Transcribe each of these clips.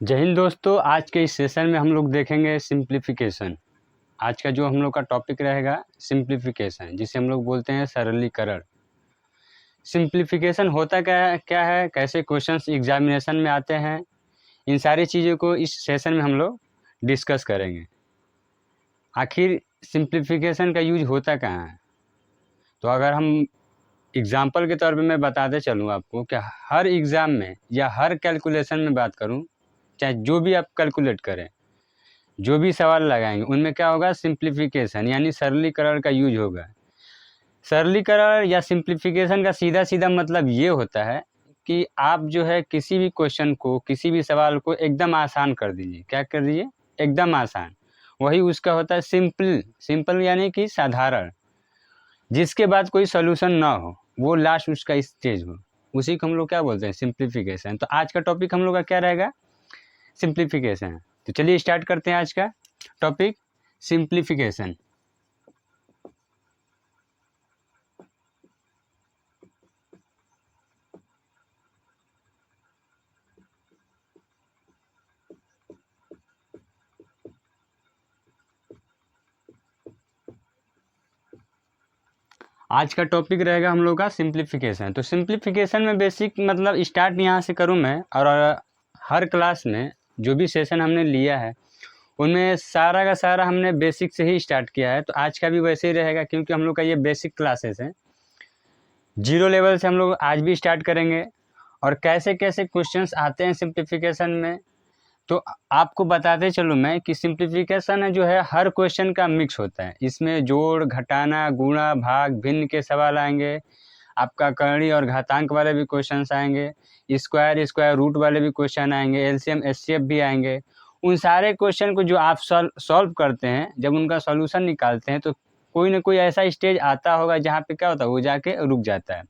जय हिंद दोस्तों। आज के इस सेशन में हम लोग देखेंगे सिंप्लीफिकेशन। आज का जो हम लोग का टॉपिक रहेगा सिंप्लीफिकेशन, जिसे हम लोग बोलते हैं सरलीकरण। सिंप्लीफिकेशन होता क्या है, कैसे क्वेश्चंस एग्जामिनेशन में आते हैं, इन सारी चीज़ों को इस सेशन में हम लोग डिस्कस करेंगे। आखिर सिंप्लीफिकेशन का यूज होता कहाँ है? तो अगर हम एग्जाम्पल के तौर पे मैं बताते चलूँ आपको कि हर एग्ज़ाम में या हर कैलकुलेशन में बात करूँ, चाहे जो भी आप कैलकुलेट करें, जो भी सवाल लगाएंगे उनमें क्या होगा, सिंप्लीफिकेशन यानी सरलीकरण का यूज होगा। सरलीकरण या सिंप्लीफिकेशन का सीधा सीधा मतलब ये होता है कि आप जो है किसी भी क्वेश्चन को, किसी भी सवाल को एकदम आसान कर दीजिए। क्या कर दीजिए? एकदम आसान। वही उसका होता है सिंपल। सिंपल यानी कि साधारण, जिसके बाद कोई सोल्यूशन ना हो, वो लास्ट उसका स्टेज हो, उसी को हम लोग क्या बोलते हैं, सिंप्लीफिकेशन। तो आज का टॉपिक हम लोग का क्या रहेगा, सिंप्लीफिकेशन। तो चलिए स्टार्ट करते हैं आज का टॉपिक, सिंप्लीफिकेशन। आज का टॉपिक रहेगा हम लोग का सिंप्लीफिकेशन। तो सिंप्लीफिकेशन में बेसिक मतलब स्टार्ट यहाँ से करूँ मैं, और हर क्लास में जो भी सेशन हमने लिया है उनमें सारा का सारा हमने बेसिक से ही स्टार्ट किया है। तो आज का भी वैसे ही रहेगा, क्योंकि हम लोग का ये बेसिक क्लासेस हैं। जीरो लेवल से हम लोग आज भी स्टार्ट करेंगे, और कैसे कैसे क्वेश्चंस आते हैं सिंप्लीफिकेशन में, तो आपको बताते चलूँ मैं कि सिंप्लीफिकेशन है जो है हर क्वेश्चन का मिक्स होता है। इसमें जोड़, घटाना, गुणा, भाग, भिन्न के सवाल आएंगे, आपका करणी और घातांक वाले भी क्वेश्चंस आएंगे, स्क्वायर स्क्वायर रूट वाले भी क्वेश्चन आएंगे, एलसीएम एचसीएफ भी आएंगे। उन सारे क्वेश्चन को जो आप सॉल्व करते हैं, जब उनका सॉल्यूशन निकालते हैं, तो कोई ना कोई ऐसा स्टेज आता होगा जहाँ पे क्या होता है, वो जाके रुक जाता है।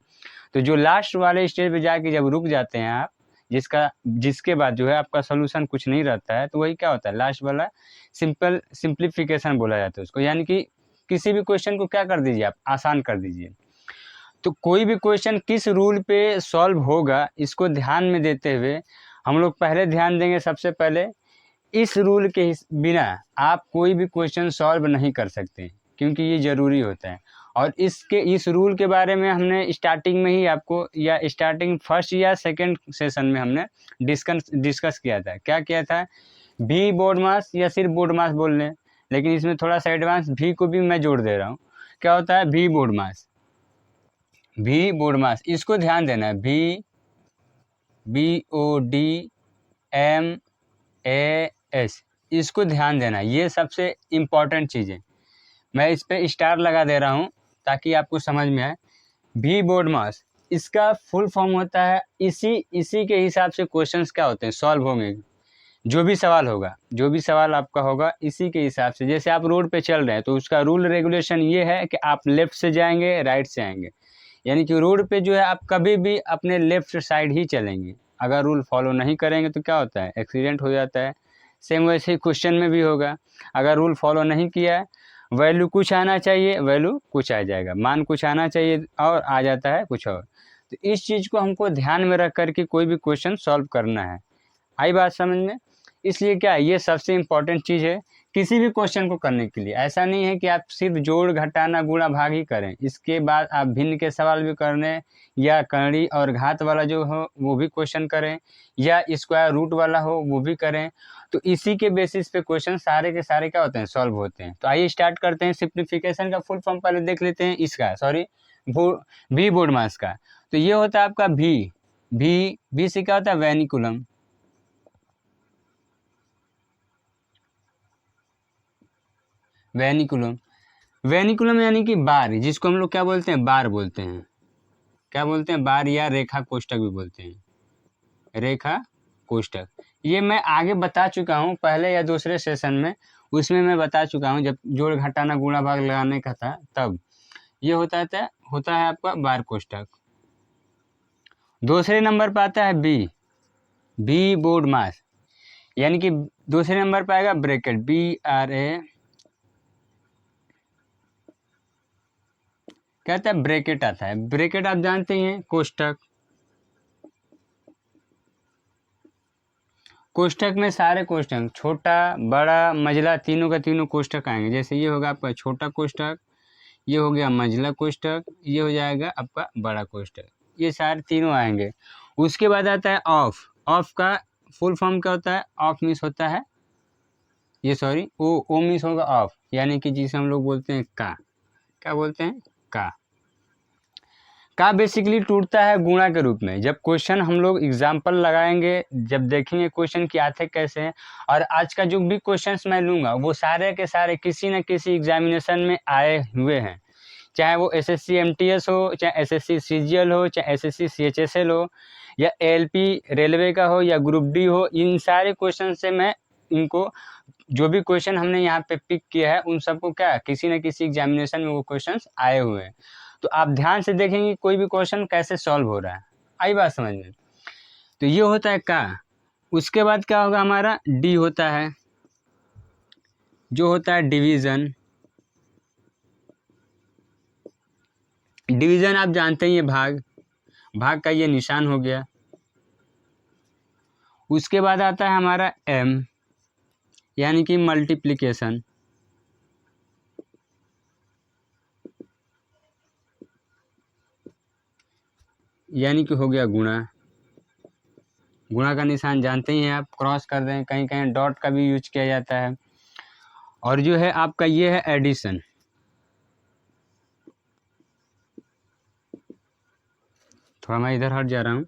तो जो लास्ट वाले स्टेज पे जाके जब रुक जाते हैं आप, जिसके बाद जो है आपका सोल्यूशन कुछ नहीं रहता है, तो वही क्या होता है, लास्ट वाला सिंप्लीफिकेशन बोला जाता है उसको। यानी कि किसी भी क्वेश्चन को क्या कर दीजिए, आप आसान कर दीजिए। तो कोई भी क्वेश्चन किस रूल पे सॉल्व होगा, इसको ध्यान में देते हुए हम लोग पहले ध्यान देंगे। सबसे पहले इस रूल के बिना आप कोई भी क्वेश्चन सॉल्व नहीं कर सकते, क्योंकि ये ज़रूरी होता है। और इस रूल के बारे में हमने स्टार्टिंग में ही आपको, या स्टार्टिंग फर्स्ट या सेकंड सेशन में हमने डिस्कस किया था। क्या किया था? भी बोर्ड मास, या सिर्फ बोर्ड मास बोल लें, लेकिन इसमें थोड़ा सा एडवांस भी को भी मैं जोड़ दे रहा हूँ। क्या होता है? भी बोर्ड मास। भी बोर्ड मास, इसको ध्यान देना है। भी, BODMAS, इसको ध्यान देना, ये सबसे इम्पॉर्टेंट चीज़ है। मैं इस पे स्टार लगा दे रहा हूँ ताकि आपको समझ में आए। भी बोर्ड मास, इसका फुल फॉर्म होता है, इसी के हिसाब से क्वेश्चंस क्या होते हैं, सॉल्व होंगे। जो भी सवाल होगा, जो भी सवाल आपका होगा, इसी के हिसाब से। जैसे आप रोड पे चल रहे हैं, तो उसका रूल रेगुलेशन ये है कि आप लेफ्ट से जाएंगे, राइट से आएंगे। यानी कि रोड पे जो है आप कभी भी अपने लेफ्ट साइड ही चलेंगे। अगर रूल फॉलो नहीं करेंगे तो क्या होता है, एक्सीडेंट हो जाता है। सेम वैसे ही क्वेश्चन में भी होगा, अगर रूल फॉलो नहीं किया है, वैल्यू कुछ आना चाहिए, वैल्यू कुछ आ जाएगा, मान कुछ आना चाहिए और आ जाता है कुछ और। तो इस चीज़ को हमको ध्यान में रख करके कोई भी क्वेश्चन सॉल्व करना है। आई बात समझ में? इसलिए क्या है, ये सबसे इम्पॉर्टेंट चीज़ है किसी भी क्वेश्चन को करने के लिए। ऐसा नहीं है कि आप सिर्फ जोड़, घटाना, गुणा, भाग ही करें, इसके बाद आप भिन्न के सवाल भी करने, या करणी और घात वाला जो हो वो भी क्वेश्चन करें, या स्क्वायर रूट वाला हो वो भी करें। तो इसी के बेसिस पे क्वेश्चन सारे के सारे क्या होते हैं, सॉल्व होते हैं। तो आइए स्टार्ट करते हैं। सिंप्लीफिकेशन का फुल फॉर्म पहले देख लेते हैं, इसका सॉरी भी बोर्ड मास का। तो ये होता है आपका भी से क्या होता है, वेनिकुलम। वेनिकुलम, वेनिकुलम यानी कि बार, जिसको हम लोग क्या बोलते हैं, बार बोलते हैं। क्या बोलते हैं? बार, या रेखा कोष्ठक भी बोलते हैं, रेखा कोष्ठक। ये मैं आगे बता चुका हूँ पहले या दूसरे सेशन में, उसमें मैं बता चुका हूँ जब जोड़, घटाना, गुणा, भाग लगाने का था तब। ये होता है आपका बार कोष्ठक। दूसरे नंबर पर आता है बी बोर्ड मास, यानी कि दूसरे नंबर पर आएगा ब्रैकेट, BRA, कहता है ब्रैकेट आता है। ब्रैकेट आप जानते ही हैं, कोष्ठक। कोष्ठक में सारे कोष्ठक छोटा बड़ा मझला तीनों का तीनों कोष्ठक आएंगे। जैसे ये होगा आपका छोटा कोष्ठक, ये हो गया मझला कोष्ठक, ये हो जाएगा आपका बड़ा कोष्ठक, ये सारे तीनों आएंगे। उसके बाद आता है ऑफ। ऑफ का फुल फॉर्म क्या होता है? ऑफ मीन्स होता है ये, सॉरी, ओ मीन्स होगा ऑफ, यानी कि जिसे हम लोग बोलते हैं का। क्या बोलते हैं? का बेसिकली टूटता है गुणा के रूप में। जब क्वेश्चन हम लोग एग्जाम्पल लगाएंगे, जब देखेंगे क्वेश्चन कि आते कैसे हैं, और आज का जो भी क्वेश्चंस मैं लूँगा वो सारे के सारे किसी न किसी एग्जामिनेशन में आए हुए हैं, चाहे वो एसएससी एमटीएस हो, चाहे एसएससी सीजीएल हो, चाहे एसएससी सीएचएसएल हो, या एएलपी रेलवे का हो, या ग्रुप डी हो। इन सारे क्वेश्चन से मैं इनको जो भी क्वेश्चन हमने यहाँ पे पिक किया है उन सबको क्या किसी न किसी एग्जामिनेशन में वो क्वेश्चंस आए हुए हैं। तो आप ध्यान से देखेंगे कोई भी क्वेश्चन कैसे सॉल्व हो रहा है। आई बात समझ में? तो ये होता है का। उसके बाद क्या होगा? हमारा डी होता है, जो होता है डिवीज़न। डिवीज़न आप जानते ही, ये भाग, भाग का ये निशान हो गया। उसके बाद आता है हमारा एम, यानी कि मल्टीप्लिकेशन। यानी कि हो गया गुणा। गुणा का निशान जानते ही हैं आप, क्रॉस कर दें, कहीं कहीं डॉट का भी यूज किया जाता है। और जो है आपका ये है एडिशन। थोड़ा मैं इधर हट जा रहा हूँ।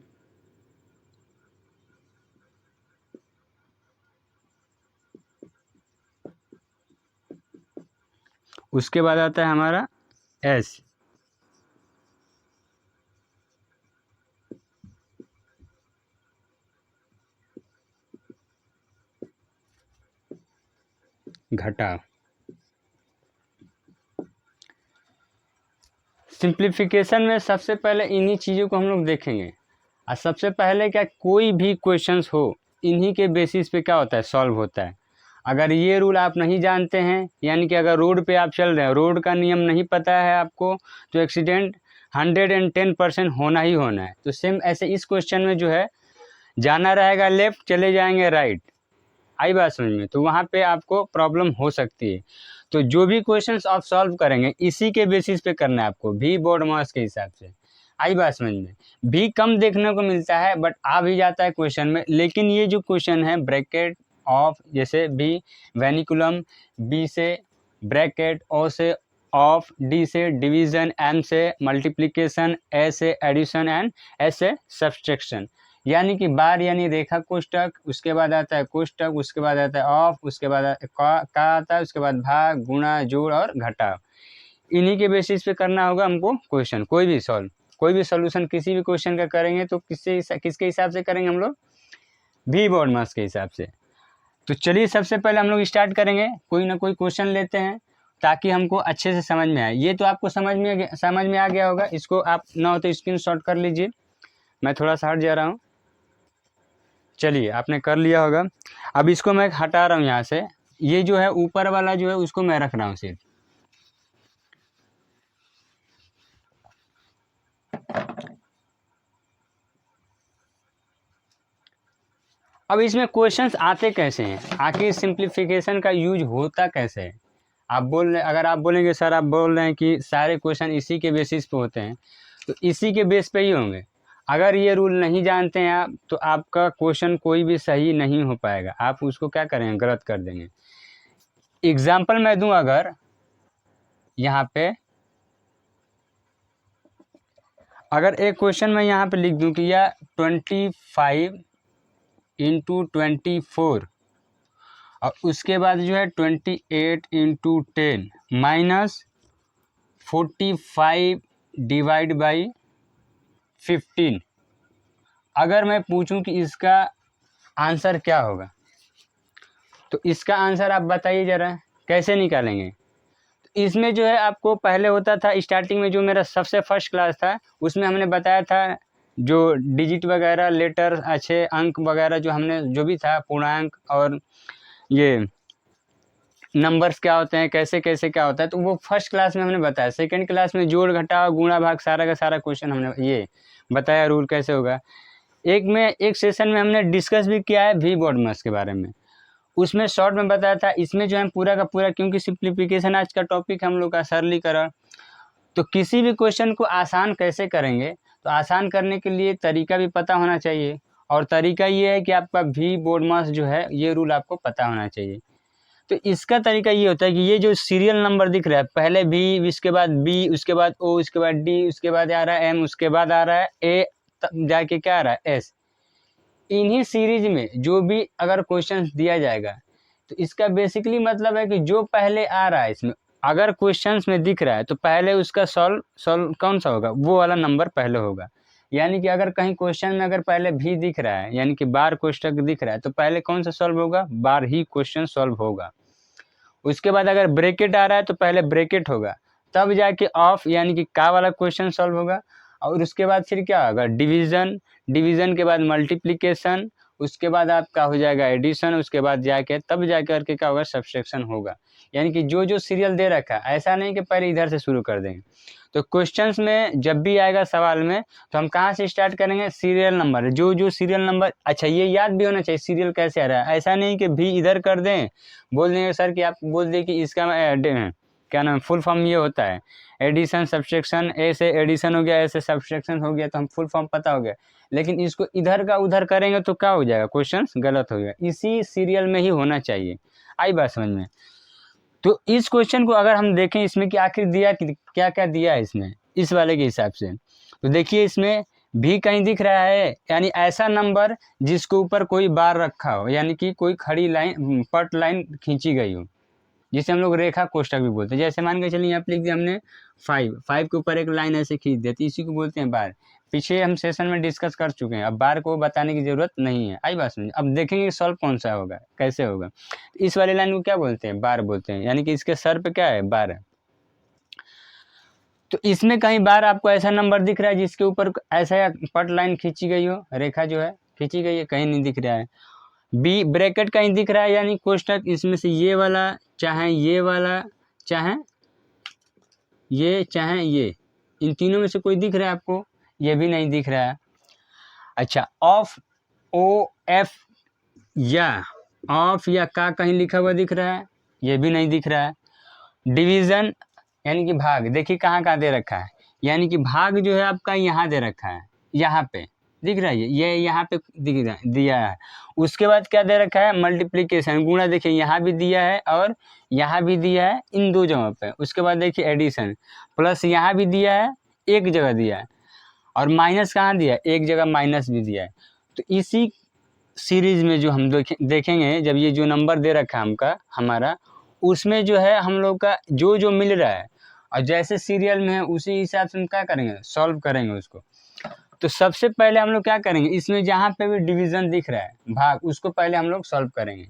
उसके बाद आता है हमारा एस, घटाव। सिंप्लीफिकेशन में सबसे पहले इन्हीं चीज़ों को हम लोग देखेंगे। और सबसे पहले क्या, कोई भी क्वेश्चंस हो इन्हीं के बेसिस पे क्या होता है? सॉल्व होता है। अगर ये रूल आप नहीं जानते हैं, यानी कि अगर रोड पे आप चल रहे हैं, रोड का नियम नहीं पता है आपको, तो एक्सीडेंट 110% होना ही होना है। तो सेम ऐसे इस क्वेश्चन में जो है, जाना रहेगा लेफ्ट, चले जाएंगे राइट। आई बात समझ में? तो वहाँ पे आपको प्रॉब्लम हो सकती है। तो जो भी क्वेश्चंस आप सॉल्व करेंगे इसी के बेसिस पे करना है आपको, भी बोर्ड मार्क्स के हिसाब से। आई बात समझ में? भी कम देखने को मिलता है बट आ भी जाता है क्वेश्चन में। लेकिन ये जो क्वेश्चन है ब्रैकेट ऑफ, जैसे बी वेनिकुलम, बी से ब्रैकेट, ओ से ऑफ, डी से डिवीजन, एम से मल्टीप्लिकेशन, ए से एडिशन एंड एस से सब्सट्रैक्शन। यानी कि बार यानी रेखा कोष्ठक, उसके बाद आता है कोष्ठक, उसके बाद आता है ऑफ, उसके बाद का आता है, उसके बाद भाग, गुणा, जोड़ और घटाव। इन्हीं के बेसिस पे करना होगा हमको क्वेश्चन। कोई भी सॉल्यूशन किसी भी क्वेश्चन का करेंगे तो किसके हिसाब से करेंगे हम लोग? भी बोर्ड मार्क्स के हिसाब से। तो चलिए सबसे पहले हम लोग स्टार्ट करेंगे, कोई ना कोई क्वेश्चन लेते हैं ताकि हमको अच्छे से समझ में आए। ये तो आपको समझ में आ गया होगा। इसको आप ना हो तो स्क्रीनशॉट कर लीजिए। मैं थोड़ा सा हट जा रहा हूँ। चलिए, आपने कर लिया होगा। अब इसको मैं हटा रहा हूँ यहाँ से। ये जो है ऊपर वाला जो है उसको मैं रख रहा हूँ सिर्फ। अब इसमें क्वेश्चंस आते कैसे हैं, आखिर सिंप्लीफिकेशन का यूज होता कैसे है? आप बोल रहे, अगर आप बोलेंगे सर आप बोल रहे हैं कि सारे क्वेश्चन इसी के बेसिस पे होते हैं, तो इसी के बेस पे ही होंगे। अगर ये रूल नहीं जानते हैं आप, तो आपका क्वेश्चन कोई भी सही नहीं हो पाएगा। आप उसको क्या करेंगे? गलत कर देंगे। एग्जाम्पल मैं दूं, अगर यहाँ पे अगर एक क्वेश्चन मैं यहाँ पे लिख दूं कि यह 25 इंटू 24, और उसके बाद जो है 28 इंटू 10 माइनस 45 डिवाइड बाई 15। अगर मैं पूछूं कि इसका आंसर क्या होगा, तो इसका आंसर आप बताइए ज़रा, कैसे निकालेंगे? तो इसमें जो है आपको पहले होता था, स्टार्टिंग में जो मेरा सबसे फर्स्ट क्लास था उसमें हमने बताया था, जो डिजिट वगैरह, लेटर, अच्छे अंक वगैरह जो हमने जो भी था, पूर्णांक और ये नंबर्स क्या होते हैं, कैसे कैसे क्या होता है, तो वो फर्स्ट क्लास में हमने बताया। सेकंड क्लास में जोड़, घटाव, गुणा, भाग, सारा का सारा क्वेश्चन हमने ये बताया रूल कैसे होगा। एक सेशन में हमने डिस्कस भी किया है वी बॉडमास के बारे में, उसमें शॉर्ट में बताया था। इसमें जो है पूरा का पूरा, क्योंकि सिंप्लीफिकेशन आज का टॉपिक हम लोग का सरलीकरण, तो किसी भी क्वेश्चन को आसान कैसे करेंगे, तो आसान करने के लिए तरीका भी पता होना चाहिए, और तरीका ये है कि आपका वी बॉडमास जो है ये रूल आपको पता होना चाहिए। तो इसका तरीका ये होता है कि ये जो सीरियल नंबर दिख रहा है, पहले बी, इसके बाद बी, उसके बाद ओ, उसके बाद डी, उसके बाद आ रहा है एम, उसके बाद आ रहा है ए, तब जाके क्या आ रहा है एस। इन्हीं सीरीज में जो भी अगर क्वेश्चन दिया जाएगा, तो इसका बेसिकली मतलब है कि जो पहले आ रहा है इसमें, अगर क्वेश्चंस में दिख रहा है तो पहले उसका सॉल्व कौन सा होगा, वो वाला नंबर पहले होगा। यानी कि अगर कहीं क्वेश्चन में अगर पहले भी दिख रहा है, यानी कि बार कोष्टक दिख रहा है, तो पहले कौन सा सॉल्व होगा, बार ही क्वेश्चन सॉल्व होगा। उसके बाद अगर ब्रैकेट आ रहा है तो पहले ब्रैकेट होगा, तब जाके ऑफ यानी कि का वाला क्वेश्चन सॉल्व होगा। और उसके बाद फिर क्या होगा, डिवीज़न, डिवीज़न के बाद मल्टीप्लिकेशन, उसके बाद आपका हो जाएगा एडिशन, उसके बाद जाके तब जाकर के क्या होगा, सब्सट्रैक्शन होगा। यानी कि जो जो सीरियल दे रखा है, ऐसा नहीं कि पहले इधर से शुरू कर देंगे। तो क्वेश्चंस में जब भी आएगा सवाल में, तो हम कहाँ से स्टार्ट करेंगे, सीरियल नंबर, जो जो सीरियल नंबर, अच्छा ये याद भी होना चाहिए सीरियल कैसे आ रहा है। ऐसा नहीं कि भी इधर कर दें, बोल देंगे सर कि आप बोल दें कि इसका क्या नाम, फुल फॉर्म ये होता है एडिशन सब्सट्रैक्शन, ए से एडिशन हो गया, ए से सब्सट्रैक्शन हो गया, तो हम फुल फॉर्म पता हो गया। लेकिन इसको इधर का उधर करेंगे तो क्या हो जाएगा, क्वेश्चन गलत हो गया। इसी सीरियल में ही होना चाहिए। आई बात समझ में। तो इस क्वेश्चन को अगर हम देखें इसमें कि आखिर दिया कि क्या क्या दिया है इसमें, इस वाले के हिसाब से, तो देखिए इसमें भी कहीं दिख रहा है, यानी ऐसा नंबर जिसके ऊपर कोई बार रखा हो, यानी कि कोई खड़ी लाइन, पट लाइन खींची गई हो, जिसे हम लोग रेखा कोष्टक भी बोलते हैं। जैसे मान के चलिए यहाँ पे लिख दिया हमने 5 के ऊपर एक लाइन ऐसे खींच देती, इसी को बोलते हैं बार। पीछे हम सेशन में डिस्कस कर चुके हैं, अब बार को बताने की जरूरत नहीं है। आई बात समझ। अब देखेंगे सॉल्व कौन सा होगा, कैसे होगा। इस वाले लाइन को क्या बोलते हैं, बार बोलते हैं, यानी कि इसके सर पे क्या है, बार है। तो इसमें कहीं बार आपको ऐसा नंबर दिख रहा है जिसके ऊपर ऐसा पट लाइन खींची गई हो, रेखा जो है खींची गई है, कहीं नहीं दिख रहा है। बी ब्रैकेट कहीं दिख रहा है, यानी कोष्टक इसमें से ये वाला, चाहे ये वाला, चाहे ये, चाहे ये, इन तीनों में से कोई दिख रहा है आपको, ये भी नहीं दिख रहा है। अच्छा, ऑफ, ओ एफ या ऑफ या का कहीं लिखा हुआ दिख रहा है, ये भी नहीं दिख रहा है। डिवीज़न यानी कि भाग, देखिए कहाँ कहाँ दे रखा है, यानी कि भाग जो है आपका यहाँ दे रखा है, यहाँ पे दिख रहा है, ये यहाँ पे दिख रहा दिया है। उसके बाद क्या दे रखा है, मल्टीप्लिकेशन, गुणा, देखिए यहाँ भी दिया है और यहाँ भी दिया है, इन दो जगह पे। उसके बाद देखिए एडिशन, प्लस यहाँ भी दिया है, एक जगह दिया है, और माइनस कहाँ दिया है, एक जगह माइनस भी दिया है। तो इसी सीरीज में जो हम देखेंगे, जब ये जो नंबर दे रखा है हमारा, उसमें जो है हम लोग का जो जो मिल रहा है, और जैसे सीरियल में है उसी हिसाब से हम क्या करेंगे, सॉल्व करेंगे उसको। तो सबसे पहले हम लोग क्या करेंगे, इसमें जहाँ पे भी डिवीज़न दिख रहा है, भाग, उसको पहले हम लोग सॉल्व करेंगे।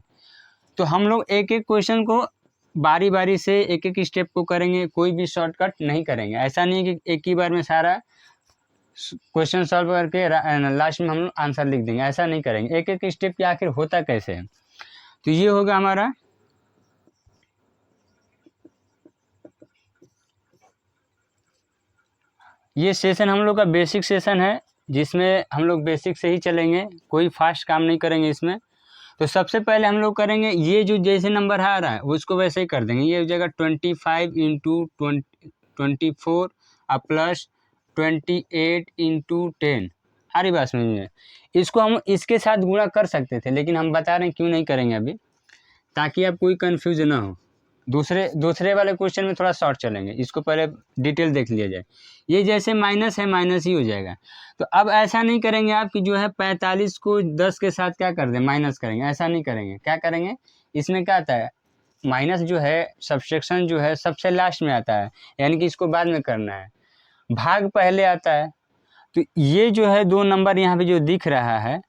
तो हम लोग एक एक क्वेश्चन को बारी बारी से एक एक स्टेप को करेंगे, कोई भी शॉर्टकट नहीं करेंगे। ऐसा नहीं कि एक ही बार में सारा क्वेश्चन सॉल्व करके लास्ट में हम लोग आंसर लिख देंगे, ऐसा नहीं करेंगे। एक एक स्टेप के आखिर होता कैसे है। तो ये होगा हमारा ये सेशन, हम लोग का बेसिक सेशन है, जिसमें हम लोग बेसिक से ही चलेंगे, कोई फास्ट काम नहीं करेंगे इसमें। तो सबसे पहले हम लोग करेंगे, ये जो जैसे नंबर आ रहा है उसको वैसे ही कर देंगे। ये हो जाएगा 25 इंटू 24 और प्लस 28 इंटू 10। हरी बात समझ में। इसको हम इसके साथ गुणा कर सकते थे, लेकिन हम बता रहे हैं क्यों नहीं करेंगे अभी, ताकि आप कोई कन्फ्यूज ना हो। दूसरे वाले क्वेश्चन में थोड़ा शॉर्ट चलेंगे, इसको पहले डिटेल देख लिया जाए। ये जैसे माइनस है, माइनस ही हो जाएगा। तो अब ऐसा नहीं करेंगे आप कि जो है 45 को 10 के साथ क्या कर दें, माइनस करेंगे, ऐसा नहीं करेंगे। क्या करेंगे, इसमें क्या आता है, माइनस जो है सब्सट्रैक्शन जो है सबसे लास्ट में आता है, यानी कि इसको बाद में करना है, भाग पहले आता है। तो ये जो है दो नंबर यहाँ पे जो दिख रहा है,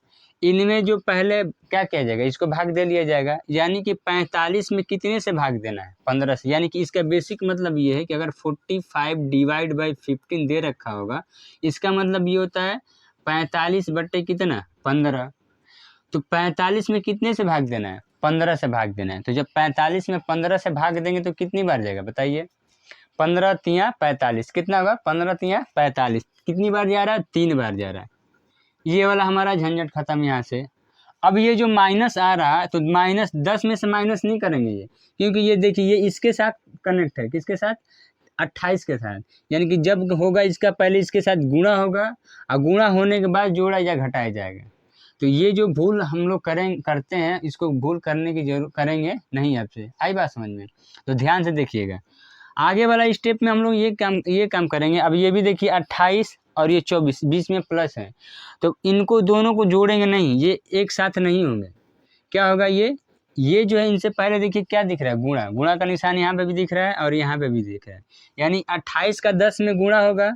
इनमें जो पहले क्या किया जाएगा, इसको भाग दे लिया जाएगा। यानी कि 45 में कितने से भाग देना है, 15 से। यानी कि इसका बेसिक मतलब ये है कि अगर 45 डिवाइड बाई 15 दे रखा होगा, इसका मतलब ये होता है 45 बट्टे कितना, 15। तो 45 में कितने से भाग देना है, 15 से भाग देना है। तो जब 45 में 15 से भाग देंगे तो कितनी बार जाएगा बताइए, 15 तिया 45, कितना होगा, 15 तिया 45, कितनी बार जा रहा है, 3 बार जा रहा है। ये वाला हमारा झंझट खत्म यहाँ से। अब ये जो माइनस आ रहा है तो माइनस 10 में से माइनस नहीं करेंगे ये, क्योंकि ये देखिए ये इसके साथ कनेक्ट है, किसके साथ, 28 के साथ। यानी कि जब होगा इसका पहले इसके साथ गुणा होगा और गुणा होने के बाद जोड़ा या घटाया जाएगा। तो ये जो भूल हम लोग करते हैं, इसको भूल करने की जरूर करेंगे नहीं आपसे। आई बात समझ में? तो ध्यान से देखिएगा आगे वाला स्टेप में हम लोग ये काम करेंगे। अब ये भी देखिए 28 और ये 24 बीच में प्लस है, तो इनको दोनों को जोड़ेंगे नहीं, ये एक साथ नहीं होंगे। क्या होगा, ये जो है इनसे पहले देखिए क्या दिख रहा है, गुणा। गुणा का निशान यहाँ पे भी दिख रहा है और यहाँ पे भी दिख रहा है। यानी 28 का 10 में गुणा होगा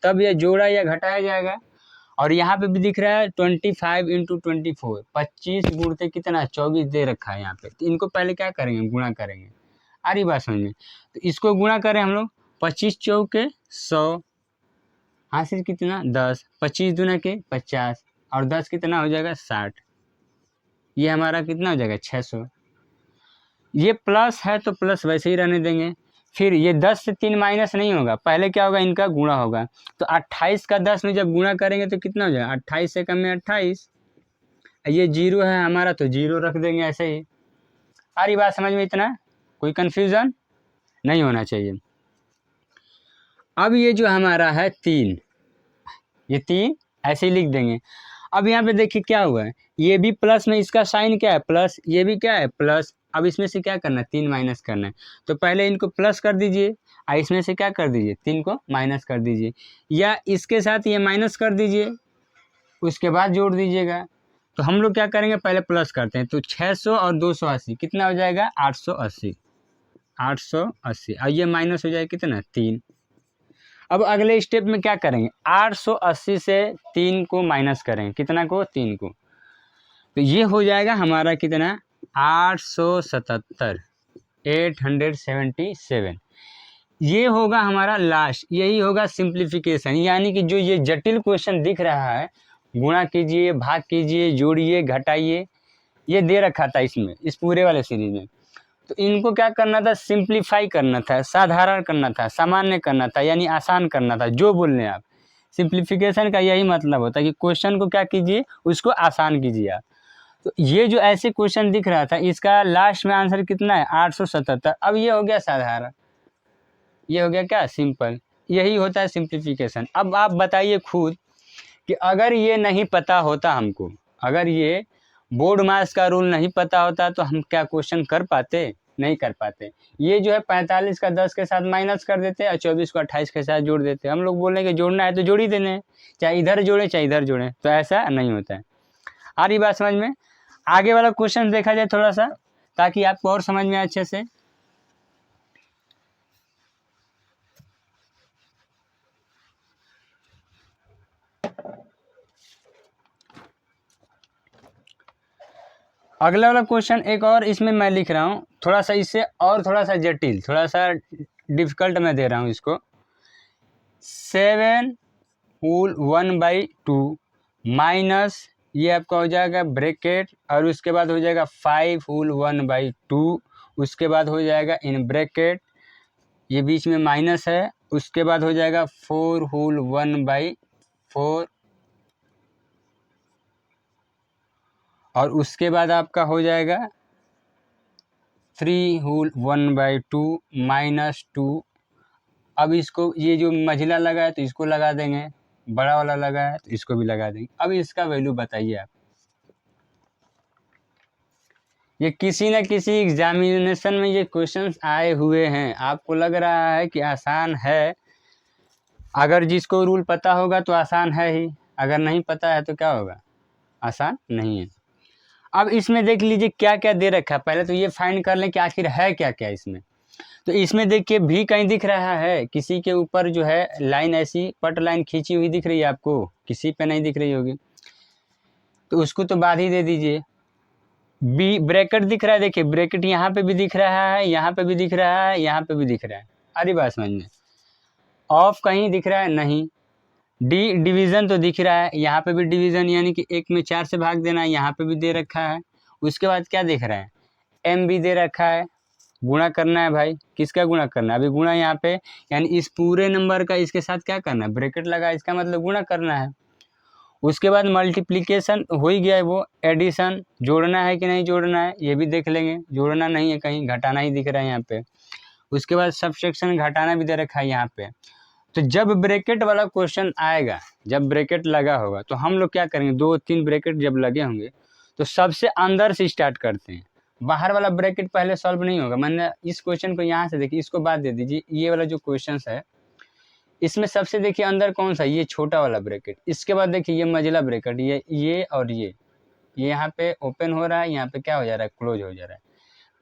तब यह जोड़ा या घटाया जाएगा। और यहाँ पे भी दिख रहा है 25 इंटू 24, 25 गुणते कितना, 24 दे रखा है यहाँ पे। तो इनको पहले क्या करेंगे, गुणा करेंगे। आ रही बात समझ में? तो इसको गुणा करें हम लोग, 25 चौके 100, हासिल कितना 10, 25 दूना के 50 और 10 कितना हो जाएगा 60। ये हमारा कितना हो जाएगा 600। ये प्लस है तो प्लस वैसे ही रहने देंगे। फिर ये 10 से 3 माइनस नहीं होगा, पहले क्या होगा, इनका गुणा होगा। तो 28 का 10 में जब गुणा करेंगे तो कितना हो जाएगा, 28 से कम में 28। ये 0 है हमारा तो 0 रख देंगे ऐसे ही। आ रही बात समझ में? इतना कोई कन्फ्यूज़न नहीं होना चाहिए। अब ये जो हमारा है 3, ये 3 ऐसे ही लिख देंगे। अब यहाँ पे देखिए क्या हुआ है, ये भी प्लस में, इसका साइन क्या है प्लस, ये भी क्या है प्लस। अब इसमें से क्या करना है, 3 माइनस करना है। तो पहले इनको प्लस कर दीजिए और इसमें से क्या कर दीजिए, 3 को माइनस कर दीजिए, या इसके साथ ये माइनस कर दीजिए, उसके बाद जोड़ दीजिएगा। तो हम लोग क्या करेंगे, पहले प्लस करते हैं। तो 600 और 280 कितना हो जाएगा, 880। 880 और ये माइनस हो जाएगा कितना, 3। अब अगले स्टेप में क्या करेंगे, 880 से 3 को माइनस करेंगे, कितना को, 3 को। तो ये हो जाएगा हमारा कितना, 877, 877। ये होगा हमारा लास्ट, यही होगा सिंप्लीफिकेशन। यानी कि जो ये जटिल क्वेश्चन दिख रहा है, गुणा कीजिए, भाग कीजिए, जोड़िए, घटाइए, ये दे रखा था इसमें, इस पूरे वाले सीरीज में। तो इनको क्या करना था, सिंप्लीफाई करना था, साधारण करना था, सामान्य करना था, यानी आसान करना था। जो बोल रहे हैं आप, सिंप्लीफिकेशन का यही मतलब होता है कि क्वेश्चन को क्या कीजिए, उसको आसान कीजिए आप। तो ये जो ऐसे क्वेश्चन दिख रहा था, इसका लास्ट में आंसर कितना है, 877। अब ये हो गया साधारण, ये हो गया क्या, सिंपल। यही होता है सिंप्लीफिकेशन। अब आप बताइए खुद कि अगर ये नहीं पता होता हमको, अगर ये बोर्ड मास का रूल नहीं पता होता तो हम क्या क्वेश्चन कर पाते, नहीं कर पाते। ये जो है 45 का 10 के साथ माइनस कर देते और 24 को 28 के साथ जोड़ देते। हम लोग बोल रहे हैं कि जोड़ना है तो जोड़ ही देने हैं, चाहे इधर जोड़े चाहे इधर जोड़े। तो ऐसा नहीं होता है। आ रही बात समझ में? आगे वाला क्वेश्चन देखा जाए थोड़ा सा, ताकि आपको और समझ में अच्छे से। अगला वाला क्वेश्चन एक और इसमें मैं लिख रहा हूँ, थोड़ा सा इससे और थोड़ा सा जटिल, थोड़ा सा डिफिकल्ट मैं दे रहा हूँ इसको। 7 होल 1/2 माइनस, ये आपका हो जाएगा ब्रैकेट, और उसके बाद हो जाएगा 5 होल 1/2, उसके बाद हो जाएगा इन ब्रैकेट, ये बीच में माइनस है, उसके बाद हो जाएगा 4 होल 1/4, और उसके बाद आपका हो जाएगा 3 होल 1/2 माइनस 2। अब इसको, ये जो मझिला लगा है तो इसको लगा देंगे, बड़ा वाला लगा है तो इसको भी लगा देंगे। अब इसका वैल्यू बताइए आप। ये किसी न किसी एग्जामिनेशन में ये क्वेश्चंस आए हुए हैं, आपको लग रहा है कि आसान है। अगर जिसको रूल पता होगा तो आसान है ही, अगर नहीं पता है तो क्या होगा, आसान नहीं है। अब इसमें देख लीजिए क्या क्या दे रखा है। पहले तो ये फाइंड कर लें कि आखिर है क्या क्या इसमें। तो इसमें देखिए भी कहीं दिख रहा है, किसी के ऊपर जो है लाइन ऐसी पट लाइन खींची हुई दिख रही है आपको, किसी पे नहीं दिख रही होगी, तो उसको तो बाद ही दे दीजिए। बी ब्रैकेट दिख रहा है, देखिए ब्रैकेट यहाँ पे भी दिख रहा है, यहाँ पे भी दिख रहा है, यहाँ पे भी दिख रहा है। अरे बात समझ में? ऑफ कहीं दिख रहा है, नहीं। डी डिवीज़न तो दिख रहा है, यहाँ पे भी डिवीज़न, यानी कि 1 में 4 से भाग देना है, यहाँ पे भी दे रखा है। उसके बाद क्या दिख रहा है, एम भी दे रखा है, गुणा करना है भाई। किसका गुणा करना है, अभी गुणा यहाँ पे, यानी इस पूरे नंबर का इसके साथ क्या करना है, ब्रैकेट लगा, इसका मतलब गुणा करना है। उसके बाद मल्टीप्लिकेशन हो ही गया है, वो एडिशन जोड़ना है कि नहीं जोड़ना है ये भी देख लेंगे, जोड़ना नहीं है कहीं घटाना ही दिख रहा है यहाँ पे। उसके बाद सबट्रैक्शन घटाना भी दे रखा है यहाँ पे। तो जब ब्रैकेट वाला क्वेश्चन आएगा, जब ब्रैकेट लगा होगा तो हम लोग क्या करेंगे, 2-3 ब्रैकेट जब लगे होंगे तो सबसे अंदर से स्टार्ट करते हैं, बाहर वाला ब्रैकेट पहले सॉल्व नहीं होगा। मैंने इस क्वेश्चन को यहाँ से देखिए, इसको बाद दे दीजिए, ये वाला जो क्वेश्चन है इसमें सबसे देखिए अंदर कौन सा, ये छोटा वाला ब्रैकेट, इसके बाद देखिए ये मझला ब्रैकेट, ये और ये यहाँ पे ओपन हो रहा है, यहाँ पे क्या हो जा रहा है, क्लोज हो जा रहा है।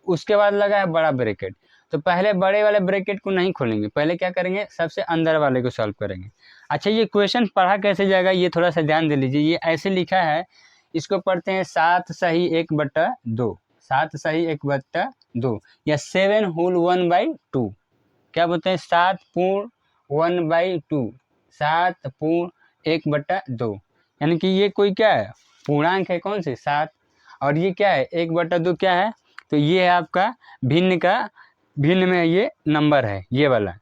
उसके बाद लगा है बड़ा ब्रैकेट, तो पहले बड़े वाले ब्रैकेट को नहीं खोलेंगे, पहले क्या करेंगे, सबसे अंदर वाले को सॉल्व करेंगे। अच्छा, ये क्वेश्चन पढ़ा कैसे जाएगा ये थोड़ा सा ध्यान दे लीजिए। ये ऐसे लिखा है, इसको पढ़ते हैं 7 सही 1/2, 7 सही 1/2 या 7 होल 1/2। क्या बोलते हैं, 7 पूर्ण 1/2, 7 पूर्ण 1/2, यानी कि ये कोई क्या है, पूर्णांक है, कौन से 7, और ये क्या है 1/2 क्या है, तो ये है आपका भिन्न का, भिन्न में ये नंबर है ये वाला।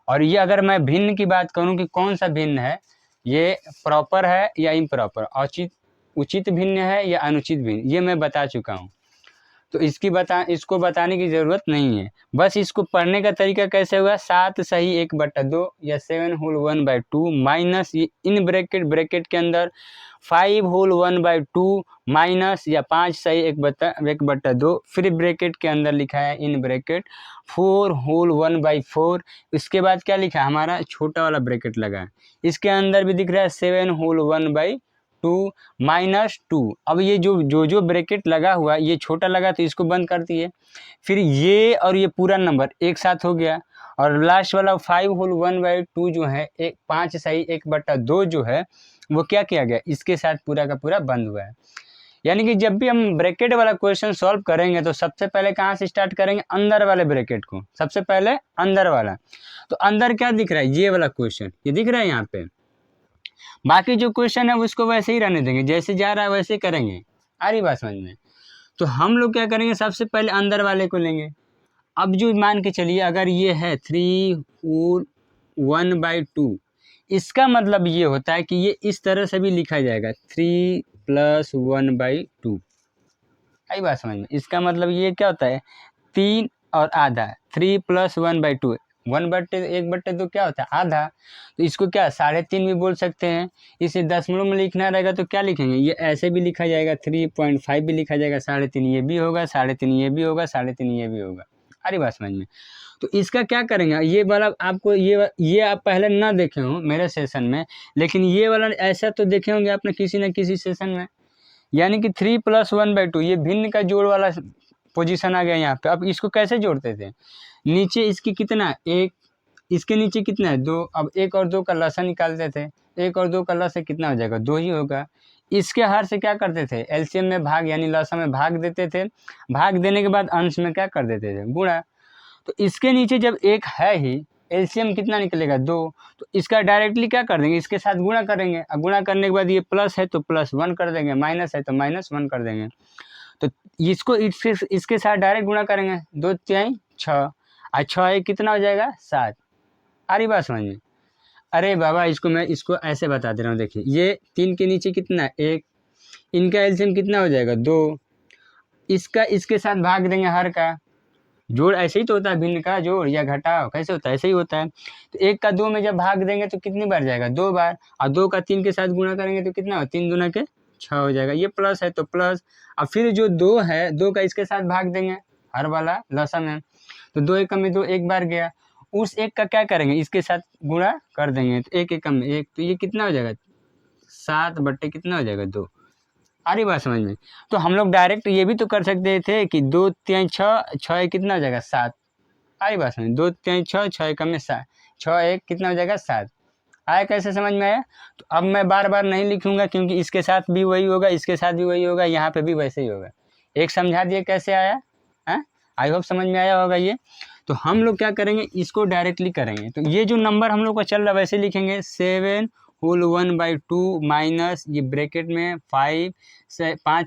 और ये अगर मैं भिन्न की बात करूं कि कौन सा भिन्न है, ये प्रॉपर है या इम्प्रॉपर, उचित भिन्न है या अनुचित भिन्न, ये मैं बता चुका हूं। तो इसको बताने की ज़रूरत नहीं है, बस इसको पढ़ने का तरीका कैसे हुआ, 7 सही 1/2 या 7 होल 1/2 माइनस ये इन ब्रैकेट के अंदर 5 होल 1/2 माइनस या 5 सही 1/2, फिर ब्रैकेट के अंदर लिखा है इन ब्रैकेट 4 होल 1/4। इसके बाद क्या लिखा है, हमारा छोटा वाला ब्रैकेट लगा है, इसके अंदर भी दिख रहा है 7 होल 1/2 -2। अब ये जो ब्रैकेट लगा हुआ, ये छोटा लगा तो इसको बंद कर दिए, फिर ये और ये पूरा नंबर एक साथ हो गया, और लास्ट वाला 5 होल 1/2 जो है, 5 सही 1/2 जो है वो क्या किया गया, इसके साथ पूरा का पूरा बंद हुआ है। यानी कि जब भी हम ब्रैकेट वाला क्वेश्चन सॉल्व करेंगे तो सबसे पहले कहाँ से स्टार्ट करेंगे, अंदर वाले ब्रैकेट को, सबसे पहले अंदर वाला। तो अंदर क्या दिख रहा है, ये वाला क्वेश्चन, ये दिख रहा है यहाँ पे। बाकी जो क्वेश्चन है उसको वैसे ही रहने देंगे, जैसे जा रहा है वैसे करेंगे। आ रही बात समझ में। तो हम लोग क्या करेंगे, सबसे पहले अंदर वाले को लेंगे। अब जो मान के चलिए अगर ये है 3 होल 1/2, इसका मतलब ये होता है कि ये इस तरह से भी लिखा जाएगा 3 + 1/2। आई बात समझ में। इसका मतलब ये क्या होता है, 3 और आधा, 3 + 1/2, 1/2 क्या होता है, आधा। तो इसको क्या 3.5 भी बोल सकते हैं। इसे दशमलव में लिखना रहेगा तो क्या लिखेंगे, ये ऐसे भी लिखा जाएगा, 3.5 भी लिखा जाएगा, 3.5 ये भी होगा, 3.5 ये भी होगा, 3.5 ये भी होगा। अरे बात समझ में। तो इसका क्या करेंगे, ये वाला आपको ये आप पहले ना देखे हो मेरे सेशन में, लेकिन ये वाला ऐसा तो देखे होंगे आपने किसी न किसी सेशन में। यानी कि 3 + 1/2 ये भिन्न का जोड़ वाला पोजीशन आ गया यहाँ पे। अब इसको कैसे जोड़ते थे, नीचे इसकी कितना, 1, इसके नीचे कितना है, 2। अब 1 और 2 का लसा निकालते थे, 1 और 2 का लसा कितना हो जाएगा, 2 ही होगा। इसके हर से क्या करते थे, एलसीएम में भाग, यानी लसा में भाग देते थे। भाग देने के बाद अंश में क्या कर देते थे, गुणा। तो इसके नीचे जब 1 है ही, एलसीएम कितना निकलेगा, 2। तो इसका डायरेक्टली क्या कर देंगे, इसके साथ गुणा करेंगे। और गुणा करने के बाद ये प्लस है तो +1 कर देंगे, माइनस है तो -1 कर देंगे। तो इसको इसके साथ डायरेक्ट गुणा करेंगे, 2 3 6, और 6 कितना हो जाएगा, 7। आ रही बात समझ में। अरे बाबा, मैं इसको ऐसे बता दे रहा हूँ, देखिए ये 3 के नीचे कितना, 1, इनका एलसीएम कितना हो जाएगा, 2। इसका इसके साथ भाग देंगे, हर का जोड़ ऐसे ही तो होता है, भिन्न का जोड़ या घटाव कैसे होता है, ऐसे ही होता है। तो 1 का 2 में जब भाग देंगे तो कितनी बार जाएगा, 2 बार। और 2 का 3 के साथ गुणा करेंगे तो कितना हो, 3 दूना के 6 हो जाएगा। ये प्लस है तो प्लस, और फिर जो 2 है, 2 का इसके साथ भाग देंगे हर वाला लसा में, तो 2 एकम में 2 एक बार गया। उस 1 का क्या करेंगे, इसके साथ गुणा कर देंगे, तो 1 एकम में 1, तो ये कितना हो जाएगा, 7 कितना हो जाएगा, 2। आ रही बात समझ में। तो हम लोग डायरेक्ट ये भी तो कर सकते थे कि 2 3 6, 6 कितना हो जाएगा, 7। आ रही बात समझ, 2 3 6, 6 एकम में 7, 6 1 कितना हो जाएगा, 7। आया, कैसे समझ में आया। तो अब मैं बार बार नहीं लिखूंगा, क्योंकि इसके साथ भी वही होगा, इसके साथ भी वही होगा, यहाँ पे भी वैसे ही होगा। एक समझा दिए कैसे आया है, आई होप समझ में आया होगा ये। तो हम लोग क्या करेंगे, इसको डायरेक्टली करेंगे। तो ये जो नंबर हम लोग का चल रहा है वैसे लिखेंगे, 7 होल 1/2 माइनस ये ब्रैकेट में 5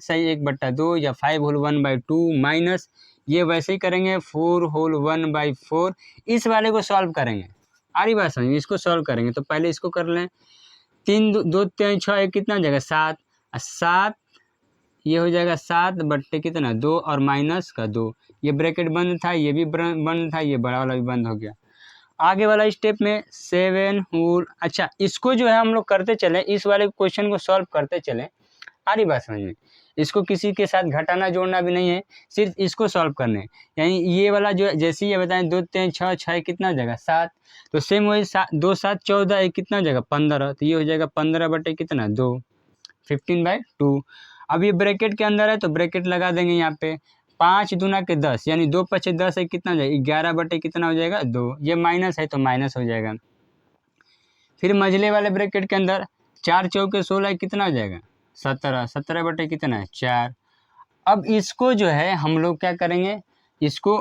सही 1/2 या 5 होल 1/2 माइनस ये वैसे ही करेंगे 4 होल 1/4। इस वाले को सॉल्व करेंगे। आ रही बात समझ, इसको सॉल्व करेंगे। तो पहले इसको कर लें, 3 2 3 6 एक कितना हो जाएगा 7, 7 ये हो जाएगा 7 बट्टे कितना 2 और माइनस का 2, ये ब्रैकेट बंद था, ये भी बंद था, ये बड़ा वाला भी बंद हो गया। आगे वाला स्टेप में 7 होल, अच्छा इसको जो है हम लोग करते चले, इस वाले क्वेश्चन को सॉल्व करते चले, आ रही बात समझ में। इसको किसी के साथ घटाना जोड़ना भी नहीं है, सिर्फ इसको सॉल्व करने हैं। यानी ये वाला जो जैसे ये बताएं 2 3 6 6 कितना हो जाएगा 7, तो सेम वही 2 7 14 एक कितना हो जाएगा 15, तो ये हो जाएगा 15 बटे कितना 2, 15/2। अब ये ब्रैकेट के अंदर है तो ब्रैकेट लगा देंगे यहाँ पे, 5 दूना के 10 यानी 2 5 10 है कितना हो जाएगा 11 बटे कितना हो जाएगा 2, ये माइनस है तो माइनस हो जाएगा। फिर मझले वाले ब्रैकेट के अंदर 4 चौके 16 कितना हो जाएगा 17, 17 बटे कितना है 4। अब इसको जो है हम लोग क्या करेंगे, इसको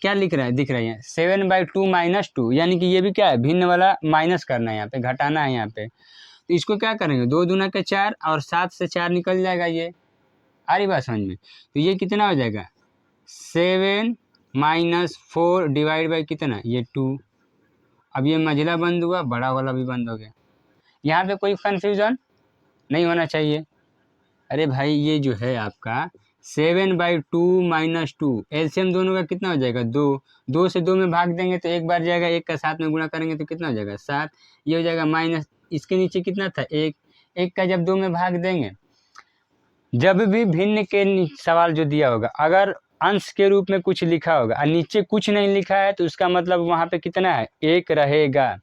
क्या लिख रहा है दिख रहा है 7/2 -2, यानी कि ये भी क्या है भिन्न वाला माइनस करना है, यहाँ पे घटाना है यहाँ पे। तो इसको क्या करेंगे 2 दूना के 4 और 7 से 4 निकल जाएगा, ये आ रही बात समझ में। तो ये कितना हो जाएगा 7 - 4 डिवाइड बाई कितना ये 2। अब ये मझला बंद हुआ, बड़ा वाला भी बंद हो गया। यहाँ पे कोई कन्फ्यूज़न नहीं होना चाहिए। अरे भाई ये जो है आपका 7/2 -2 एलसीएम दोनों का कितना हो जाएगा 2, 2 से 2 में भाग देंगे तो एक बार जाएगा, एक का 7 में गुणा करेंगे तो कितना हो जाएगा 7, ये हो जाएगा माइनस, इसके नीचे कितना था 1, 1 का जब 2 में भाग देंगे, जब भी भिन्न के सवाल जो दिया होगा अगर अंश के रूप में कुछ लिखा होगा और नीचे कुछ नहीं लिखा है तो उसका मतलब वहाँ पे कितना है 1 रहेगा।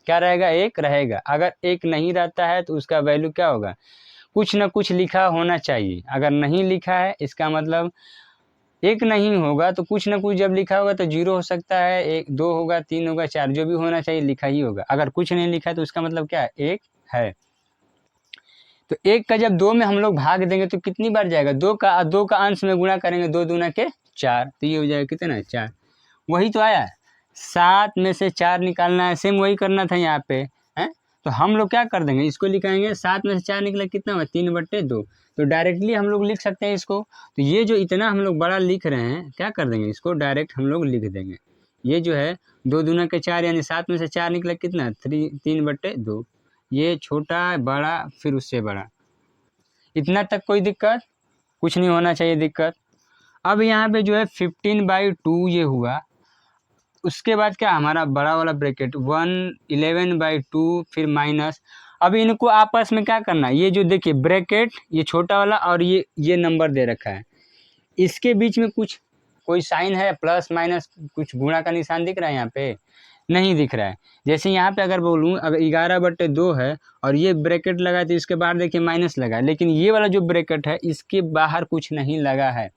क्या रहेगा 1 रहेगा। अगर 1 नहीं रहता है तो उसका वैल्यू क्या होगा, कुछ ना कुछ लिखा होना चाहिए। अगर नहीं लिखा है इसका मतलब 1 नहीं होगा, तो कुछ ना कुछ जब लिखा होगा तो 0 हो सकता है, 1 2 होगा 3 होगा 4, जो भी होना चाहिए लिखा ही होगा। अगर कुछ नहीं लिखा है तो उसका मतलब क्या है 1 है। तो 1 का जब 2 में हम लोग भाग देंगे तो कितनी बार जाएगा 2 का अंश में गुणा करेंगे 2 दूना के 4, तो ये हो जाएगा कितना 4। वही तो आया 7 में से 4 निकालना है, सेम वही करना था यहाँ पे है। तो हम लोग क्या कर देंगे इसको लिखाएंगे 7 में से 4 निकला कितना हुआ 3/2, तो डायरेक्टली हम लोग लिख सकते हैं इसको। तो ये जो इतना हम लोग बड़ा लिख रहे हैं क्या कर देंगे इसको डायरेक्ट हम लोग लिख देंगे। ये जो है 2 दूना के 4 यानी 7 में से 4 निकला कितना 3/2, ये छोटा बड़ा फिर उससे बड़ा, इतना तक कोई दिक्कत कुछ नहीं होना चाहिए दिक्कत। अब यहाँ पे जो है 15/2 ये हुआ, उसके बाद क्या हमारा बड़ा वाला ब्रैकेट 11/2 फिर माइनस। अब इनको आपस में क्या करना है, ये जो देखिए ब्रैकेट ये छोटा वाला और ये नंबर दे रखा है, इसके बीच में कुछ कोई साइन है प्लस माइनस, कुछ गुणा का निशान दिख रहा है यहाँ पे नहीं दिख रहा है। जैसे यहाँ पे अगर बोलूँ अगर 11/2 है और ये ब्रैकेट लगा है तो इसके बाहर देखिए माइनस लगा है, लेकिन ये वाला जो ब्रैकेट है इसके बाहर कुछ नहीं लगा है।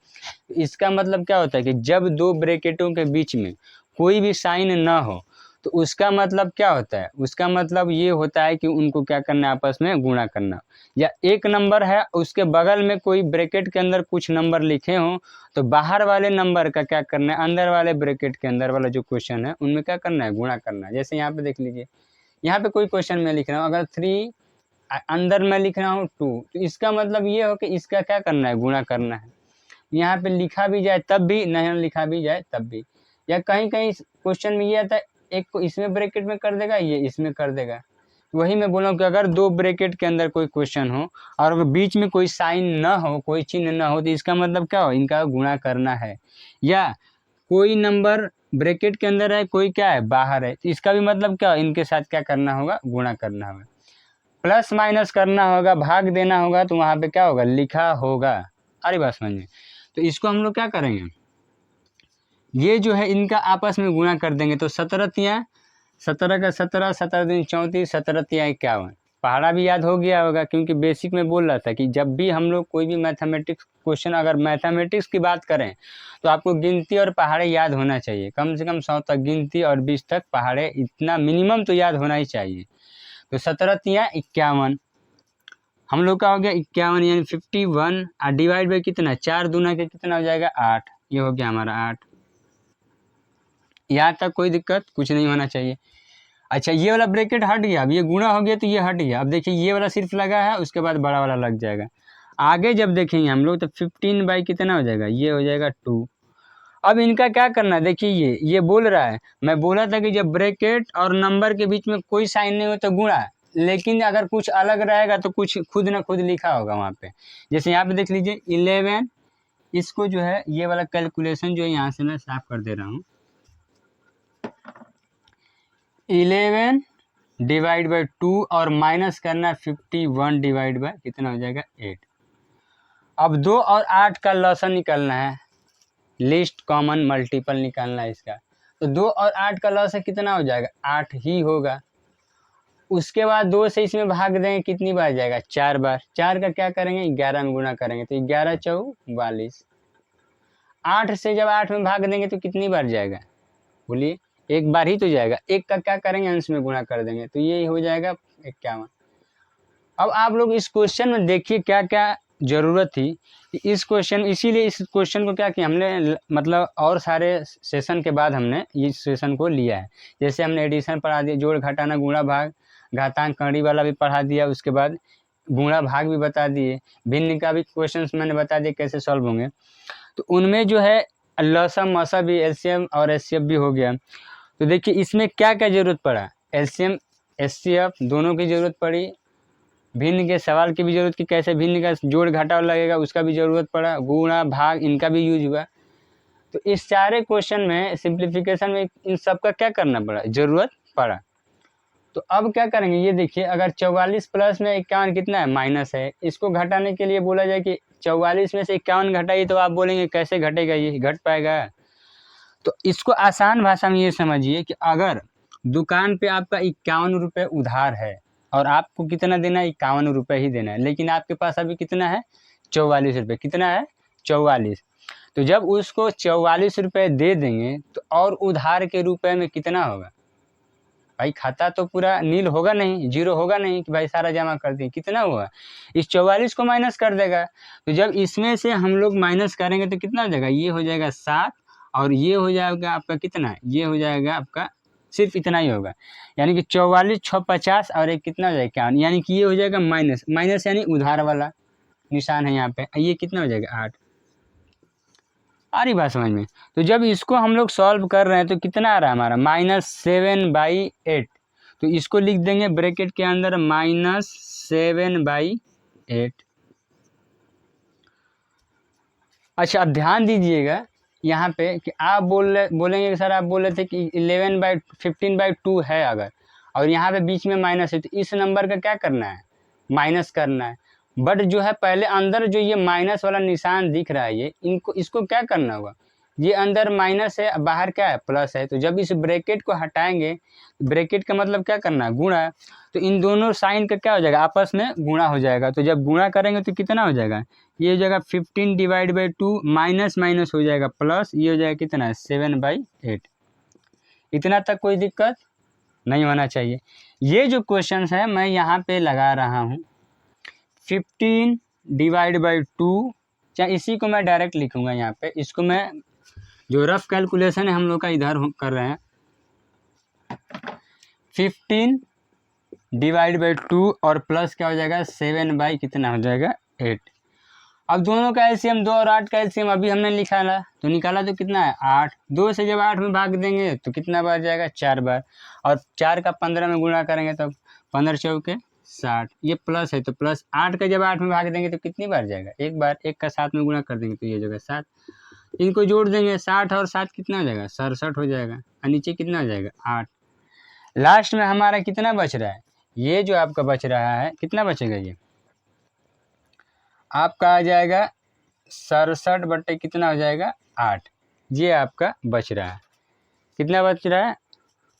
इसका मतलब क्या होता है कि जब दो ब्रैकेटों के बीच में कोई भी साइन ना हो तो उसका मतलब क्या होता है, उसका मतलब ये होता है कि उनको क्या करना है आपस में गुणा करना। या एक नंबर है उसके बगल में कोई ब्रैकेट के अंदर कुछ नंबर लिखे हों तो बाहर वाले नंबर का क्या करना है अंदर वाले ब्रैकेट के अंदर वाला जो क्वेश्चन है उनमें क्या करना है गुणा करना है। जैसे यहाँ पे देख लीजिए, यहाँ पे कोई क्वेश्चन में लिख रहा हूँ अगर 3 अंदर में लिख रहा हूँ 2, तो इसका मतलब ये हो कि इसका क्या करना है गुणा करना है। यहाँ पे लिखा भी जाए तब भी, नहीं लिखा भी जाए तब भी। या कहीं कहीं क्वेश्चन में ये आता है एक को इसमें ब्रैकेट में कर देगा ये इसमें कर देगा। वही मैं बोला कि अगर दो ब्रैकेट के अंदर कोई क्वेश्चन हो और अगर बीच में कोई साइन ना हो कोई चिन्ह ना हो तो इसका मतलब क्या हो इनका गुणा करना है। या कोई नंबर ब्रैकेट के अंदर है कोई क्या है बाहर है तो इसका भी मतलब क्या हो इनके साथ क्या करना होगा गुणा करना होगा। प्लस माइनस करना होगा भाग देना होगा तो वहाँ पे क्या होगा लिखा होगा। अरे बात समझ में। तो इसको हम लोग क्या करेंगे ये जो है इनका आपस में गुणा कर देंगे तो 17 तियाँ 17 का 17, 17 दूनी 34, 17 तियाँ 51। पहाड़ा भी याद हो गया होगा क्योंकि बेसिक में बोल रहा था कि जब भी हम लोग कोई भी मैथमेटिक्स क्वेश्चन अगर मैथमेटिक्स की बात करें तो आपको गिनती और पहाड़े याद होना चाहिए, कम से कम 100 तक गिनती और 20 तक पहाड़े, इतना मिनिमम तो याद होना ही चाहिए। तो 17 तियाँ 51 हम लोग का हो गया 51 यानी 51 और डिवाइड बाई कितना 4 दूना के कितना हो जाएगा 8, ये हो गया हमारा 8। यहाँ तक कोई दिक्कत कुछ नहीं होना चाहिए। अच्छा ये वाला ब्रैकेट हट गया, अब ये गुणा हो गया तो ये हट गया। अब देखिए ये वाला सिर्फ लगा है उसके बाद बड़ा वाला लग जाएगा। आगे जब देखेंगे हम लोग तो 15 बाई कितना हो जाएगा ये हो जाएगा 2। अब इनका क्या करना है देखिए ये बोल रहा है, मैं बोला था कि जब ब्रैकेट और नंबर के बीच में कोई साइन नहीं हो तो गुणा, लेकिन अगर कुछ अलग रहेगा तो कुछ खुद ना खुद लिखा होगा वहाँ पे। जैसे यहाँ पे देख लीजिए 11, इसको जो है ये वाला कैलकुलेशन जो है यहाँ से मैं साफ कर दे रहा हूँ। 11 डिवाइड बाई 2 और माइनस करना 51 डिवाइड बाई कितना हो जाएगा 8। अब 2 और 8 का लॉसन निकालना है, लिस्ट कॉमन मल्टीपल निकालना है इसका। तो 2 और 8 का लॉस है कितना हो जाएगा 8 ही होगा। उसके बाद 2 से इसमें भाग देंगे कितनी बार जाएगा 4 बार। 4 का क्या करेंगे 11 में गुणा करेंगे तो 11 चौ 42। 8 से जब 8 में भाग देंगे तो कितनी बार जाएगा बोलिए, एक बार ही तो जाएगा। एक का क्या करेंगे अंश में गुणा कर देंगे तो ये हो जाएगा 51। अब आप लोग इस क्वेश्चन में देखिए क्या क्या ज़रूरत थी कि इस क्वेश्चन, इसीलिए इस क्वेश्चन को क्या किया हमने, मतलब और सारे सेशन के बाद हमने इस सेशन को लिया है। जैसे हमने एडिशन पढ़ा दिया, जोड़ घटाना गुणा भाग घातांक कड़ी वाला भी पढ़ा दिया, उसके बाद गुणा भाग भी बता दिए, भिन्न का भी क्वेश्चंस मैंने बता दिए कैसे सॉल्व होंगे। तो उनमें जो है लसम मसा भी एलसीएम और एचसीएफ भी हो गया। तो देखिए इसमें क्या क्या ज़रूरत पड़ा, एलसीएम एचसीएफ दोनों की ज़रूरत पड़ी, भिन्न के सवाल की भी जरूरत की कैसे भिन्न का जोड़ घटाव लगेगा उसका भी ज़रूरत पड़ा, गुणा भाग इनका भी यूज हुआ। तो इस सारे क्वेश्चन में सिंप्लीफिकेशन में इन सब का क्या करना पड़ा, ज़रूरत पड़ा। तो अब क्या करेंगे ये देखिए, अगर 44 प्लस में 51 कितना है माइनस है, इसको घटाने के लिए बोला जाए कि 44 में से 51 घटाइए, तो आप बोलेंगे कैसे घटेगा, ये घट पाएगा। तो इसको आसान भाषा में ये समझिए कि अगर दुकान पे आपका 51 रुपये उधार है और आपको कितना देना है 51 रुपये ही देना है, लेकिन आपके पास अभी कितना है 44 रुपये, कितना है 44। तो जब उसको 44 रुपये दे देंगे तो और उधार के रुपए में कितना होगा भाई, खाता तो पूरा नील होगा नहीं, जीरो होगा नहीं कि भाई सारा जमा कर दें, कितना हुआ इस 44 को माइनस कर देगा। तो जब इसमें से हम लोग माइनस करेंगे तो कितना हो जाएगा, ये हो जाएगा 7 और ये हो जाएगा आपका कितना है, ये हो जाएगा आपका सिर्फ इतना ही होगा, यानी कि 44 6 50 और एक कितना हो जाएगा 51, यानी कि ये हो जाएगा माइनस, माइनस यानी उधार वाला निशान है यहाँ पे, ये कितना हो जाएगा 8। आ रही बात समझ में। तो जब इसको हम लोग सॉल्व कर रहे हैं तो कितना आ रहा है हमारा -7/8। तो इसको लिख देंगे ब्रैकेट के अंदर -7/8। अच्छा अब ध्यान दीजिएगा यहाँ पे कि आप बोलेंगे कि सर आप बोल रहे थे कि 15/2 है अगर, और यहाँ पे बीच में माइनस है, तो इस नंबर का क्या करना है माइनस करना है। बट जो है पहले अंदर जो ये माइनस वाला निशान दिख रहा है ये इसको क्या करना होगा, ये अंदर माइनस है बाहर क्या है प्लस है। तो जब इस ब्रैकेट को हटाएंगे, ब्रैकेट का मतलब क्या करना है गुणा, तो इन दोनों साइन का क्या हो जाएगा आपस में गुणा हो जाएगा। तो जब गुणा करेंगे तो कितना हो जाएगा, ये हो जाएगा 15/2 माइनस माइनस हो जाएगा प्लस, ये हो जाएगा कितना 7/8। इतना तक कोई दिक्कत नहीं होना चाहिए। ये जो क्वेश्चन है मैं यहाँ पे लगा रहा हूँ 15/2, चाहे इसी को मैं डायरेक्ट लिखूंगा यहाँ पे, इसको मैं जो रफ कैलकुलेशन है हम लोग का इधर कर रहे हैं 15/2 और प्लस क्या हो जाएगा 7 कितना हो जाएगा 8। अब दोनों का एलसीएम 2 और 8 का एलसीएम अभी हमने निकाला, तो निकाला तो कितना है 8। 2 से जब 8 में भाग देंगे तो कितना बार जाएगा 4 बार, और 4 का 15 में गुणा करेंगे तो 15 चौके 60, ये प्लस है तो प्लस 8 का जब 8 में भाग देंगे तो कितनी बार जाएगा एक बार, 1 का 7 में गुणा कर देंगे तो ये जगह 7, इनको जोड़ देंगे 60 और 7 कितना हो जाएगा 67 हो जाएगा, और नीचे कितना हो जाएगा 8। लास्ट में हमारा कितना बच रहा है, ये जो आपका बच रहा है कितना बचेगा, ये आपका आ जाएगा 67 बटे कितना हो जाएगा 8, ये आपका बच रहा है, कितना बच रहा है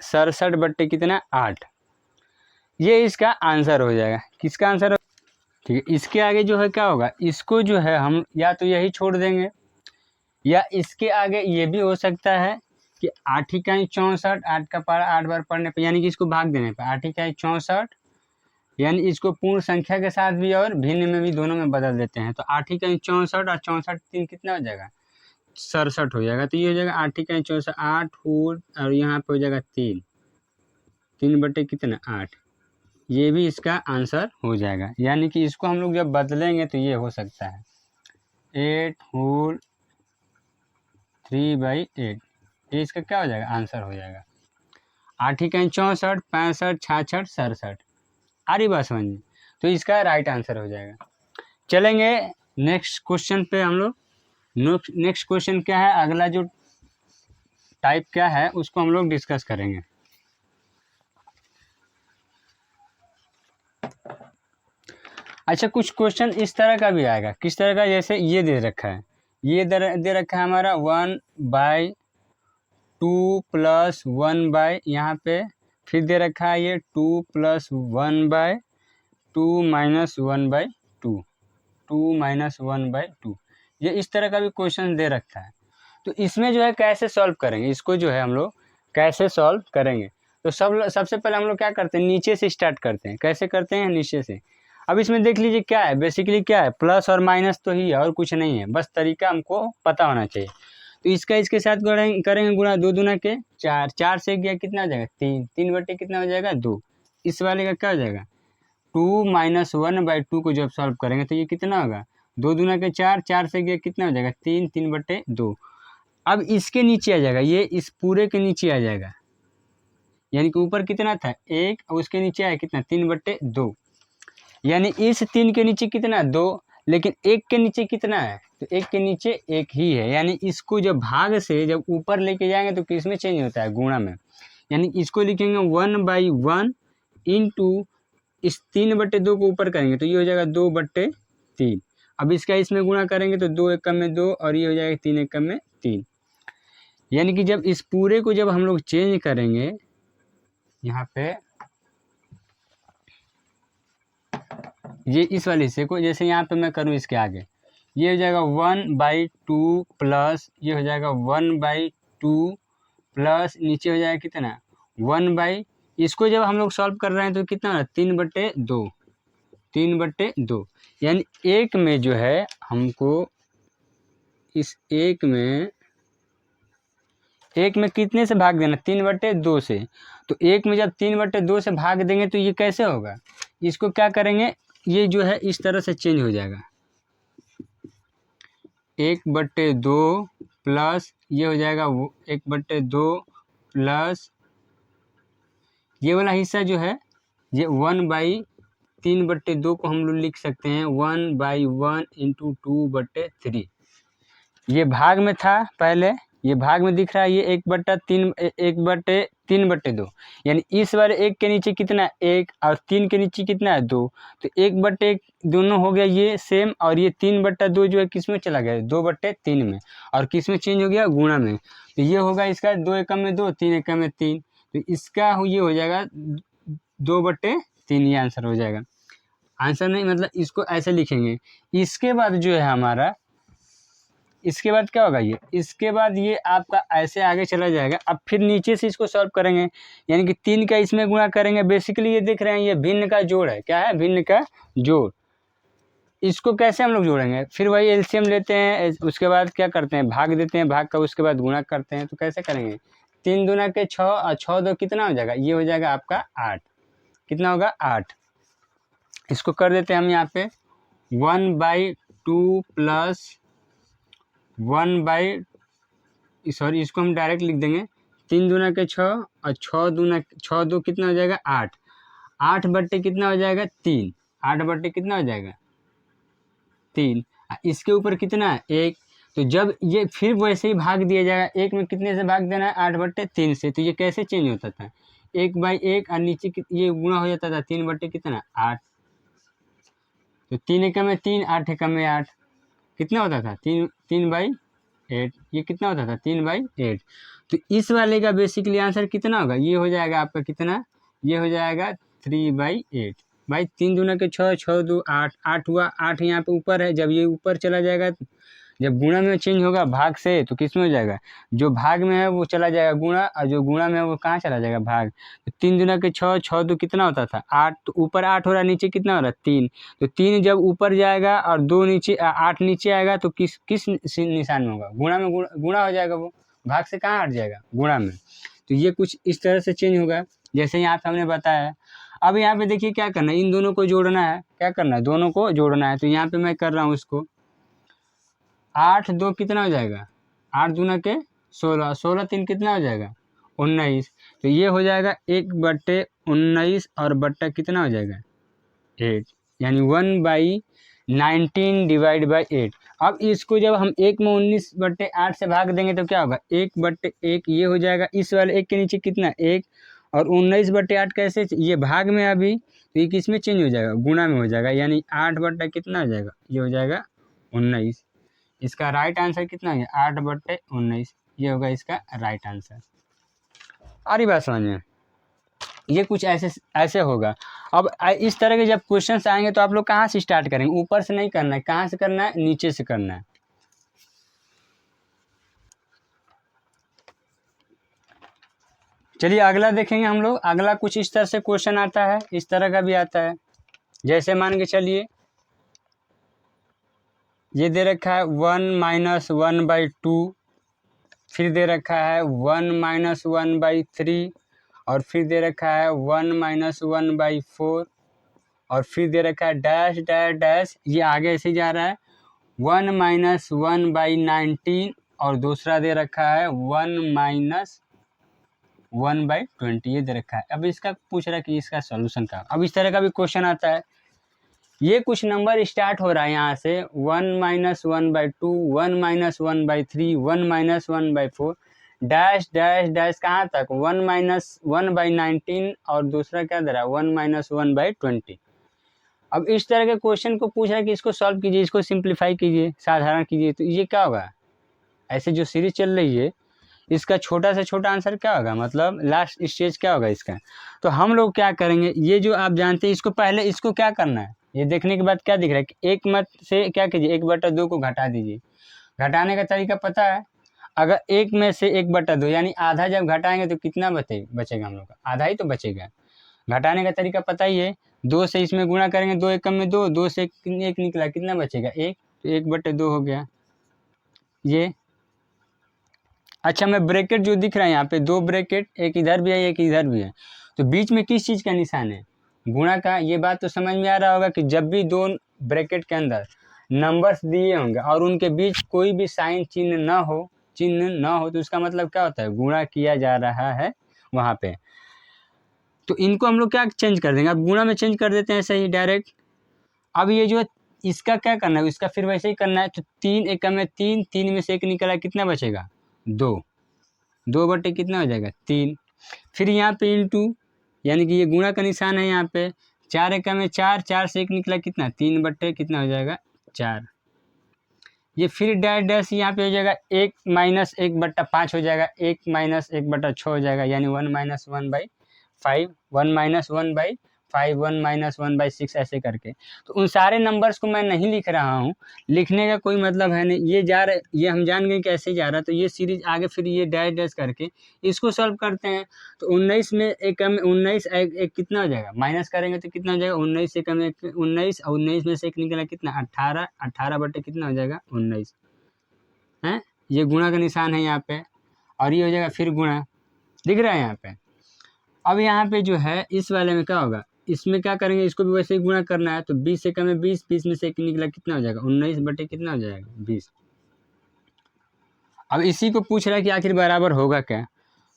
67 बटे कितना 8, ये इसका आंसर हो जाएगा। किसका आंसर हो, ठीक है। इसके आगे जो है क्या होगा, इसको जो है हम या तो यही छोड़ देंगे, या इसके आगे ये भी हो सकता है कि 8 इकाई 64, 8 का पारा 8 बार पढ़ने पर, यानी कि इसको भाग देने पर 8 इकाई 64, यानी इसको पूर्ण संख्या के साथ भी और भिन्न में भी दोनों में बदल देते हैं। तो 8 इकाई 64 और 64 3 कितना हो जाएगा 67 हो जाएगा। तो ये हो जाएगा 8 इकाई 64 8 होल, और यहाँ पे हो जाएगा 3 बटे कितना 8, ये भी इसका आंसर हो जाएगा। यानी कि इसको हम लोग जब बदलेंगे तो ये हो सकता है 8 होल 3/8, ये इसका क्या हो जाएगा आंसर हो जाएगा। 8 इकाई 64 65 66 67, आ रही बात समझ में? तो इसका राइट आंसर हो जाएगा। चलेंगे नेक्स्ट क्वेश्चन पे हम लोग। नेक्स्ट क्वेश्चन क्या है, अगला जो टाइप क्या है उसको हम लोग डिस्कस करेंगे। अच्छा, कुछ क्वेश्चन इस तरह का भी आएगा। किस तरह का? जैसे ये दे रखा है, ये दे रखा है हमारा 1/2 + 1/, यहाँ पे फिर दे रखा है ये 2 + 1/2 - 1/2, 2 - 1/2। ये इस तरह का भी क्वेश्चन दे रखा है। तो इसमें जो है कैसे सॉल्व करेंगे, इसको जो है हम लोग कैसे सॉल्व करेंगे? तो सबसे पहले हम लोग क्या करते हैं, नीचे से स्टार्ट करते हैं। कैसे करते हैं? नीचे से। अब इसमें देख लीजिए क्या है, बेसिकली क्या है, प्लस और माइनस तो ही है और कुछ नहीं है, बस तरीका हमको पता होना चाहिए। तो इसका इसके साथ करेंगे गुणा, 2 दूना के 4, 4 से गया कितना हो जाएगा 3, 3 बटे कितना हो जाएगा 2। इस वाले का क्या हो जाएगा 2 - 1/2 को जब सॉल्व करेंगे तो ये कितना होगा 2 दूना के 4, 4 से गया कितना हो जाएगा 3, 3 बटे 2। अब इसके नीचे आ जाएगा, ये इस पूरे के नीचे आ जाएगा, यानी कि ऊपर कितना था 1 और उसके नीचे आया कितना 3 बटे 2, यानी इस 3 के नीचे कितना 2, लेकिन 1 के नीचे कितना है, तो 1 के नीचे 1 ही है। यानी इसको जब भाग से जब ऊपर लेके जाएंगे तो किस में चेंज होता है, गुणा में। यानी इसको लिखेंगे 1/1 इंटू इस 3 बटे 2 को ऊपर करेंगे तो ये हो जाएगा 2 बटे 3। अब इसका इसमें गुणा करेंगे तो 2 एकम में 2 और ये हो जाएगा 3 एकम में 3। यानी कि जब इस पूरे को जब हम लोग चेंज करेंगे यहाँ पे, ये इस वाले हिस्से को, जैसे यहाँ पे मैं करूँ इसके आगे, ये हो जाएगा 1/2 प्लस ये हो जाएगा 1/2 प्लस नीचे हो जाएगा कितना 1/, इसको जब हम लोग सॉल्व कर रहे हैं तो कितना है 3 बटे 2, 3 बटे 2। यानी एक में जो है हमको इस एक में कितने से भाग देना 3 बटे 2 से। तो एक में जब 3 बटे 2 से भाग देंगे तो ये कैसे होगा, इसको क्या करेंगे, ये जो है इस तरह से चेंज हो जाएगा 1/2 प्लस ये हो जाएगा 1/2 प्लस ये वाला हिस्सा जो है ये 1/3/2 को हम लोग लिख सकते हैं 1/1 इंटू 2/3। ये भाग में था पहले, ये भाग में दिख रहा है, ये 1/3/2, यानी इस बार 1 के नीचे कितना है 1 और 3 के नीचे कितना है 2, तो 1/1 दोनों हो गया ये सेम, और ये 3/2 जो है किस में चला गया 2/3 में, और किस में चेंज हो गया गुणा में। तो ये होगा इसका 2 एकम में 2, 3 एकम में 3, तो इसका ये हो जाएगा 2/3, ये आंसर हो जाएगा। आंसर नहीं मतलब इसको ऐसे लिखेंगे। इसके बाद जो है हमारा, इसके बाद क्या होगा ये, इसके बाद ये आपका ऐसे आगे चला जाएगा। अब फिर नीचे से इसको सॉल्व करेंगे, यानी कि 3 का इसमें गुणा करेंगे। बेसिकली ये देख रहे हैं ये भिन्न का जोड़ है, क्या है भिन्न का जोड़। इसको कैसे हम लोग जोड़ेंगे, फिर वही एलसीएम लेते हैं, उसके बाद क्या करते हैं भाग देते हैं, भाग का उसके बाद गुणा करते हैं। तो कैसे करेंगे 3 दूना के 6 और 6 2 कितना हो जाएगा, ये हो जाएगा आपका 8, कितना होगा 8। इसको कर देते हैं हम यहाँ पे 1/2 प्लस 1/, सॉरी इसको हम डायरेक्ट लिख देंगे 3 दूना के 6 और 6 2 कितना हो जाएगा 8, 8 बट्टे कितना हो जाएगा 3, 8 बट्टे कितना हो जाएगा 3। इसके ऊपर कितना है 1, तो जब ये फिर वैसे ही भाग दिया जाएगा, 1 में कितने से भाग देना है 8/3 से। तो ये कैसे चेंज होता था 1/1 और नीचे ये गुणा हो जाता था 3 बट्टे कितना 8, तो 3 एकम में 3, 8 एकम में 8 कितना होता था 3/8, ये कितना होता था 3/8। तो इस वाले का बेसिकली आंसर कितना होगा, ये हो जाएगा आपका कितना, ये हो जाएगा 3/8। भाई 3 दूना के 6, 6 2 8, 8 हुआ, 8 यहाँ पे ऊपर है, जब ये ऊपर चला जाएगा, जब गुणा में चेंज होगा भाग से तो किस में हो जाएगा, जो भाग में है वो चला जाएगा गुणा, और जो गुणा में है वो कहाँ चला जाएगा भाग। तो 3 दूना के 6, 6 2 कितना होता था 8, तो ऊपर 8 हो रहा है, नीचे कितना हो रहा है 3, तो 3 जब ऊपर जाएगा और 2 नीचे 8 नीचे आएगा तो किस निशान में होगा, गुणा में, गुणा हो जाएगा, वो भाग से कहाँ हट जाएगा गुणा में। तो ये कुछ इस तरह से चेंज होगा जैसे यहाँ पे हमने बताया। अब यहाँ पे देखिए क्या करना है, इन दोनों को जोड़ना है, क्या करना है दोनों को जोड़ना है। तो यहाँ पे मैं कर रहा हूँ इसको 8 2 कितना हो जाएगा 8 दूना के 16, 16 3 कितना हो जाएगा 19, तो ये हो जाएगा 1/19 और बट्टा कितना हो जाएगा 8, यानी 1/19 डिवाइड बाई 8। अब इसको जब हम 1 में 19/8 से भाग देंगे तो क्या होगा, 1/1 ये हो जाएगा, इस वाले 1 के नीचे कितना 1, और 19/8 कैसे, ये भाग में अभी, तो ये किस में चेंज हो जाएगा, गुणा में हो जाएगा, यानी 8 बट्टा कितना हो जाएगा, ये हो जाएगा 19। इसका राइट आंसर कितना है, 8/19, ये होगा इसका राइट आंसर। आ रही बात समझ में, ये कुछ ऐसे ऐसे होगा। अब इस तरह के जब क्वेश्चंस आएंगे तो आप लोग कहाँ से स्टार्ट करेंगे, ऊपर से नहीं करना है, कहाँ से करना है, नीचे से करना है। चलिए अगला देखेंगे हम लोग। अगला कुछ इस तरह से क्वेश्चन आता है, इस तरह का भी आता है। जैसे मान के चलिए ये दे रखा है 1 - 1/2, फिर दे रखा है 1 - 1/3, और फिर दे रखा है 1 - 1/4, और फिर दे रखा है डैश डैश डैश, ये आगे ऐसे जा रहा है 1 - 1/19, और दूसरा दे रखा है 1 - 1/20, ये दे रखा है। अब इसका पूछ रहा है कि इसका सॉल्यूशन का, अब इस तरह का भी क्वेश्चन आता है। ये कुछ नंबर स्टार्ट हो रहा है यहाँ से 1 - 1/2, 1 - 1/3, 1 - 1/4, डैश डैश डैश कहाँ तक 1 - 1/19, और दूसरा क्या दे रहा है 1 - 1/20। अब इस तरह के क्वेश्चन को पूछ रहा है कि इसको सॉल्व कीजिए, इसको सिंप्लीफाई कीजिए, साधारण कीजिए, तो ये क्या होगा, ऐसे जो सीरीज चल रही है इसका छोटा से छोटा आंसर क्या होगा, मतलब लास्ट स्टेज क्या होगा इसका। तो हम लोग क्या करेंगे, ये जो आप जानते हैं इसको पहले इसको क्या करना है, ये देखने के बाद क्या दिख रहा है कि 1 मत से क्या कीजिए 1/2 को घटा दीजिए। घटाने का तरीका पता है, अगर 1 में से 1/2 यानी आधा जब घटाएंगे तो कितना बचेगा हम लोग का, आधा ही तो बचेगा। घटाने का तरीका पता ही है, 2 से इसमें गुणा करेंगे, 2 एकम में 2, 2 से 1 निकला, कितना बचेगा 1, तो 1/2 हो गया ये। अच्छा मैं ब्रैकेट जो दिख रहा है यहाँ पे 2 ब्रैकेट, एक इधर भी है एक इधर भी है, तो बीच में किस चीज़ का निशान है, गुणा का। ये बात तो समझ में आ रहा होगा कि जब भी 2 ब्रैकेट के अंदर नंबर्स दिए होंगे और उनके बीच कोई भी साइन चिन्ह ना हो तो उसका मतलब क्या होता है, गुणा किया जा रहा है वहाँ पे। तो इनको हम लोग क्या चेंज कर देंगे, अब गुणा में चेंज कर देते हैं ऐसे ही डायरेक्ट। अब ये जो इसका क्या करना है, इसका फिर वैसे ही करना है, तो 3 एकम में 3, 3 में से 1 निकला, कितना बचेगा 2, 2/, कितना हो जाएगा 3। फिर यहाँ पे इंटू, यानी कि ये गुणा का निशान है यहाँ पे, 4 एकम में 4, 4 से 1 निकला, कितना 3/, कितना हो जाएगा 4। ये फिर डैश डैश यहाँ पे हो जाएगा 1 - 1/5 हो जाएगा, 1 - 1/6 हो जाएगा, यानी 1 - 1/5, 1 - 1/5, 1 - 1/6 ऐसे करके। तो उन सारे नंबर्स को मैं नहीं लिख रहा हूँ, लिखने का कोई मतलब है नहीं, ये जा रहा, ये हम जान गए कैसे जा रहा, तो ये सीरीज आगे फिर ये डैश डैश करके इसको सॉल्व करते हैं। तो 19 में 19 एक कितना हो जाएगा, माइनस करेंगे तो कितना हो जाएगा 19 से कम 19, और 19 में से 1 निकला कितना 18, 18/, कितना हो जाएगा 19 है। ये गुणा का निशान है यहाँ पे, और ये हो जाएगा फिर गुणा, दिख रहा है यहाँ पे। अब यहाँ पे जो है इस वाले में क्या होगा, इसमें क्या करेंगे, इसको भी वैसे ही गुणा करना है, तो 20 से कम है 20, 20 में से 1 निकला, कितना हो जाएगा 19/, कितना हो जाएगा 20। अब इसी को पूछ रहा है कि आखिर बराबर होगा क्या।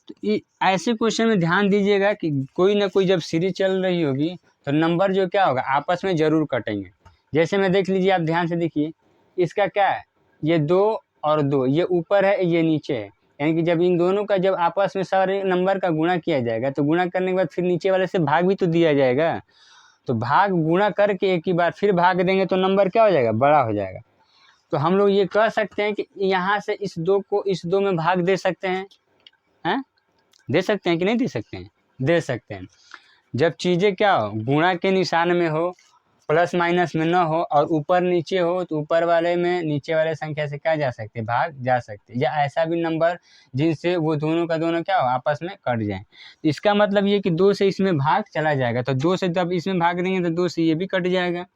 तो ऐसे क्वेश्चन में ध्यान दीजिएगा कि कोई ना कोई जब सीरीज चल रही होगी तो नंबर जो क्या होगा आपस में ज़रूर कटेंगे। जैसे में देख लीजिए, आप ध्यान से देखिए, इसका क्या है, ये 2 और 2, ये ऊपर है ये नीचे है, यानी कि जब इन दोनों का जब आपस में सारे नंबर का गुणा किया जाएगा तो गुणा करने के बाद फिर नीचे वाले से भाग भी तो दिया जाएगा, तो भाग गुणा करके एक ही बार फिर भाग देंगे तो नंबर क्या हो जाएगा, बड़ा हो जाएगा। तो हम लोग ये कह सकते हैं कि यहाँ से इस 2 को इस 2 में भाग दे सकते हैं, दे सकते हैं कि नहीं दे सकते हैं, दे सकते हैं। जब चीज़ें क्या हो, गुणा के निशान में हो, प्लस माइनस में न हो, और ऊपर नीचे हो, तो ऊपर वाले में नीचे वाले संख्या से क्या जा सकते हैं, भाग जा सकते हैं, या ऐसा भी नंबर जिनसे वो दोनों का दोनों क्या हो आपस में कट जाए। इसका मतलब ये कि 2 से इसमें भाग चला जाएगा, तो 2 से जब इसमें भाग देंगे तो 2 से ये भी कट जाएगा,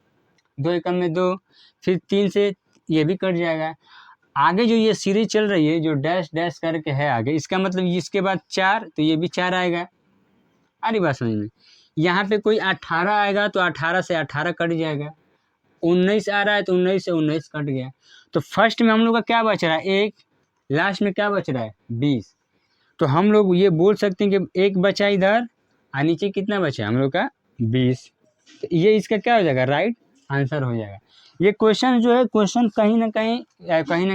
2 एकम में 2, फिर 3 से ये भी कट जाएगा। आगे जो ये सीरीज चल रही है जो डैश डैश करके है आगे, इसका मतलब इसके बाद 4, तो ये भी 4 आएगा। अरे बात समझ में, यहाँ पे कोई 18 आएगा तो 18 से 18 कट जाएगा, 19 आ रहा है तो 19 से 19 कट गया। तो फर्स्ट में हम लोग का क्या बच रहा है 1, लास्ट में क्या बच रहा है 20। तो हम लोग ये बोल सकते हैं कि 1 बचा इधर और नीचे कितना बचा हम लोग का 20। तो ये इसका क्या हो जाएगा, राइट आंसर हो जाएगा। ये क्वेश्चन जो है, क्वेश्चन कहीं ना कहीं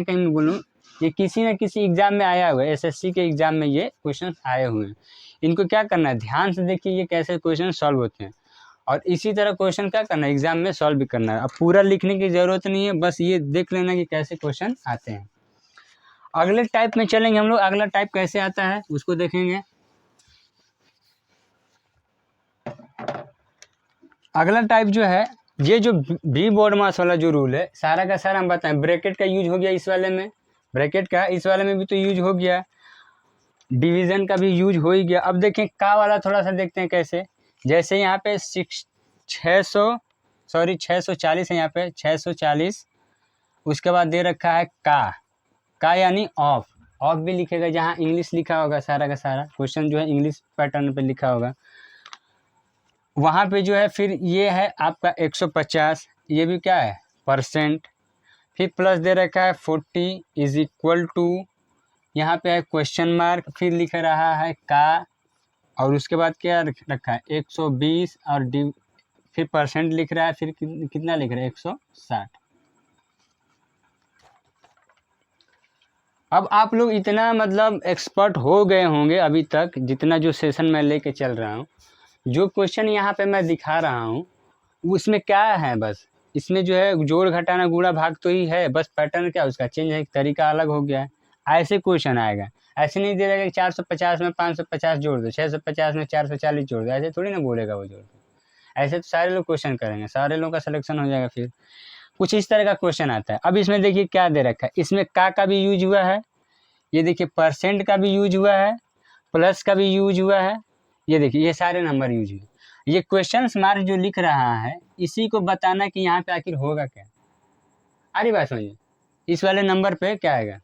मैं बोलूँ, ये किसी न किसी एग्जाम में आया हुआ है, एसएससी के एग्जाम में ये क्वेश्चन आए हुए हैं। इनको क्या करना है, ध्यान से देखिए ये कैसे क्वेश्चन सॉल्व होते हैं, और इसी तरह क्वेश्चन क्या करना है, एग्जाम में सॉल्व भी करना है। अब पूरा लिखने की ज़रूरत नहीं है, बस ये देख लेना कि कैसे क्वेश्चन आते हैं। अगले टाइप में चलेंगे हम लोग, अगला टाइप कैसे आता है उसको देखेंगे। अगला टाइप जो है, ये जो बी बोर्ड मास वाला जो रूल है, सारा का सारा हम बताएं। ब्रैकेट का यूज हो गया इस वाले में, ब्रैकेट का इस वाले में भी तो यूज हो गया, डिवीजन का भी यूज हो ही गया। अब देखें का वाला थोड़ा सा देखते हैं कैसे। जैसे यहाँ पे 640 है, यहाँ पे 640, उसके बाद दे रखा है का यानी ऑफ भी लिखेगा, जहाँ इंग्लिश लिखा होगा, सारा का सारा क्वेश्चन जो है इंग्लिश पैटर्न पे लिखा होगा। वहाँ पे जो है फिर ये है आपका 150, ये भी क्या है, परसेंट। फिर प्लस दे रखा है 40 इज इक्वल टू, यहाँ पे है क्वेश्चन मार्क, फिर लिख रहा है का, और उसके बाद क्या रखा है 120, और फिर परसेंट लिख रहा है, फिर कितना लिख रहा है 160। अब आप लोग इतना मतलब एक्सपर्ट हो गए होंगे अभी तक, जितना जो सेशन मैं लेके चल रहा हूँ, जो क्वेश्चन यहाँ पे मैं दिखा रहा हूँ उसमें क्या है, बस इसमें जो है जोड़ घटाना गुणा भाग तो ही है, बस पैटर्न क्या उसका चेंज है, तरीका अलग हो गया है। ऐसे क्वेश्चन आएगा, ऐसे नहीं दे देगा कि 450 में 550 जोड़ दो, 650 में 440 जोड़ दो, ऐसे थोड़ी ना बोलेगा वो जोड़ दो। ऐसे तो सारे लोग क्वेश्चन करेंगे, सारे लोगों का सिलेक्शन हो जाएगा। फिर कुछ इस तरह का क्वेश्चन आता है। अब इसमें देखिए क्या दे रखा है, इसमें का भी यूज हुआ है, ये देखिए परसेंट का भी यूज हुआ है, प्लस का भी यूज हुआ है, ये देखिए ये सारे नंबर यूज हुए। ये क्वेश्चन मार्क जो लिख रहा है, इसी को बताना कि यहाँ पे आखिर होगा क्या। अरे बात समझिए, इस वाले नंबर पे क्या आएगा,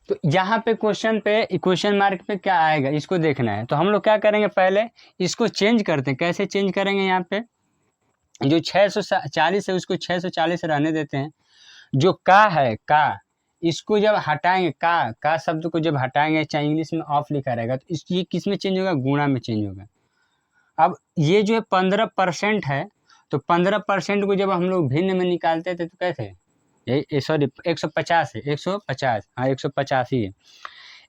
तो यहाँ पे क्वेश्चन मार्क पे क्या आएगा, इसको देखना है। तो हम लोग क्या करेंगे, पहले इसको चेंज करते हैं। कैसे चेंज करेंगे, यहाँ पे जो 640 है उसको 640 रहने देते हैं। जो का है, का इसको जब हटाएंगे, का शब्द को जब हटाएंगे, चाहे इंग्लिश में ऑफ लिखा रहेगा, तो ये किस में चेंज होगा, गुणा में चेंज होगा। अब ये जो है 15% है, तो 15% को जब हम लोग भिन्न में निकालते थे तो कैसे, सॉरी 150 है, 150, हाँ 150 ही है।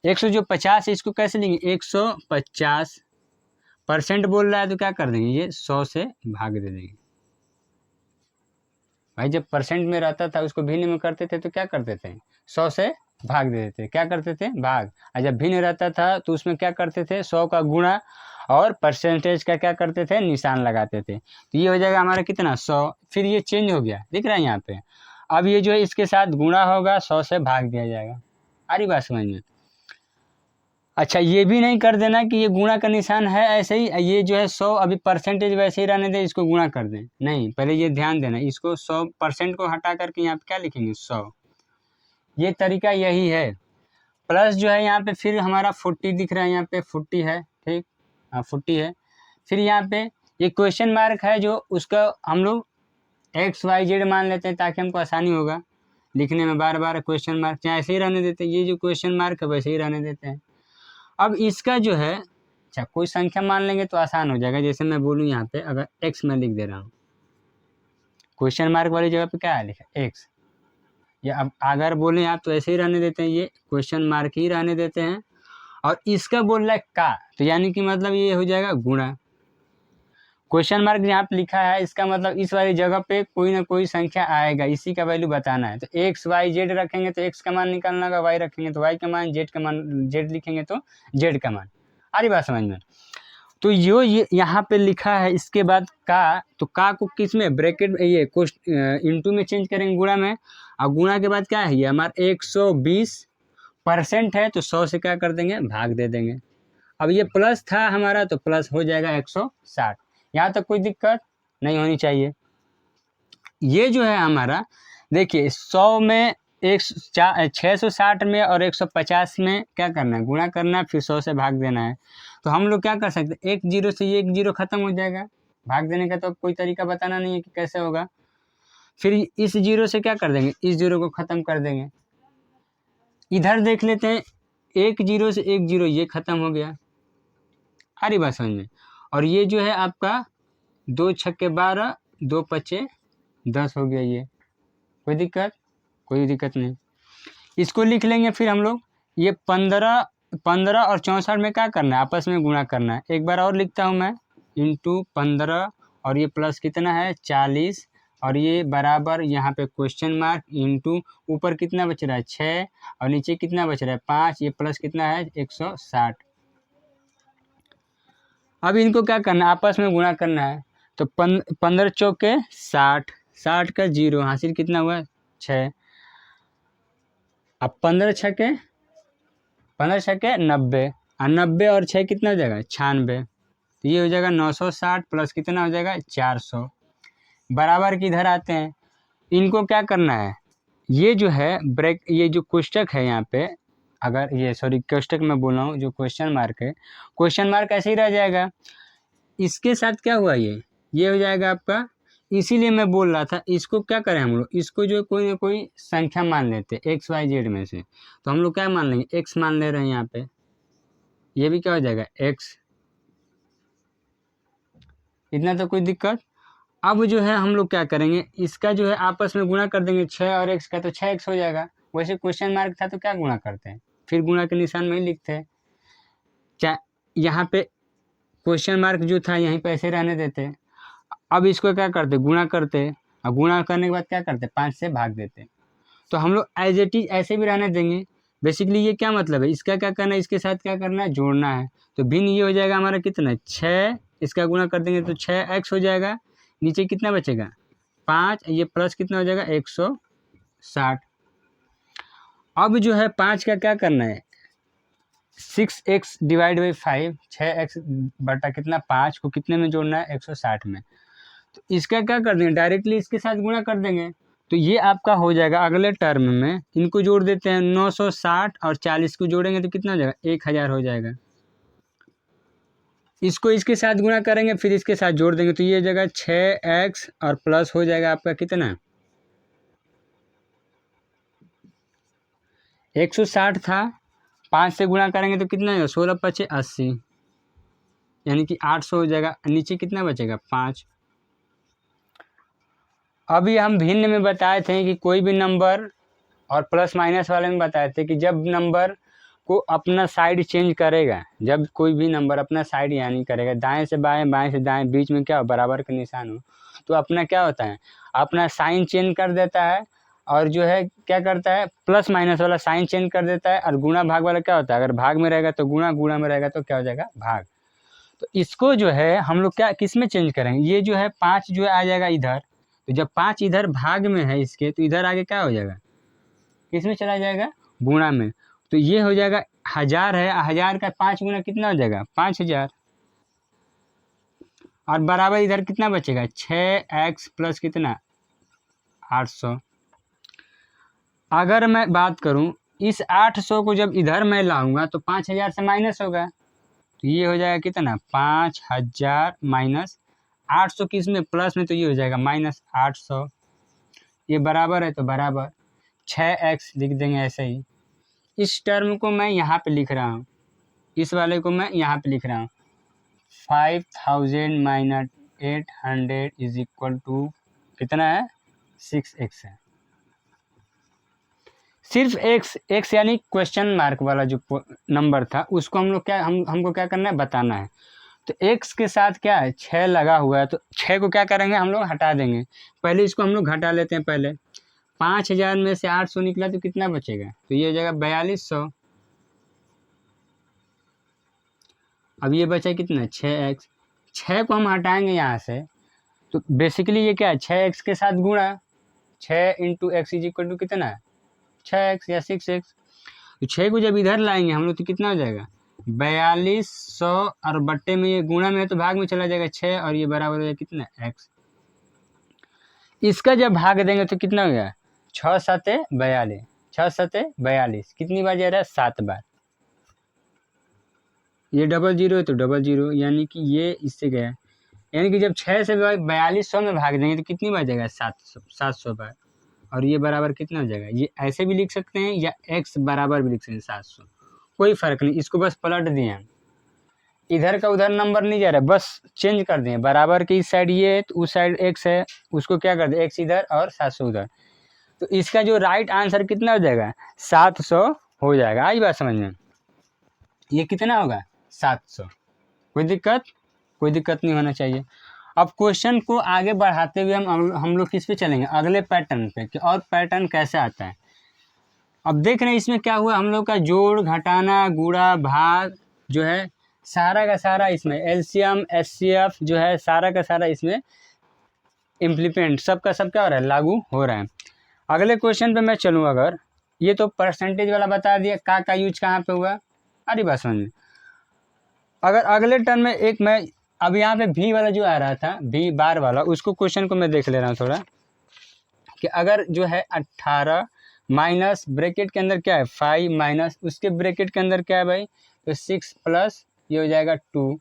150 है, इसको कैसे लेंगे, 150% बोल रहा है तो क्या कर देंगे, ये 100 से भाग दे देंगे। भाई जब परसेंट में रहता था उसको भिन्न में करते थे तो क्या करते थे, 100 से भाग दे देते, क्या करते थे, भाग। और जब भिन्न रहता था तो उसमें क्या करते थे, 100 का गुणा और परसेंटेज का क्या करते थे, निशान लगाते थे। तो ये हो जाएगा हमारा कितना, 100। फिर ये चेंज हो गया, दिख रहा है यहाँ पे। अब ये जो है इसके साथ गुणा होगा, 100 से भाग दिया जाएगा। आ रही बात समझ में। अच्छा ये भी नहीं कर देना कि ये गुणा का निशान है ऐसे ही, ये जो है 100 अभी परसेंटेज वैसे ही रहने दें, इसको गुणा कर दें, नहीं, पहले ये ध्यान देना, इसको 100% को हटा करके यहाँ पे क्या लिखेंगे, 100। ये तरीका यही है। प्लस जो है यहाँ पे फिर हमारा 40 दिख रहा है, यहाँ पे 40 है, ठीक, हाँ 40 है। फिर यहाँ पे ये क्वेश्चन मार्क है, जो उसका हम लोग XYZ मान लेते हैं ताकि हमको आसानी होगा लिखने में। बार बार क्वेश्चन मार्क चाहे ऐसे ही रहने देते हैं, ये जो क्वेश्चन मार्क है वैसे ही रहने देते हैं। अब इसका जो है, अच्छा कोई संख्या मान लेंगे तो आसान हो जाएगा। जैसे मैं बोलूँ यहाँ पे अगर x में लिख दे रहा हूँ, क्वेश्चन मार्क वाली जगह पे क्या है लिखा, x। या अब अगर बोले आप तो ऐसे ही रहने देते हैं, ये क्वेश्चन मार्क ही रहने देते हैं। और इसका बोल रहा है का, तो यानी कि मतलब ये हो जाएगा गुणा। क्वेश्चन मार्क यहाँ पे लिखा है, इसका मतलब इस वाली जगह पे कोई ना कोई संख्या आएगा, इसी का वैल्यू बताना है। तो XYZ रखेंगे तो x का मान निकालना होगा, y रखेंगे तो y का मान, z का मान, z लिखेंगे तो z का मान। आ रही बात समझ में। तो ये यहाँ पे लिखा है, इसके बाद का, तो का को किस में, ब्रैकेट में, ये इंटू में चेंज करेंगे, गुणा में। और गुणा के बाद क्या है, ये हमारा 120% है, तो 100 से क्या कर देंगे, भाग दे देंगे। अब ये प्लस था हमारा, तो प्लस हो जाएगा 160। यहाँ तक कोई दिक्कत नहीं होनी चाहिए। ये जो है हमारा, देखिए 100 में 660 में और 150 में क्या करना है, गुणा करना है, फिर 100 से भाग देना है। तो हम लोग क्या कर सकते हैं, 1 जीरो से ये 1 जीरो खत्म हो जाएगा, भाग देने का तो कोई तरीका बताना नहीं है कि कैसे होगा। फिर इस जीरो से क्या कर देंगे, इस जीरो को खत्म कर देंगे। इधर देख लेते हैं, 1 जीरो से 1 जीरो ये खत्म हो गया, हरी बात समझ में। और ये जो है आपका 2 छक्के 12, 2 पचे 10 हो गया ये। कोई दिक्कत नहीं। इसको लिख लेंगे फिर हम लोग। ये 15 और 64 में क्या करना है, आपस में गुणा करना है। एक बार और लिखता हूँ मैं, इंटू 15 और ये प्लस कितना है 40 और ये बराबर यहाँ पे क्वेश्चन मार्क इंटू ऊपर कितना बच रहा है 6 और नीचे कितना बच रहा है 5, ये प्लस कितना है 160। अब इनको क्या करना है, आपस में गुणा करना है। तो 15 चौके 60, 60 का 0 हासिल कितना हुआ 6। अब 15 छक्के 90 और 90 और 6 कितना हो जाएगा 96। तो ये हो जाएगा 960 प्लस कितना हो जाएगा 400। बराबर के इधर आते हैं। इनको क्या करना है, ये जो है ब्रेक, ये जो कोष्टक है यहाँ पे, अगर ये सॉरी कोष्टक में बोल रहा हूँ, जो क्वेश्चन मार्क है, क्वेश्चन मार्क ऐसे ही रह जाएगा। इसके साथ क्या हुआ, ये हो जाएगा आपका। इसीलिए मैं बोल रहा था इसको क्या करें हम लोग, इसको जो कोई ना कोई संख्या मान लेते एक्स वाई जेड में से। तो हम लोग क्या मान लेंगे, एक्स मान ले रहे हैं यहाँ पे। ये भी क्या हो जाएगा एक्स, इतना तो कोई दिक्कत। अब जो है हम लोग क्या करेंगे, इसका जो है आपस में गुणा कर देंगे 6 और x का, तो 6x हो जाएगा। वैसे क्वेश्चन मार्क था तो क्या गुणा करते हैं, फिर गुणा के निशान में ही लिखते हैं। यहाँ पे क्वेश्चन मार्क जो था यहीं पे ऐसे रहने देते। अब इसको क्या करते, गुणा करते, और गुणा करने के बाद क्या करते 5 से भाग देते। तो हम लोग एज इट इज ऐसे भी रहने देंगे। बेसिकली ये क्या मतलब है, इसका क्या करना है, इसके साथ क्या करना है, जोड़ना है। तो भिन्न ये हो जाएगा हमारा कितना 6, इसका गुणा कर देंगे तो 6x हो जाएगा। नीचे कितना बचेगा 5, ये प्लस कितना हो जाएगा 160। अब जो है 5 का क्या करना है, 6x डिवाइड बाई 5, 6x बटा कितना 5 को कितने में जोड़ना है 160 में। तो इसका क्या कर देंगे, डायरेक्टली इसके साथ गुणा कर देंगे। तो ये आपका हो जाएगा अगले टर्म में। इनको जोड़ देते हैं, 960 और 40 को जोड़ेंगे तो कितना हो जाएगा 1000 हो जाएगा। इसको इसके साथ गुणा करेंगे, फिर इसके साथ जोड़ देंगे तो ये हो जाएगा 6x और प्लस हो जाएगा आपका कितना 160 था, 5 से गुणा करेंगे तो कितना होगा 16 पचे 80, यानी कि 800 हो जाएगा। नीचे कितना बचेगा 5। अभी हम भिन्न में बताए थे कि कोई भी नंबर, और प्लस माइनस वाले में बताए थे कि जब नंबर को अपना साइड चेंज करेगा, जब कोई भी नंबर अपना साइड यानी करेगा, दाएं से बाएं बाएं से दाएं, बीच में क्या हो बराबर का निशान हो, तो अपना क्या होता है अपना साइन चेंज कर देता है। और जो है क्या करता है, प्लस माइनस वाला साइन चेंज कर देता है। और गुणा भाग वाला क्या होता है, अगर भाग में रहेगा तो गुणा, गुणा में रहेगा तो क्या हो जाएगा भाग। तो इसको जो है हम लोग क्या किस में चेंज करेंगे, ये जो है 5 जो है आ जाएगा इधर। तो जब 5 इधर भाग में है इसके, तो इधर आगे क्या हो जाएगा, किसमें चला जाएगा गुणा में। तो ये हो जाएगा 1000 है, 1000 का 5 गुना कितना हो जाएगा 5000। और बराबर इधर कितना बचेगा 6x प्लस कितना 800। अगर मैं बात करूं इस 800 को जब इधर मैं लाऊंगा तो 5000 से माइनस होगा। तो ये हो जाएगा कितना 5000 माइनस 800 किस में प्लस में, तो ये हो जाएगा माइनस 800। ये बराबर है तो बराबर 6x लिख देंगे ऐसे ही। इस टर्म को मैं यहाँ पे लिख रहा हूँ, इस वाले को मैं यहाँ पे लिख रहा हूँ 5000 माइनस 800 इज इक्वल टू कितना है 6x है। सिर्फ x यानी क्वेश्चन मार्क वाला जो नंबर था उसको हम लोग क्या हमको क्या करना है बताना है। तो x के साथ क्या है 6 लगा हुआ है, तो 6 को क्या करेंगे हम लोग हटा देंगे। पहले इसको हम लोग घटा लेते हैं। पहले 5000 में से 800 निकला तो कितना बचेगा, तो ये हो जाएगा 4200। अब ये बचा कितना 6x, 6 को हम हटाएंगे यहाँ से। तो बेसिकली ये क्या है 6x के साथ गुणा, 6 into x is equal to कितना है 6x या 6x। तो 6 को जब इधर लाएंगे हम लोग तो कितना हो जाएगा 4200, और बट्टे में ये गुणा में है तो भाग में चला जाएगा 6, और ये बराबर हो जाएगा कितना x। इसका जब भाग देंगे तो कितना हो गया 6 सते 42, 6 सते 42 कितनी बार जा रहा है 7 बार। ये डबल जीरो है तो डबल जीरो, यानी कि ये इससे गया, यानी कि जब 6 से 4200 में भाग देंगे तो कितनी बार जाएगा 700 बार। और ये बराबर कितना हो जाएगा, ये ऐसे भी लिख सकते हैं या x बराबर भी लिख सकते हैं 700, कोई फ़र्क नहीं, इसको बस पलट दिए हम। इधर का उधर नंबर नहीं जा रहा है, बस चेंज कर दें, बराबर की इस साइड ये है तो उस साइड x है, उसको क्या कर दें x इधर और 700 उधर। तो इसका जो राइट आंसर कितना हो जाएगा 700 हो जाएगा। आई बात समझ में, ये कितना होगा 700। कोई दिक्कत नहीं होना चाहिए। अब क्वेश्चन को आगे बढ़ाते हुए हम लोग किस पे चलेंगे, अगले पैटर्न पे कि और पैटर्न कैसे आता है। अब देख रहे हैं इसमें क्या हुआ, हम लोग का जोड़ घटाना गुणा भाग जो है सारा का सारा इसमें एलसीएम एचसीएफ जो है सारा का सारा इसमें इम्प्लीमेंट सबका सब क्या हो रहा है, लागू हो रहा है। अगले क्वेश्चन पे मैं चलूँ, अगर ये तो परसेंटेज वाला बता दिया, का यूज कहाँ पे हुआ, अरे बात समझ में। अगर अगले टर्म में एक मैं अब यहाँ पे भी वाला जो आ रहा था भी बार वाला, उसको क्वेश्चन को मैं देख ले रहा हूँ थोड़ा कि अगर जो है 18 माइनस ब्रैकेट के अंदर क्या है 5 माइनस उसके ब्रैकेट के अंदर क्या है भाई तो 6 प्लस ये हो जाएगा 2,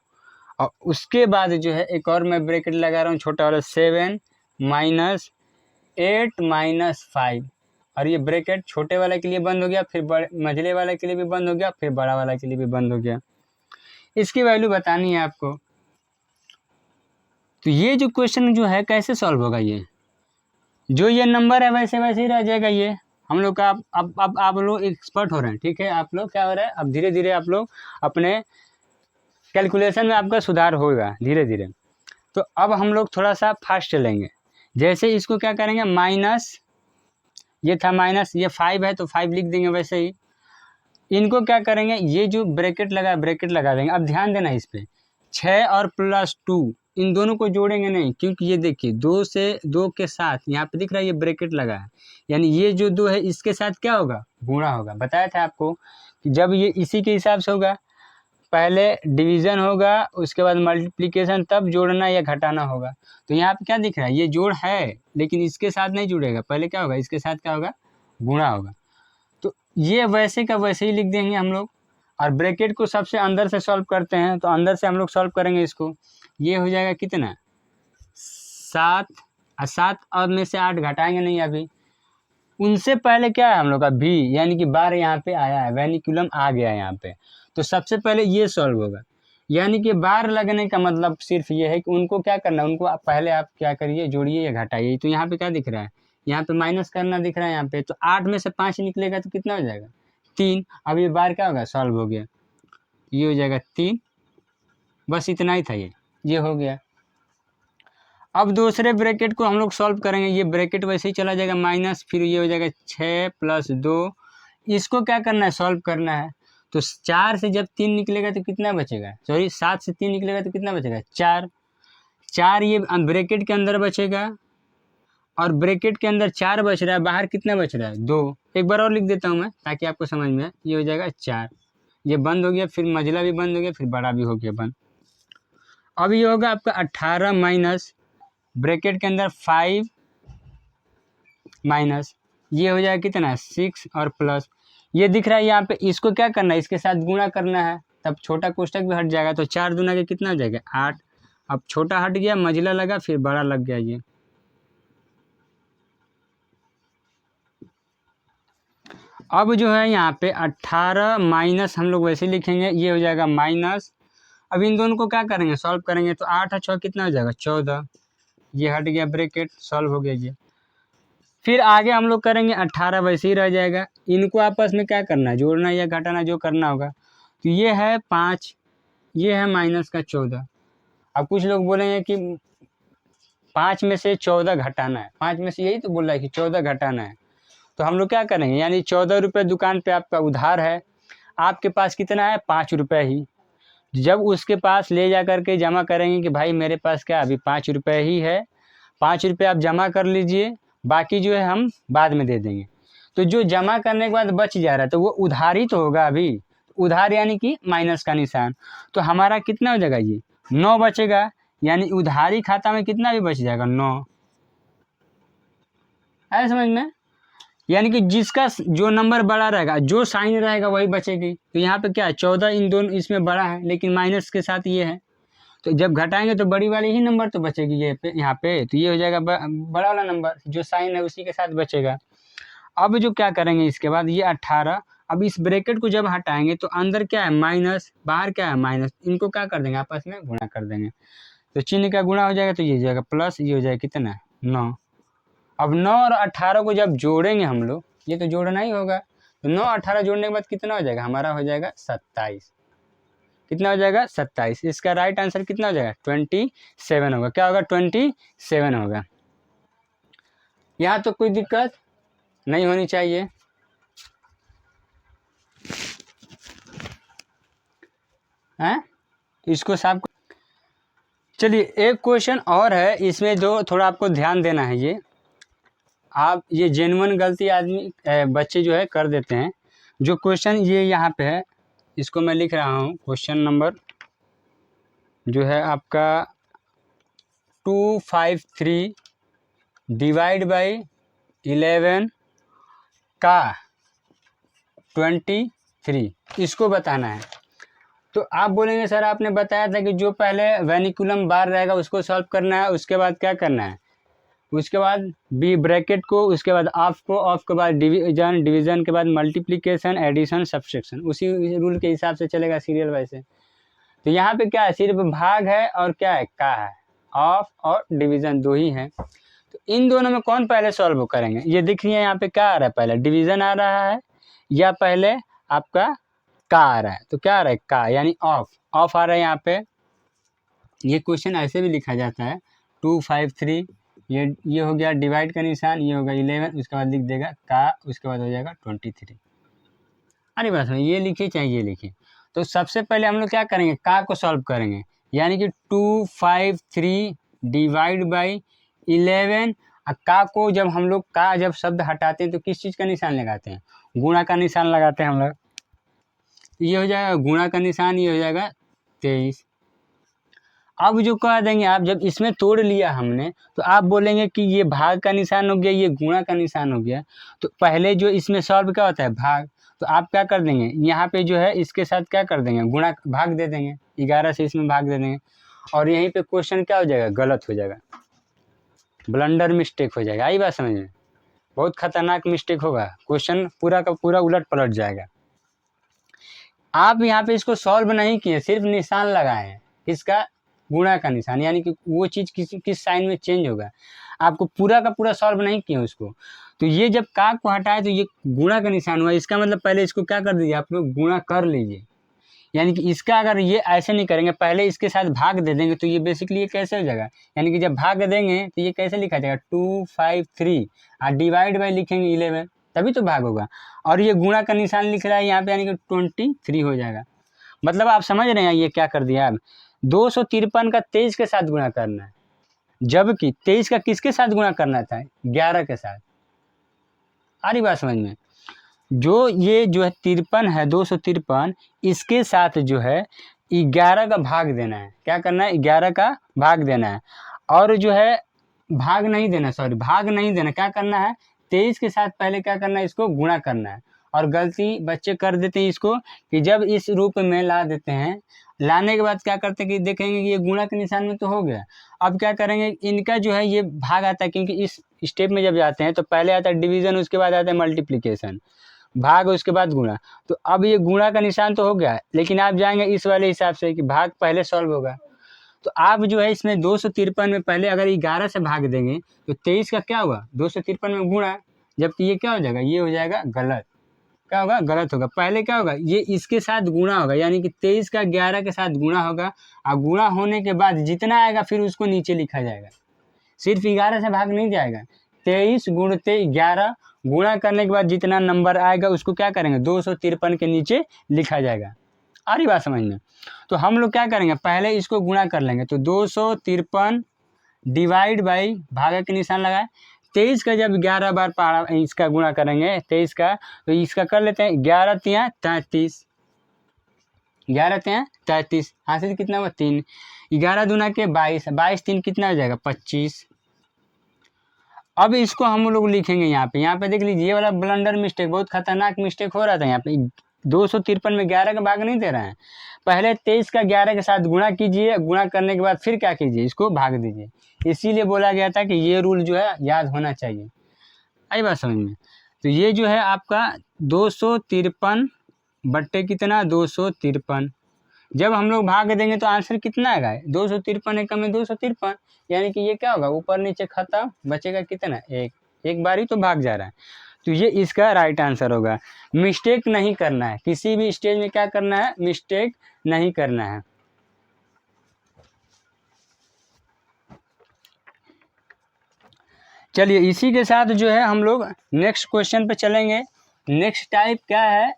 और उसके बाद जो है एक और मैं ब्रैकेट लगा रहा हूँ छोटा वाला 7 माइनस 8 माइनस 5, और ये ब्रैकेट छोटे वाले के लिए बंद हो गया, फिर मझले वाले के लिए भी बंद हो गया, फिर बड़ा वाला के लिए भी बंद हो गया। इसकी वैल्यू बतानी है आपको। तो ये जो क्वेश्चन जो है कैसे सॉल्व होगा, ये जो ये नंबर है वैसे वैसे ही रह जाएगा। ये हम लोग का अब आप लोग एक्सपर्ट हो रहे हैं, ठीक है, आप लोग क्या हो रहा है अब धीरे धीरे आप लोग अपने कैलकुलेशन में आपका सुधार होगा धीरे धीरे। तो अब हम लोग थोड़ा सा फास्ट चलेंगे। जैसे इसको क्या करेंगे माइनस, ये था माइनस, ये 5 है तो 5 लिख देंगे वैसे ही। इनको क्या करेंगे, ये जो ब्रैकेट लगा देंगे। अब ध्यान देना इस पर 6 और प्लस 2 इन दोनों को जोड़ेंगे नहीं, क्योंकि ये देखिए 2 से 2 के साथ यहाँ पे दिख रहा है ये ब्रैकेट लगा है, यानी ये जो 2 है इसके साथ क्या होगा गुणा होगा। बताया था आपको कि जब ये इसी के हिसाब से होगा, पहले डिवीज़न होगा उसके बाद मल्टीप्लिकेशन, तब जोड़ना या घटाना होगा। तो यहाँ पे क्या दिख रहा है ये जोड़ है लेकिन इसके साथ नहीं जुड़ेगा, पहले क्या होगा इसके साथ क्या होगा गुणा होगा। तो ये वैसे का वैसे ही लिख देंगे हम लोग। और ब्रैकेट को सबसे अंदर से सॉल्व करते हैं, तो अंदर से हम लोग सॉल्व करेंगे इसको। ये हो जाएगा कितना 7, और 7 और में से 8 घटाएंगे नहीं अभी। उनसे पहले क्या है हम लोग का भी, यानी कि बार यहाँ पे आया है, वेनिकुलम आ गया है यहाँ पे, तो सबसे पहले ये सॉल्व होगा। यानी कि बार लगने का मतलब सिर्फ ये है कि उनको क्या करना है, उनको पहले आप क्या करिए जोड़िए या घटाइए। तो यहाँ पे क्या दिख रहा है, यहाँ पे माइनस करना दिख रहा है यहाँ पे, तो 8 में से 5 निकलेगा तो कितना हो जाएगा 3। अब ये बार क्या होगा सॉल्व हो गया, ये हो जाएगा 3। बस इतना ही था, ये हो गया। अब दूसरे ब्रैकेट को हम लोग सॉल्व करेंगे, ये ब्रैकेट वैसे ही चला जाएगा माइनस, फिर ये हो जाएगा 6 प्लस 2। इसको क्या करना है सॉल्व करना है। तो 4 से जब 3 निकलेगा तो कितना बचेगा, सॉरी 7 से 3 निकलेगा तो कितना बचेगा 4 ये ब्रैकेट के अंदर बचेगा, और ब्रैकेट के अंदर 4 बच रहा है, बाहर कितना बच रहा है 2। एक बार और लिख देता हूँ मैं ताकि आपको समझ में आए। ये हो जाएगा 4, ये बंद हो गया, फिर मझला भी बंद हो गया, फिर बड़ा भी हो गया बंद। अब ये होगा आपका 18 माइनस ब्रैकेट के अंदर 5 माइनस ये हो जाएगा कितना 6 और प्लस ये दिख रहा है यहाँ पे, इसको क्या करना है इसके साथ गुणा करना है, तब छोटा कोष्टक भी हट जाएगा। तो 4 दूना के कितना हो जाएगा 8। अब छोटा हट गया, मझला लगा, फिर बड़ा लग गया। ये अब जो है यहाँ पे 18 माइनस हम लोग वैसे लिखेंगे, ये हो जाएगा माइनस। अब इन दोनों को क्या करेंगे सॉल्व करेंगे, तो 8 और 6 कितना हो जाएगा 14, ये हट गया ब्रैकेट, सॉल्व हो गया ये। फिर आगे हम लोग करेंगे 18 वैसे ही रह जाएगा। इनको आपस में क्या करना है जोड़ना या घटाना जो करना होगा। तो ये है 5, ये है माइनस का 14। अब कुछ लोग बोलेंगे कि 5 में से 14 घटाना है, 5 में से यही तो बोल रहा है कि 14 घटाना है। तो हम लोग क्या करेंगे, यानी 14 रुपये दुकान पे आपका उधार है, आपके पास कितना है 5 रुपये ही। जब उसके पास ले जा करके जमा करेंगे कि भाई मेरे पास क्या अभी 5 रुपये ही है, 5 रुपये आप जमा कर लीजिए, बाकी जो है हम बाद में दे देंगे। तो जो जमा करने के बाद बच जा रहा है तो वो उधार ही तो होगा अभी, उधार यानी कि माइनस का निशान। तो हमारा कितना हो जाएगा ये 9 बचेगा, यानी उधारी खाता में कितना भी बच जाएगा 9। है समझ में, यानी कि जिसका जो नंबर बड़ा रहेगा जो साइन रहेगा वही बचेगी। तो यहाँ पे क्या है 14 इन दोनों इसमें बड़ा है लेकिन माइनस के साथ ये है, तो जब घटाएंगे तो बड़ी वाली ही नंबर तो बचेगी ये पे यहाँ पे। तो ये हो जाएगा बड़ा वाला नंबर जो साइन है उसी के साथ बचेगा। अब जो क्या करेंगे इसके बाद ये 18 अब इस ब्रैकेट को जब हटाएंगे तो अंदर क्या है माइनस, बाहर क्या है माइनस, इनको क्या कर देंगे आपस में गुणा कर देंगे। तो चिन्ह का गुणा हो जाएगा तो ये हो जाएगा प्लस, ये हो जाएगा कितना 9। अब 9 और 18 को जब जोड़ेंगे हम लोग, ये तो जोड़ना ही होगा, तो 9 18 जोड़ने के बाद कितना हो जाएगा हमारा, हो जाएगा 27। कितना हो जाएगा 27। इसका राइट आंसर कितना हो जाएगा 27 होगा। क्या होगा 27 होगा। यहाँ तो कोई दिक्कत नहीं होनी चाहिए। हैं इसको साफ। चलिए एक क्वेश्चन और है, इसमें जो थोड़ा आपको ध्यान देना है, ये आप ये जेन्युइन गलती आदमी बच्चे जो है कर देते हैं। जो क्वेश्चन ये यहाँ पे है इसको मैं लिख रहा हूँ, क्वेश्चन नंबर जो है आपका 253 डिवाइड बाई 11 का 23, इसको बताना है। तो आप बोलेंगे सर आपने बताया था कि जो पहले वेनिकुलम बार रहेगा उसको सॉल्व करना है, उसके बाद क्या करना है, उसके बाद बी ब्रैकेट को, उसके बाद ऑफ को, ऑफ के बाद डिवीजन, डिवीजन के बाद मल्टीप्लिकेशन, एडिशन, सब्सट्रैक्शन, उसी रूल के हिसाब से चलेगा सीरियल वाइज से। तो यहाँ पे क्या है, सिर्फ भाग है और क्या है का है, ऑफ और डिवीजन दो ही है। तो इन दोनों में कौन पहले सॉल्व करेंगे, ये देखिए यहाँ पे क्या आ रहा है, पहले डिवीजन आ रहा है या पहले आपका का आ रहा है। तो क्या आ रहा है का, यानी ऑफ, ऑफ आ रहा है यहाँ पे। ये क्वेश्चन ऐसे भी लिखा जाता है 253, ये हो गया डिवाइड का निशान, ये होगा 11, उसके बाद लिख देगा का, उसके बाद हो जाएगा 23। अरे बस ये लिखिए चाहे ये लिखिए। तो सबसे पहले हम लोग क्या करेंगे, का को सॉल्व करेंगे, यानी कि 253 डिवाइड बाई 11। का को जब हम लोग का जब शब्द हटाते हैं तो किस चीज़ का निशान लगाते हैं, गुणा का निशान लगाते हैं हम लोग। ये हो जाएगा गुणा का निशान, ये हो जाएगा 23। अब जो कह देंगे आप, जब इसमें तोड़ लिया हमने तो आप बोलेंगे कि ये भाग का निशान हो गया, ये गुणा का निशान हो गया। तो पहले जो इसमें सॉल्व क्या होता है भाग, तो आप क्या कर देंगे यहाँ पे जो है इसके साथ क्या कर देंगे गुणा, भाग दे देंगे, 11 से इसमें भाग दे देंगे, और यहीं पे क्वेश्चन क्या हो जाएगा गलत हो जाएगा, ब्लंडर मिस्टेक हो जाएगा। आई बात समझ में, बहुत खतरनाक मिस्टेक होगा, क्वेश्चन पूरा का पूरा उलट पलट जाएगा। आप यहाँ पे इसको सॉल्व नहीं किए, सिर्फ निशान लगाए हैं, किसका, गुणा का निशान, यानी कि वो चीज़ किस साइन में चेंज होगा, आपको पूरा का पूरा सॉल्व नहीं किया उसको। तो ये जब का को हटाए तो ये गुणा का निशान हुआ, इसका मतलब पहले इसको क्या कर दीजिए आप लोग, गुणा कर लीजिए। यानी कि इसका अगर ये ऐसे नहीं करेंगे, पहले इसके साथ भाग दे देंगे, तो ये बेसिकली ये कैसे हो जाएगा, यानी कि जब भाग देंगे तो ये कैसे लिखा जाएगा 253 और डिवाइड बाई लिखेंगे 11, तभी तो भाग होगा। और ये गुणा का निशान लिख रहा है यहाँ पे, यानी कि 23 हो जाएगा। मतलब आप समझ रहे हैं ये क्या कर दिया आप, 253 का 23 के साथ गुणा करना है, जबकि 23 का किसके साथ गुणा करना था, 11 के साथ। आ रही बात समझ में, जो ये जो है 53 है 253, इसके साथ जो है 11 का भाग देना है, क्या करना है 11 का भाग देना है, और जो है भाग नहीं देना, सॉरी भाग नहीं देना, क्या करना है 23 के साथ पहले क्या करना है इसको गुणा करना है। और गलती बच्चे कर देते हैं इसको कि जब इस रूप में ला देते हैं, लाने के बाद क्या करते हैं कि देखेंगे कि ये गुणा के निशान में तो हो गया, अब क्या करेंगे इनका जो है ये भाग आता है, क्योंकि इस स्टेप में जब जाते हैं तो पहले आता है डिवीज़न, उसके बाद आता है मल्टीप्लिकेशन, भाग उसके बाद गुणा। तो अब ये गुणा का निशान तो हो गया, लेकिन आप जाएंगे इस वाले हिसाब से कि भाग पहले सॉल्व होगा। तो आप जो है इसमें 253 में पहले अगर 11 से भाग देंगे तो 23 का क्या हुआ 253 में गुणा, जबकि ये क्या हो जाएगा, ये हो जाएगा गलत, क्या होगा गलत होगा। पहले क्या होगा, ये इसके साथ गुणा होगा, यानी कि 23 का 11 के साथ गुणा होगा, और गुणा होने के बाद जितना आएगा फिर उसको नीचे लिखा जाएगा, सिर्फ 11 से भाग नहीं जाएगा, 23 गुणते 11 गुणा करने के बाद जितना नंबर आएगा उसको क्या करेंगे 253 के नीचे लिखा जाएगा। आ रही बात समझ में। तो हम लोग क्या करेंगे पहले इसको गुणा कर लेंगे, तो 253 डिवाइड बाई भागा के निशान लगाए, 23 का जब 11 बार पारा इसका गुणा करेंगे 23 का, तो इसका कर लेते हैं 11 तिया 33, 11 तिया 33, हासिल कितना हुआ 3, 11 दूना के 22, 22 3 कितना हो जाएगा 25। अब इसको हम लोग लिखेंगे यहाँ पे देख लीजिए, ये वाला ब्लंडर मिस्टेक, बहुत खतरनाक मिस्टेक हो रहा था यहाँ पे। 253 में 11 का भाग नहीं दे रहे हैं, पहले 23 का 11 के साथ गुणा कीजिए, गुणा करने के बाद फिर क्या कीजिए इसको भाग दीजिए, इसीलिए बोला गया था कि ये रूल जो है याद होना चाहिए। आई बात समझ में। तो ये जो है आपका 253 बट्टे कितना 253। जब हम लोग भाग देंगे तो आंसर कितना आएगा 253 एकम में 253, यानी कि ये क्या होगा ऊपर नीचे खत्म, बचेगा कितना एक बार ही तो भाग जा रहा है। तो ये इसका राइट आंसर होगा। मिस्टेक नहीं करना है, किसी भी स्टेज में क्या करना है, मिस्टेक नहीं करना है। चलिए इसी के साथ जो है हम लोग नेक्स्ट क्वेश्चन पे चलेंगे। नेक्स्ट टाइप क्या है,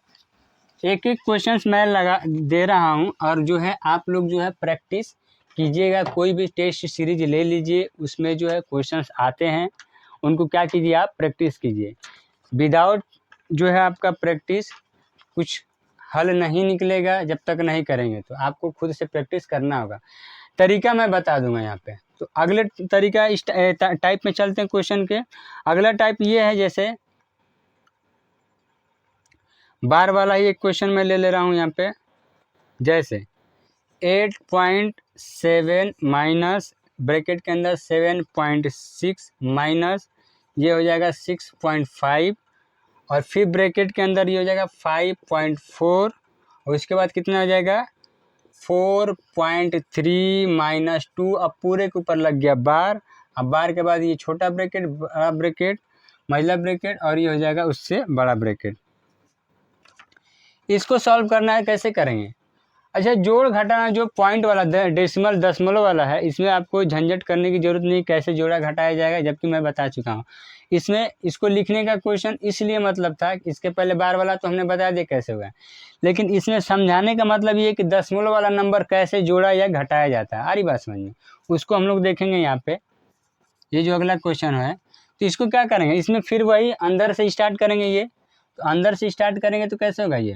एक एक क्वेश्चंस मैं लगा दे रहा हूँ और जो है आप लोग जो है प्रैक्टिस कीजिएगा। कोई भी टेस्ट सीरीज ले लीजिए, उसमें जो है क्वेश्चंस आते हैं, उनको क्या कीजिए आप प्रैक्टिस कीजिए। विदाउट जो है आपका प्रैक्टिस कुछ हल नहीं निकलेगा जब तक नहीं करेंगे, तो आपको खुद से प्रैक्टिस करना होगा। तरीका मैं बता दूंगा यहाँ पे। तो अगले तरीका इस टाइप में चलते हैं क्वेश्चन के। अगला टाइप ये है, जैसे बार वाला ही एक क्वेश्चन मैं ले रहा हूँ यहाँ पे। जैसे 8.7 माइनस ब्रैकेट के अंदर 7.6 माइनस ये हो जाएगा 6.5 और फिर ब्रैकेट के अंदर ये हो जाएगा 5.4 और उसके बाद कितना हो जाएगा 4.3 माइनस 2। अब पूरे के ऊपर लग गया बार। अब बार के बाद ये छोटा ब्रैकेट, बड़ा ब्रैकेट, मझला ब्रैकेट और ये हो जाएगा उससे बड़ा ब्रैकेट। इसको सॉल्व करना है, कैसे करेंगे। अच्छा, जोड़ घटाना जो पॉइंट वाला डेसिमल दशमलव वाला है, इसमें आपको झंझट करने की जरूरत नहीं, कैसे जोड़ा घटाया जाएगा, जबकि मैं बता चुका हूँ। इसमें इसको लिखने का क्वेश्चन इसलिए मतलब था, इसके पहले बार वाला तो हमने बता दिया कैसे होगा, लेकिन इसमें समझाने का मतलब ये कि दशमलव वाला नंबर कैसे जोड़ा या घटाया जाता है। आ रही बात समझ में, उसको हम लोग देखेंगे यहाँ पे। ये जो अगला क्वेश्चन है, तो इसको क्या करेंगे, इसमें फिर वही अंदर से स्टार्ट करेंगे। ये तो अंदर से स्टार्ट करेंगे तो कैसे होगा, ये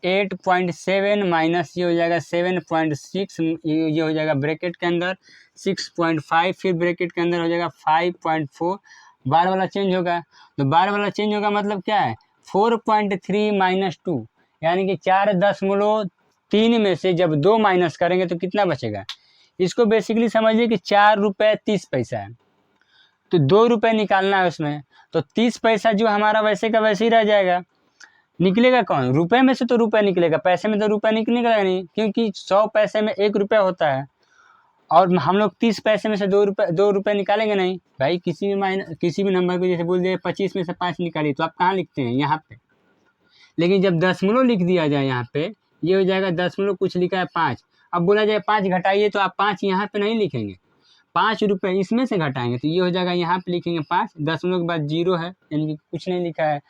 8.7 माइनस ये हो जाएगा 7.6, ये हो जाएगा ब्रैकेट के अंदर 6.5, फिर ब्रैकेट के अंदर हो जाएगा 5.4। बार वाला चेंज होगा, तो बार वाला चेंज होगा मतलब क्या है 4.3 माइनस 2, यानी कि 4.3 में से जब 2 माइनस करेंगे तो कितना बचेगा। इसको बेसिकली समझिए कि 4 रुपये 30 पैसा है, तो 2 रुपये निकालना है उसमें, तो 30 पैसा जो हमारा वैसे का वैसे ही रह जाएगा। निकलेगा कौन, रुपए में से तो रुपया निकलेगा, पैसे में तो रुपया निकलेगा नहीं, क्योंकि 100 पैसे में 1 रुपया होता है और हम लोग 30 पैसे में से 2 रुपये निकालेंगे नहीं भाई। किसी भी नंबर को जैसे बोल दिए 25 में से 5 निकालिए, तो आप कहाँ लिखते हैं यहाँ पे। लेकिन जब दशमलव लिख दिया जाए यहाँ पे, ये हो जाएगा दशमलव कुछ लिखा है 5, अब बोला जाए 5 घटाइए, तो आप 5 यहाँ पे नहीं लिखेंगे, 5 रुपये इसमें से घटाएंगे, तो ये हो जाएगा यहाँ पे लिखेंगे 5, दशमलव के बाद 0 है, यानी कि कुछ नहीं लिखा है,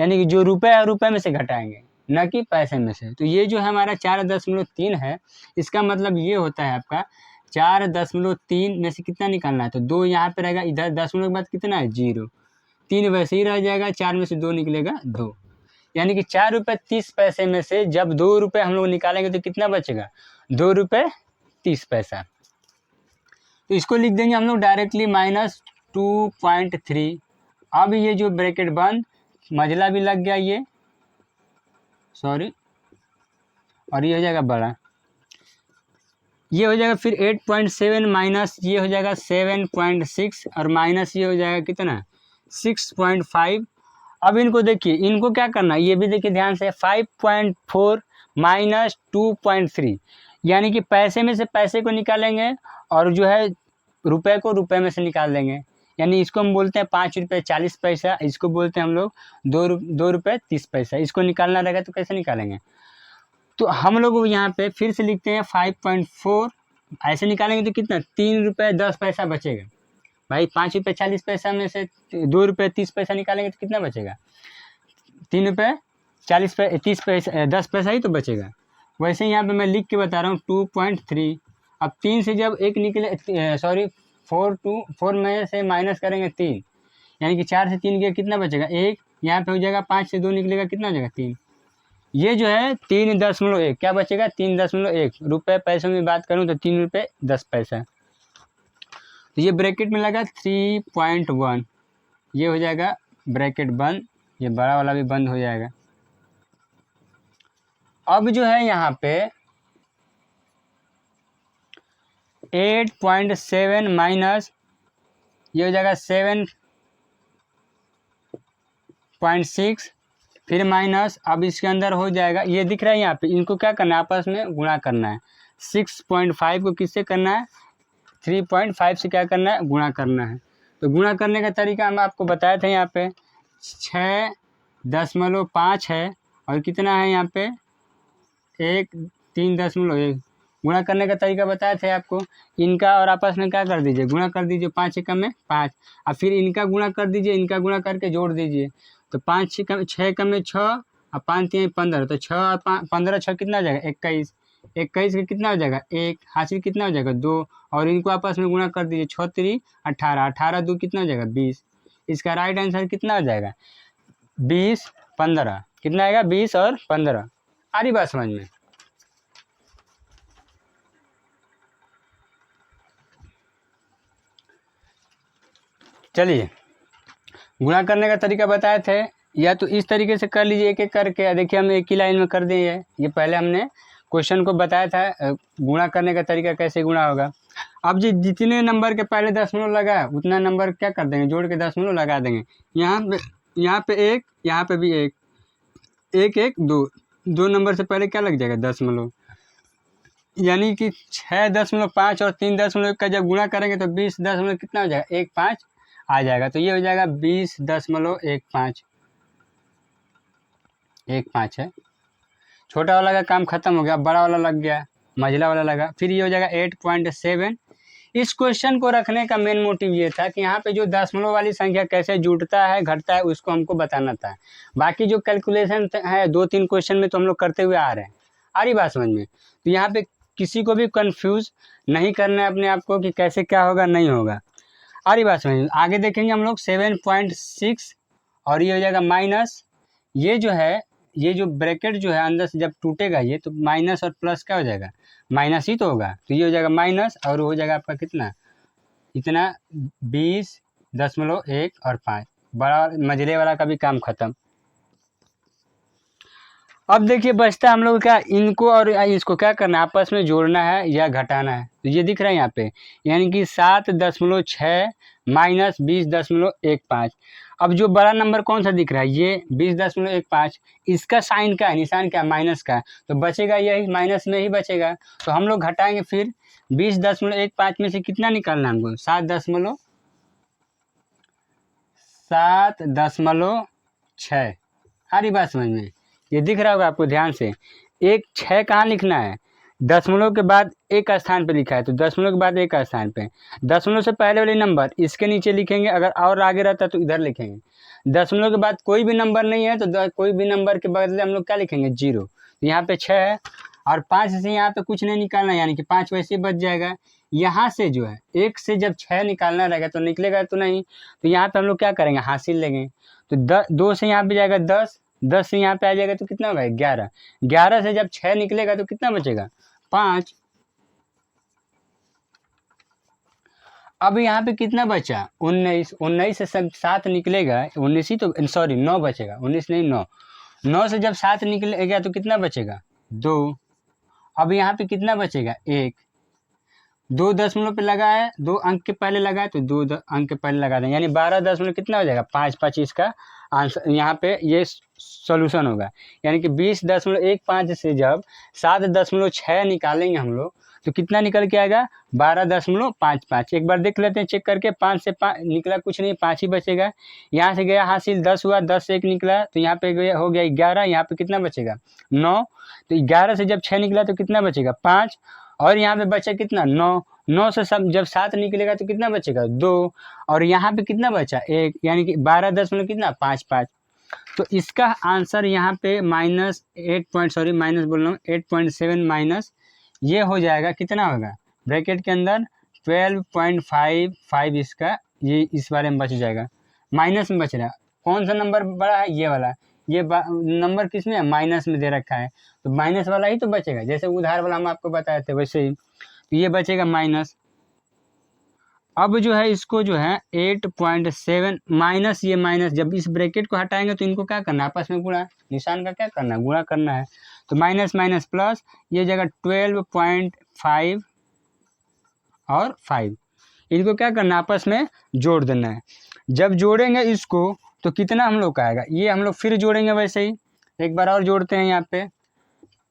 यानी कि जो रुपए है रुपए में से घटाएंगे, न कि पैसे में से। तो ये जो है हमारा 4.3 है, इसका मतलब ये होता है आपका 4.3 में से कितना निकालना है, तो 2 यहाँ पे रहेगा, इधर दशमलव के बाद कितना है 0, 3 वैसे ही रह जाएगा, 4 में से 2 निकलेगा 2, यानी कि 4 रुपये 30 पैसे में से जब 2 रुपये हम लोग निकालेंगे तो कितना बचेगा 2 रुपये 30 पैसा। तो इसको लिख देंगे हम लोग डायरेक्टली -2.3। अब ये जो ब्रैकेट बंद, मझला भी लग गया ये, सॉरी, और ये हो जाएगा बड़ा, ये हो जाएगा फिर 8.7 माइनस ये हो जाएगा 7.6 और माइनस ये हो जाएगा कितना 6.5। अब इनको देखिए, इनको क्या करना है ये भी देखिए ध्यान से, 5.4 माइनस 2.3, यानी कि पैसे में से पैसे को निकालेंगे और जो है रुपए को रुपए में से निकाल देंगे, यानी इसको हम बोलते हैं 5 रुपये 40 पैसा, इसको बोलते हैं हम लोग 2 रुपये 30 पैसा। इसको निकालना रहेगा तो कैसे निकालेंगे, तो हम लोग यहाँ पे फिर से लिखते हैं 5.4, ऐसे निकालेंगे तो कितना 3 रुपये 10 पैसा बचेगा भाई। 5 रुपये 40 पैसा में से 2 रुपये 30 पैसा निकालेंगे तो कितना बचेगा 3 रुपये 30 पैसा 10 पैसा ही तो बचेगा। वैसे यहाँ पे मैं लिख के बता रहा हूँ 2.3। अब 3 से जब एक निकले, सॉरी 4 में से माइनस करेंगे 3, यानी कि 4 से 3 गया कितना बचेगा 1, यहाँ पे हो जाएगा 5 से 2 निकलेगा कितना हो जाएगा 3, ये जो है 3.1 क्या बचेगा 3.1 रुपये। पैसों में बात करूँ तो 3 रुपये 10 पैसा। तो ये ब्रैकेट में लगा 3.1, ये हो जाएगा ब्रैकेट बंद, ये बड़ा वाला भी बंद हो जाएगा। अब जो है यहाँ पे 8.7 माइनस ये हो जाएगा 7.6 फिर माइनस, अब इसके अंदर हो जाएगा, ये दिख रहा है यहाँ पे, इनको क्या करना है आपस में गुणा करना है। 6.5 को किससे करना है, 3.5 से क्या करना है, गुणा करना है। तो गुणा करने का तरीका हम आपको बताए थे, यहाँ पे 6.5 है और कितना है यहाँ पे 3.1 गुणा करने का तरीका बताए थे आपको। इनका और आपस में क्या कर दीजिए, गुणा कर दीजिए, 5 एकम में 5, और फिर इनका गुणा कर दीजिए, इनका गुणा करके जोड़ दीजिए। तो 5 6 में 6 और 5 3 15, तो 6 और 15 6 कितना हो जाएगा 21, 21 का कितना हो जाएगा 1, हासिल कितना हो जाएगा 2, और इनको आपस में गुणा कर दीजिए, 6 3 18, 18 2 कितना हो जाएगा 20। इसका राइट आंसर कितना हो जाएगा 20 15, कितना आएगा 20 और 15। आ रही बात समझ में। चलिए, गुणा करने का तरीका बताए थे, या तो इस तरीके से कर लीजिए एक एक करके। देखिए हम एक ही लाइन में कर दिए, ये पहले हमने क्वेश्चन को बताया था गुणा करने का तरीका कैसे गुणा होगा। अब जी जितने नंबर के पहले दशमलव लगा उतना नंबर क्या कर देंगे, जोड़ के दशमलव लगा देंगे। यहाँ पे एक, यहाँ पे भी एक, एक एक दो नंबर से पहले क्या लग जाएगा दशमलव, यानी कि 6.5 और 3.1 का जब गुणा करेंगे तो 20 दशमलव कितना हो जाएगा 15 आ जाएगा। तो ये हो जाएगा 20.15 है। छोटा वाला का काम खत्म हो गया, बड़ा वाला लग गया, मझला वाला लगा, फिर ये हो जाएगा 8.7। इस क्वेश्चन को रखने का मेन मोटिव ये था कि यहाँ पे जो दशमलव वाली संख्या कैसे जुड़ता है घटता है उसको हमको बताना था। बाकी जो कैलकुलेशन है 2-3 क्वेश्चन में तो हम लोग करते हुए आ रहे हैं। आ रही बात समझ में। तो यहाँ पे किसी को भी कंफ्यूज नहीं करना है अपने आप को कि कैसे क्या होगा नहीं होगा। आ रही बात समझ में। आगे देखेंगे हम लोग 7.6 और ये हो जाएगा माइनस, ये जो है ये जो ब्रैकेट जो है अंदर से जब टूटेगा ये तो माइनस और प्लस क्या हो जाएगा, माइनस ही तो होगा। तो ये हो जाएगा माइनस और हो जाएगा आपका कितना, इतना 20.1 और 5, बड़ा मझले वाला का भी काम खत्म। अब देखिए बचता हम लोग क्या, इनको और इसको क्या करना है आपस में जोड़ना है या घटाना है। तो ये दिख रहा है यहाँ पे, यानी कि 7.6 माइनस 20.15। अब जो बड़ा नंबर कौन सा दिख रहा है ये 20.15, इसका साइन क्या है, निशान क्या है, माइनस का, तो बचेगा यही, माइनस में ही बचेगा। तो हम लोग घटाएंगे, फिर 20.15 में से कितना निकालना है हमको, 7.6। आ रही बात समझ में। ये दिख रहा होगा आपको ध्यान से, एक 6 कहाँ लिखना है, दशमलव के बाद एक स्थान पे लिखा है, तो दशमलव के बाद एक स्थान पे, दशमलव से पहले वाले नंबर इसके नीचे लिखेंगे, अगर और आगे रहता तो इधर लिखेंगे। दशमलव के बाद कोई भी नंबर नहीं है तो कोई भी नंबर के बदले हम लोग क्या लिखेंगे 0। तो यहाँ पे 6 है और 5 से यहाँ पे कुछ नहीं निकालना, यानी कि 5 वैसे बच जाएगा। यहाँ से जो है 1 से जब 6 निकालना रहेगा तो निकलेगा तो नहीं, तो यहाँ पे हम लोग क्या करेंगे हासिल लेंगे। तो 2 से यहाँ पे जाएगा 10, 10 से यहाँ पे आ जाएगा तो कितना होगा 11, 11 से जब 6 निकलेगा तो कितना बचेगा 5। अब यहाँ पे कितना बचा 19, 19 से सब 7 निकलेगा, 19 ही तो, सॉरी 9 बचेगा, 19 नहीं 9, 9 से जब 7 निकलेगा तो कितना बचेगा 2। अब यहाँ पे कितना बचेगा 1, 2 दशमलव पे लगा है, 2 अंक के पहले लगा है तो 2 अंक के पहले लगा दें, यानी 12 दशमलव कितना हो जाएगा 5, 25 का आंसर यहाँ पे ये सॉल्यूशन होगा। यानी कि 20.15 से जब 7.6 निकालेंगे हम लोग तो कितना निकल के आएगा 12.55। एक बार देख लेते हैं चेक करके, 5 से 5 निकला कुछ नहीं, 5 ही बचेगा। यहाँ से गया हासिल 10 हुआ, 10 से 1 निकला तो यहाँ पे गया हो गया 11, यहाँ पे कितना बचेगा 9। तो 11 से जब 6 निकला तो कितना बचेगा 5, और यहाँ पे बचा कितना 9, 9 से सब जब 7 निकलेगा तो कितना बचेगा 2, और यहाँ पे कितना बचा 1, यानी कि 12 दशमलव कितना 5। तो इसका आंसर यहाँ पे माइनस 8.7 माइनस ये हो जाएगा, कितना होगा ब्रैकेट के अंदर 12.55 इसका, ये इस बारे में बच जाएगा, माइनस में बच रहा है। कौन सा नंबर बड़ा है ये वाला, ये नंबर किस में है माइनस में दे रखा है, तो माइनस वाला ही तो बचेगा, जैसे उधार वाला हम आपको बताए थे वैसे ही। तो ये बचेगा माइनस। अब जो है इसको जो है 8.7 माइनस ये माइनस, जब इस ब्रैकेट को हटाएंगे तो इनको क्या करना है आपस में गुणा, निशान का क्या करना है गुणा करना है। तो माइनस माइनस प्लस, ये जगह 12.5 और 5, इनको क्या करना है आपस में जोड़ देना है। जब जोड़ेंगे इसको तो कितना हम लोग का आएगा, ये हम लोग फिर जोड़ेंगे वैसे ही, एक बार और जोड़ते हैं। यहाँ पे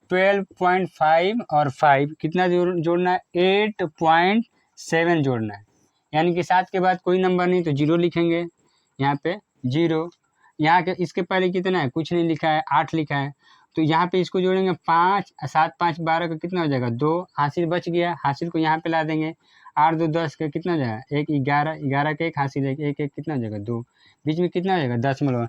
12.5 और 5 कितना जोड़ना है, 8.7 जोड़ना है, यानी कि 7 के बाद कोई नंबर नहीं तो 0 लिखेंगे, यहाँ पे 0। यहाँ के इसके पहले कितना है, कुछ नहीं लिखा है, 8 लिखा है, तो यहाँ पे इसको जोड़ेंगे 5, 7 5 12 का कितना हो जाएगा 2, हासिल बच गया, हासिल को यहाँ पे ला देंगे, 8 2 10 का कितना हो जाएगा 1, 11 11 का 1 हासिल 1 1 कितना हो जाएगा 2, बीच में कितना हो जाएगा 10।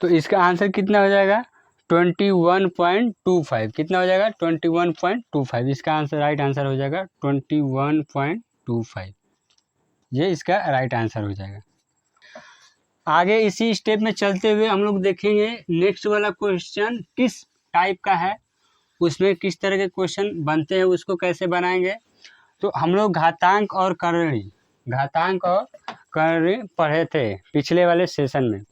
तो इसका आंसर कितना हो जाएगा 21.25, कितना हो जाएगा 21.25, इसका आंसर राइट आंसर हो जाएगा 21.25, ये इसका राइट आंसर हो जाएगा। आगे इसी स्टेप में चलते हुए हम लोग देखेंगे नेक्स्ट वाला क्वेश्चन किस टाइप का है, उसमें किस तरह के क्वेश्चन बनते हैं, उसको कैसे बनाएंगे। तो हम लोग घातांक और करणी पढ़े थे पिछले वाले सेशन में,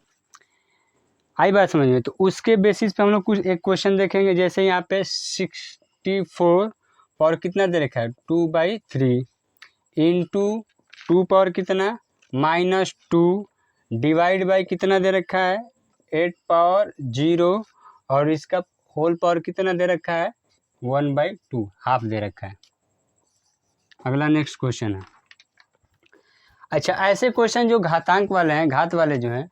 आई बात समझ में। तो उसके बेसिस पे हम लोग कुछ एक क्वेश्चन देखेंगे, जैसे यहाँ पे 64 पावर कितना दे रखा है 2/3 इंटू 2 पावर कितना -2 डिवाइड बाई कितना दे रखा है 8 पावर 0 और इसका होल पावर कितना दे रखा है 1/2 हाफ दे रखा है। अगला नेक्स्ट क्वेश्चन है। अच्छा, ऐसे क्वेश्चन जो घातांक वाले हैं, घात वाले जो हैं,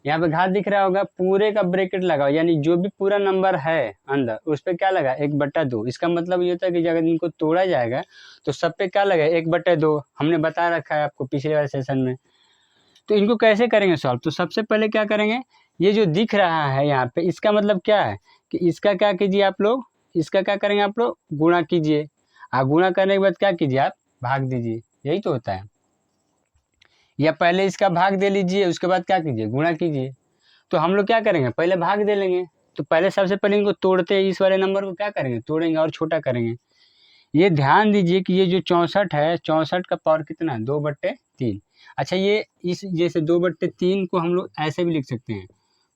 यहाँ पे घात दिख रहा होगा, पूरे का ब्रैकेट लगाओ, यानी जो भी पूरा नंबर है अंदर उस पर क्या लगा 1/2। इसका मतलब ये होता है कि अगर इनको तोड़ा जाएगा तो सब पे क्या लगा 1/2, हमने बता रखा है आपको पिछले वाले सेशन में। तो इनको कैसे करेंगे सॉल्व, तो सबसे पहले क्या करेंगे, ये जो दिख रहा है यहाँ पे, इसका मतलब क्या है कि इसका क्या कीजिए आप लोग, इसका क्या करेंगे आप लोग गुणा कीजिए, गुणा करने के बाद क्या कीजिए आप भाग दीजिए, यही तो होता है। या पहले इसका भाग दे लीजिए, उसके बाद क्या कीजिए गुणा कीजिए। तो हम लोग क्या करेंगे पहले भाग दे लेंगे, तो पहले सबसे पहले इनको तोड़ते हैं, इस वाले नंबर को क्या करेंगे तोड़ेंगे और छोटा करेंगे। ये ध्यान दीजिए कि ये जो 64 है, 64 का पावर कितना 2/3। अच्छा, ये इस जैसे 2/3 को हम लोग ऐसे भी लिख सकते हैं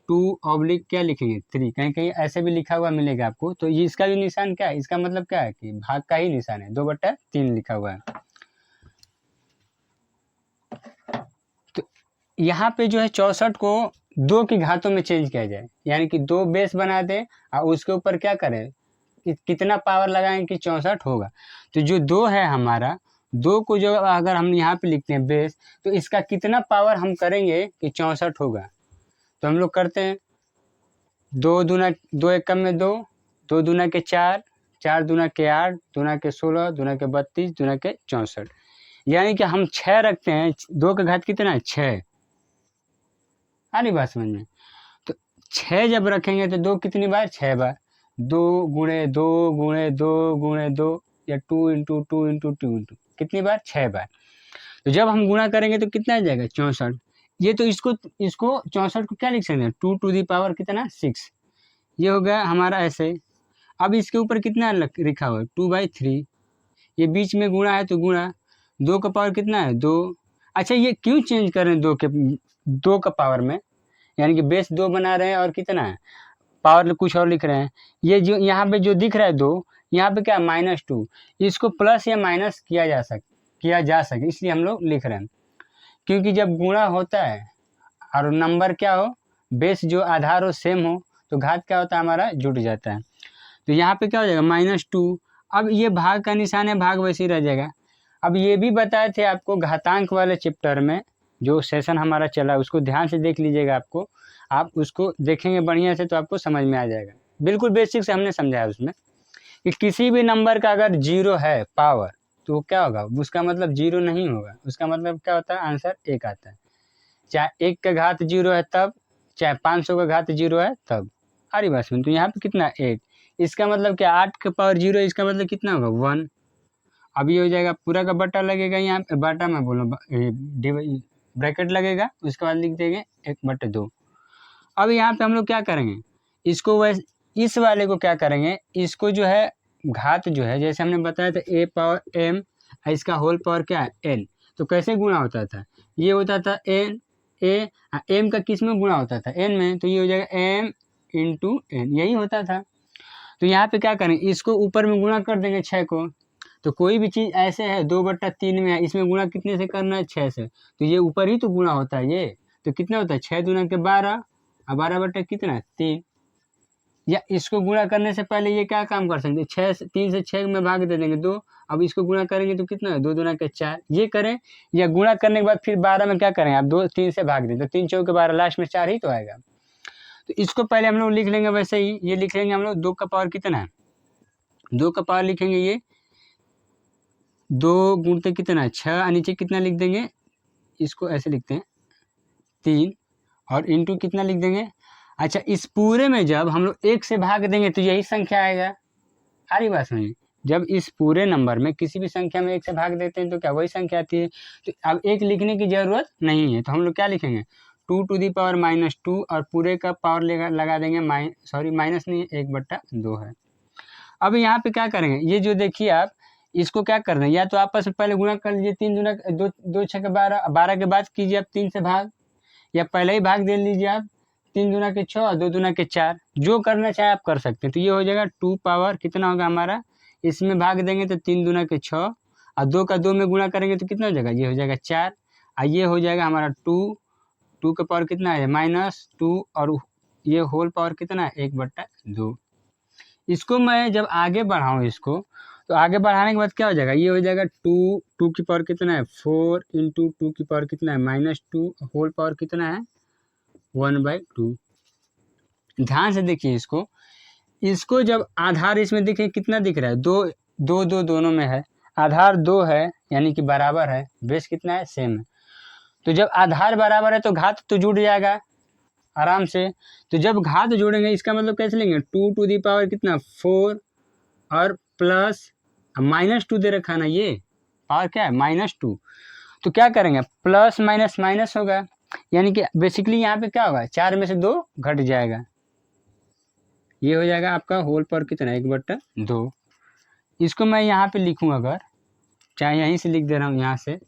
2/ क्या लिखेंगे 3, कहीं कहीं ऐसे भी लिखा हुआ मिलेगा आपको। तो ये इसका भी निशान क्या है, इसका मतलब क्या है कि भाग का ही निशान है, 2/3 लिखा हुआ है। तो यहाँ पे जो है 64 को 2 की घातों में चेंज किया जाए, यानी कि 2 बेस बना दें और उसके ऊपर क्या करें कितना पावर लगाएंगे कि 64 होगा। तो जो 2 है हमारा, 2 को जो अगर हम यहाँ पे लिखते हैं बेस, तो इसका कितना पावर हम करेंगे कि 64 होगा। तो हम लोग करते हैं 2 दूना 2 एकम में 2, 2 दूना के 4, 4 दूना के 8, दूना के 16, दूना के 32, दूना के 64, यानी कि हम 6 रखते हैं। 2 का घात कितना है 6, आ रही बात समझ में। तो 6 जब रखेंगे तो 2 कितनी बार 6 बार, 2 गुणे 2 गुणे 2 गुणे 2 या 2 इंटू 2 इंटू 2 इंटू कितनी बार 6 बार। तो जब हम गुणा करेंगे तो कितना आ जाएगा 64। ये तो इसको 64 को क्या लिख सकते हैं 2 टू दी पावर कितना 6, ये हो गया हमारा ऐसे। अब इसके ऊपर कितना लिखा हुआ है 2/3, ये बीच में गुणा है तो गुणा, 2 का पावर कितना है 2। अच्छा, ये क्यों चेंज कर रहे हैं 2 का पावर में, यानी कि बेस 2 बना रहे हैं और कितना है पावर कुछ और लिख रहे हैं। ये जो यहाँ पे जो दिख रहा है 2, यहाँ पे क्या -2, इसको प्लस या माइनस किया जा सके इसलिए हम लोग लिख रहे हैं। क्योंकि जब गुणा होता है और नंबर क्या हो बेस जो आधार हो सेम हो तो घात क्या होता है हमारा जुट जाता है। तो यहाँ पे क्या हो जाएगा -2। अब ये भाग का निशान है, भाग वैसे ही रह जाएगा। अब ये भी बताए थे आपको घातांक वाले चैप्टर में, जो सेशन हमारा चला उसको ध्यान से देख लीजिएगा, आप उसको देखेंगे बढ़िया से तो आपको समझ में आ जाएगा। बिल्कुल बेसिक से हमने समझाया उसमें कि किसी भी नंबर का अगर 0 है पावर तो क्या होगा, उसका मतलब 0 नहीं होगा, उसका मतलब क्या होता है आंसर 1 आता है। चाहे 1 का घात 0 है तब, चाहे 500 का घात 0 है तब। अरे बस तो यहाँ पे कितना 8, इसका मतलब क्या 8 का पावर 0 है, इसका मतलब कितना होगा 1। अब ये हो जाएगा पूरा का बटा लगेगा, यहाँ पे बटा मैं बोलूँ ब्रैकेट लगेगा, उसके बाद लिख देंगे 1/2। अब यहाँ पे हम लोग क्या करेंगे इसको, वैसे इस वाले को क्या करेंगे, इसको जो है घात जो है जैसे हमने बताया था a पावर m, इसका होल पावर क्या है n। तो कैसे गुणा होता था, ये होता था n m का किस में गुणा होता था n में, तो ये हो जाएगा m इंटू n, यही होता था। तो यहाँ पे क्या करेंगे इसको ऊपर में गुणा कर देंगे 6 को। तो कोई भी चीज़ ऐसे है 2/3 में है, इसमें गुणा कितने से करना है 6 से, तो ये ऊपर ही तो गुणा होता है ये। तो कितना होता है 6 दूना के 12 और 12 बटे कितना 3। या इसको गुणा करने से पहले ये क्या काम कर सकते हैं, 3 से 6 में भाग दे देंगे 2। अब इसको गुणा करेंगे तो कितना है 2 दूना के 4, ये करें। या गुणा करने के बाद फिर 12 में क्या करें आप 2 3 से भाग दें तो 3 चौके 12, लास्ट में 4 ही तो आएगा। तो इसको पहले हम लोग लिख लेंगे वैसे ही, ये लिख लेंगे हम लोग 2 का पावर कितना है, 2 का पावर लिखेंगे ये 2 गुणते कितना है 6 और नीचे कितना लिख देंगे, इसको ऐसे लिखते हैं 3 और इंटू कितना लिख देंगे। अच्छा इस पूरे में जब हम लोग 1 से भाग देंगे तो यही संख्या आएगा। सारी बात समझिए, जब इस पूरे नंबर में किसी भी संख्या में 1 से भाग देते हैं तो क्या वही संख्या आती है। तो अब 1 लिखने की ज़रूरत नहीं है, तो हम लोग क्या लिखेंगे 2 टू दी पावर -2 और पूरे का पावर लगा देंगे माइनस नहीं 1/2 है। अब यहाँ पे क्या करेंगे, ये जो देखिए आप इसको क्या कर रहे हैं, या तो आपस में पहले गुणा कर लीजिए 3 दूना 2 6 के 12, 12 के बाद कीजिए आप 3 से भाग, या पहले ही भाग दे लीजिए आप 3 दूना के 6 और 2 दूना के 4, जो करना चाहे आप कर सकते हैं। तो ये हो जाएगा 2 पावर कितना होगा हमारा, इसमें भाग देंगे तो 3 दूना के 6 और 2 का 2 में गुणा करेंगे तो कितना हो जाएगा, ये हो जाएगा 4 और ये हो जाएगा हमारा 2 का पावर कितना है -2 और ये होल पावर कितना है 1/2। इसको मैं जब आगे बढ़ाऊँ इसको, तो आगे बढ़ाने के बाद क्या हो जाएगा, ये हो जाएगा 2 की पावर कितना है 4 इंटू 2 की पावर कितना है -2 होल पावर कितना है 1/2। ध्यान से देखिए इसको जब आधार इसमें देखिए कितना दिख रहा है 2 दोनों में है, आधार 2 है यानी कि बराबर है, बेस कितना है सेम है। तो जब आधार बराबर है तो घात तो जुड़ जाएगा आराम से। तो जब घात जोड़ेंगे इसका मतलब कैसे लेंगे 2 टू दी पावर कितना 4 और प्लस -2 दे रखा ना, ये पावर क्या है -2। तो क्या करेंगे प्लस माइनस माइनस होगा, यानी कि बेसिकली यहाँ पे क्या होगा 4 में से 2 घट जाएगा, ये हो जाएगा आपका होल पावर कितना 1/2। इसको मैं यहाँ पे लिखूँ अगर चाहे यहीं से लिख दे रहा हूँ, यहाँ से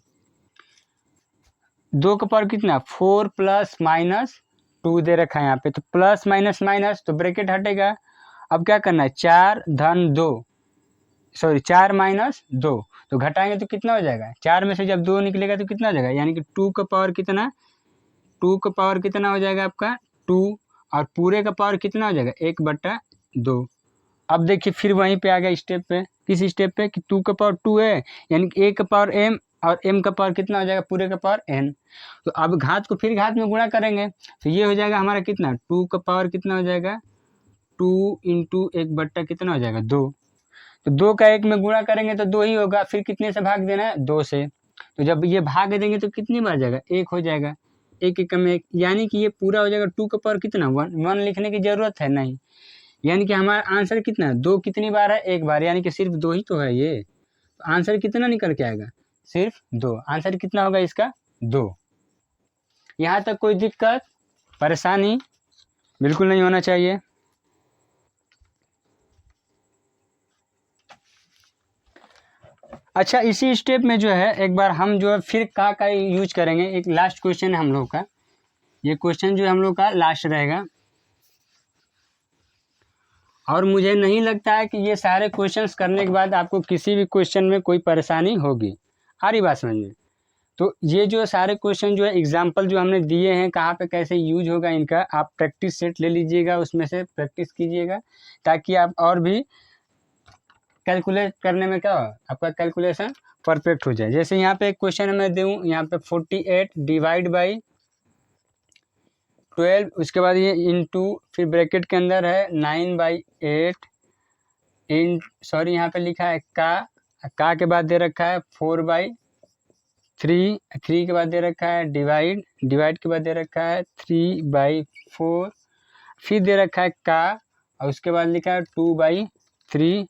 2 का पावर कितना 4 प्लस -2 दे रखा है यहाँ पे, तो प्लस माइनस माइनस तो ब्रैकेट हटेगा। अब क्या करना है 4 -2 तो घटाएंगे तो कितना हो जाएगा, 4 में से जब 2 निकलेगा तो कितना हो जाएगा, यानी कि 2 का पावर कितना हो जाएगा आपका 2 और पूरे का पावर कितना हो जाएगा 1/2। अब देखिए फिर वहीं पे आ गया स्टेप पे, किस स्टेप पे कि 2 का पावर 2 है यानी कि 1 का पावर m और m का पावर कितना हो जाएगा पूरे का पावर n। तो अब घात को फिर घात में गुणा करेंगे तो ये हो जाएगा हमारा कितना 2 का पावर कितना हो जाएगा 2 इंटू 1/2 कितना हो जाएगा 2। तो 2 का 1 में गुणा करेंगे तो 2 ही होगा, फिर कितने से भाग देना है 2 से। तो जब ये भाग देंगे तो कितनी बार जाएगा 1 हो जाएगा, 1 में 1 यानी कि ये पूरा हो जाएगा 2 का पावर कितना 1 लिखने की जरूरत है नहीं, यानी कि हमारा आंसर कितना है 2 कितनी बार है 1 बार, यानी कि सिर्फ 2 ही तो है ये। तो आंसर कितना निकल के आएगा सिर्फ 2, आंसर कितना होगा इसका 2। यहाँ तक कोई दिक्कत परेशानी बिल्कुल नहीं होना चाहिए। अच्छा इसी स्टेप में जो है एक बार हम जो है फिर का यूज करेंगे, एक लास्ट क्वेश्चन है हम लोग का, ये क्वेश्चन जो है हम लोग का लास्ट रहेगा और मुझे नहीं लगता है कि ये सारे क्वेश्चंस करने के बाद आपको किसी भी क्वेश्चन में कोई परेशानी होगी। आ रही बात समझ में। तो ये जो सारे क्वेश्चन जो है एग्जाम्पल जो हमने दिए हैं कहाँ पे कैसे यूज होगा इनका, आप प्रैक्टिस सेट ले लीजिएगा, उसमें से प्रैक्टिस कीजिएगा ताकि आप और भी कैलकुलेट करने में क्या हो आपका कैलकुलेशन परफेक्ट हो जाए। जैसे यहाँ पे एक क्वेश्चन मैं दूँ यहाँ पे 48 डिवाइड बाई 12, उसके बाद ये इंटू फिर ब्रैकेट के अंदर है 9/8 यहाँ पे लिखा है का के बाद दे रखा है 4/3, 3 के बाद दे रखा है डिवाइड के बाद दे रखा है 3/4, फिर दे रखा है का और उसके बाद लिखा है 2/3।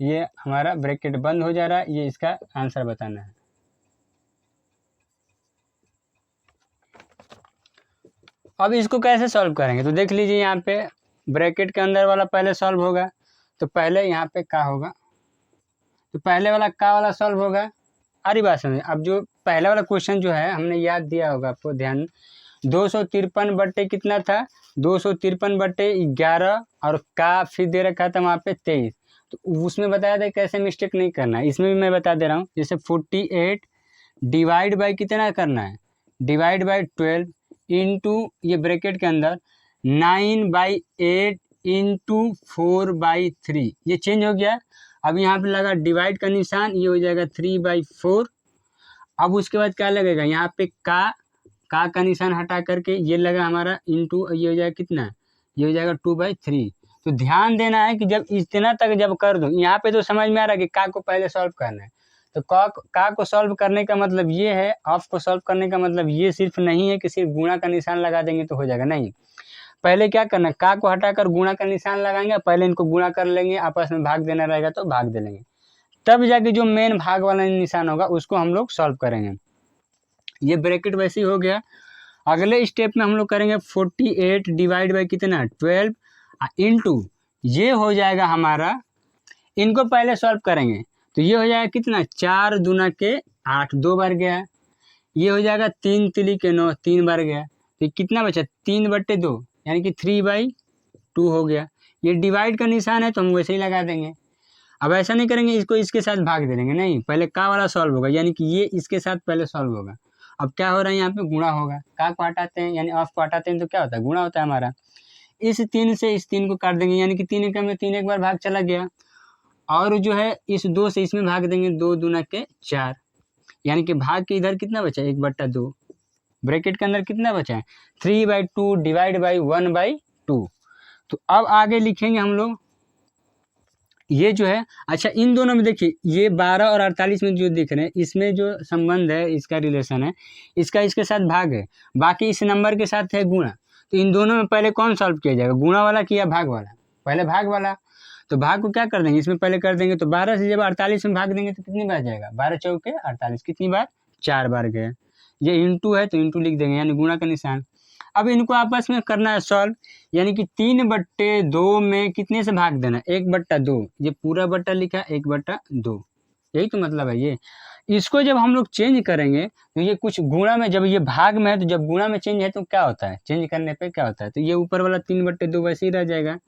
ये हमारा ब्रैकेट बंद हो जा रहा है, ये इसका आंसर बताना है। अब इसको कैसे सॉल्व करेंगे तो देख लीजिए यहाँ पे ब्रैकेट के अंदर वाला पहले सॉल्व होगा, तो पहले यहाँ पे का होगा, तो पहले वाला का वाला सॉल्व होगा। अरे बात समझे, अब जो पहला वाला क्वेश्चन जो है हमने याद दिया होगा आपको ध्यान, 253 बट्टे कितना था 253/11 और का फिर दे रखा था वहाँ पे 23, तो उसमें बताया था कैसे मिस्टेक नहीं करना है, इसमें भी मैं बता दे रहा हूँ। जैसे 48 डिवाइड बाई कितना करना है डिवाइड बाई 12 इंटू ये ब्रैकेट के अंदर 9/8 इंटू 4/3, ये चेंज हो गया। अब यहाँ पे लगा डिवाइड का निशान, ये हो जाएगा 3/4। अब उसके बाद क्या लगेगा, यहाँ पे का निशान हटा करके ये लगा हमारा इंटू, ये हो जाएगा कितना, ये हो जाएगा 2/3। तो ध्यान देना है कि जब इतना तक जब कर दो, यहाँ पे तो समझ में आ रहा है कि का को पहले सॉल्व करना है। तो का को सॉल्व करने का मतलब ये है, ऑफ को सॉल्व करने का मतलब ये सिर्फ नहीं है कि सिर्फ गुणा का निशान लगा देंगे तो हो जाएगा, नहीं। पहले क्या करना है, का को हटाकर गुणा का निशान लगाएंगे, पहले इनको गुणा कर लेंगे, आपस में भाग देना रहेगा तो भाग दे लेंगे, तब जाके जो मेन भाग वाला निशान होगा उसको हम लोग सॉल्व करेंगे। ये ब्रैकेट वैसे ही हो गया। अगले स्टेप में हम लोग करेंगे 48 डिवाइड बाई कितना 12 इंटू, ये हो जाएगा हमारा, इनको पहले सॉल्व करेंगे तो ये हो जाएगा कितना 4 दूना के 8, 2 बार गया। ये हो जाएगा 3 तिली के 9, 3 बार गया। तो कितना बचा 3/2, यानी कि 3/2 हो गया। ये डिवाइड का निशान है तो हम वैसे ही लगा देंगे। अब ऐसा नहीं करेंगे इसको इसके साथ भाग दे देंगे, नहीं, पहले का वाला सॉल्व होगा, यानी कि ये इसके साथ पहले सॉल्व होगा। अब क्या हो रहा है, यहाँ पे गुणा होगा, का को हटाते हैं यानी ऑफ को हटाते हैं तो क्या होता है, गुणा होता है हमारा। इस 3 से इस 3 को काट देंगे, यानी कि 3 एकम में 3 एक बार भाग चला गया, और जो है इस 2 से इसमें भाग देंगे, 2 दूना के 4, यानी कि भाग के इधर कितना बचा 1/2, ब्रैकेट के अंदर कितना बचा है 3/2 डिवाइड बाई 1/2। तो अब आगे लिखेंगे हम लोग, ये जो है, अच्छा इन दोनों में देखिए ये 12 और 48 में जो दिख रहे हैं, इसमें जो संबंध है, इसका रिलेशन है, इसका इसके साथ भाग है, बाकी इस नंबर के साथ है गुणा। तो इन दोनों में पहले कौन सॉल्व किया जाएगा, गुणा वाला कि या भाग वाला, पहले भाग वाला। तो भाग को क्या कर देंगे, इसमें पहले कर देंगे, तो 12 से जब 48 में भाग देंगे तो कितनी बार जाएगा, 12 चौके 48, कितनी बार 4 बार गए। ये इंटू है तो इंटू लिख देंगे, यानी गुणा का निशान। अब इनको आपस में करना है सॉल्व, यानी कि 3/2 में कितने से भाग देना, 1/2, ये पूरा बट्टा लिखा 1/2, यही तो मतलब है ये। इसको जब हम लोग चेंज करेंगे तो ये कुछ गुणा में, जब ये भाग में है तो जब गुणा में चेंज है तो क्या होता है, चेंज करने पे क्या होता है, तो ये ऊपर वाला 3/2 वैसे ही रह जाएगा।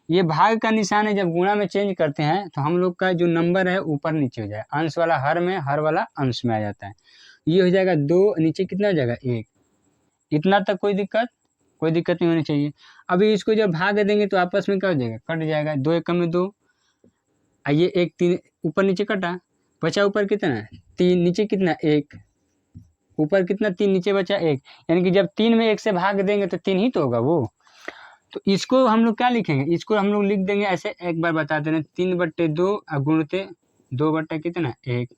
ये भाग का निशान है, जब गुणा में चेंज करते हैं तो हम लोग का जो नंबर है ऊपर नीचे हो जाए, अंश वाला हर में, हर वाला अंश में आ जाता है। ये हो जाएगा 2, नीचे कितना हो जाएगा 1, इतना तक कोई दिक्कत नहीं होनी चाहिए। अभी इसको जब भाग देंगे तो आपस में क्या हो जाएगा, कट जाएगा, 2 एकम में 2, ये 1 3 ऊपर नीचे कटा, बचा ऊपर कितना 3, नीचे कितना 1, ऊपर कितना 3, नीचे बचा 1, यानी कि जब 3 में 1 से भाग देंगे तो 3 ही तो होगा वो। तो इसको हम लोग क्या लिखेंगे, इसको हम लोग लिख देंगे ऐसे, एक बार बता दे रहे हैं, 3/2 गुणते 2 बट्टा कितना 1,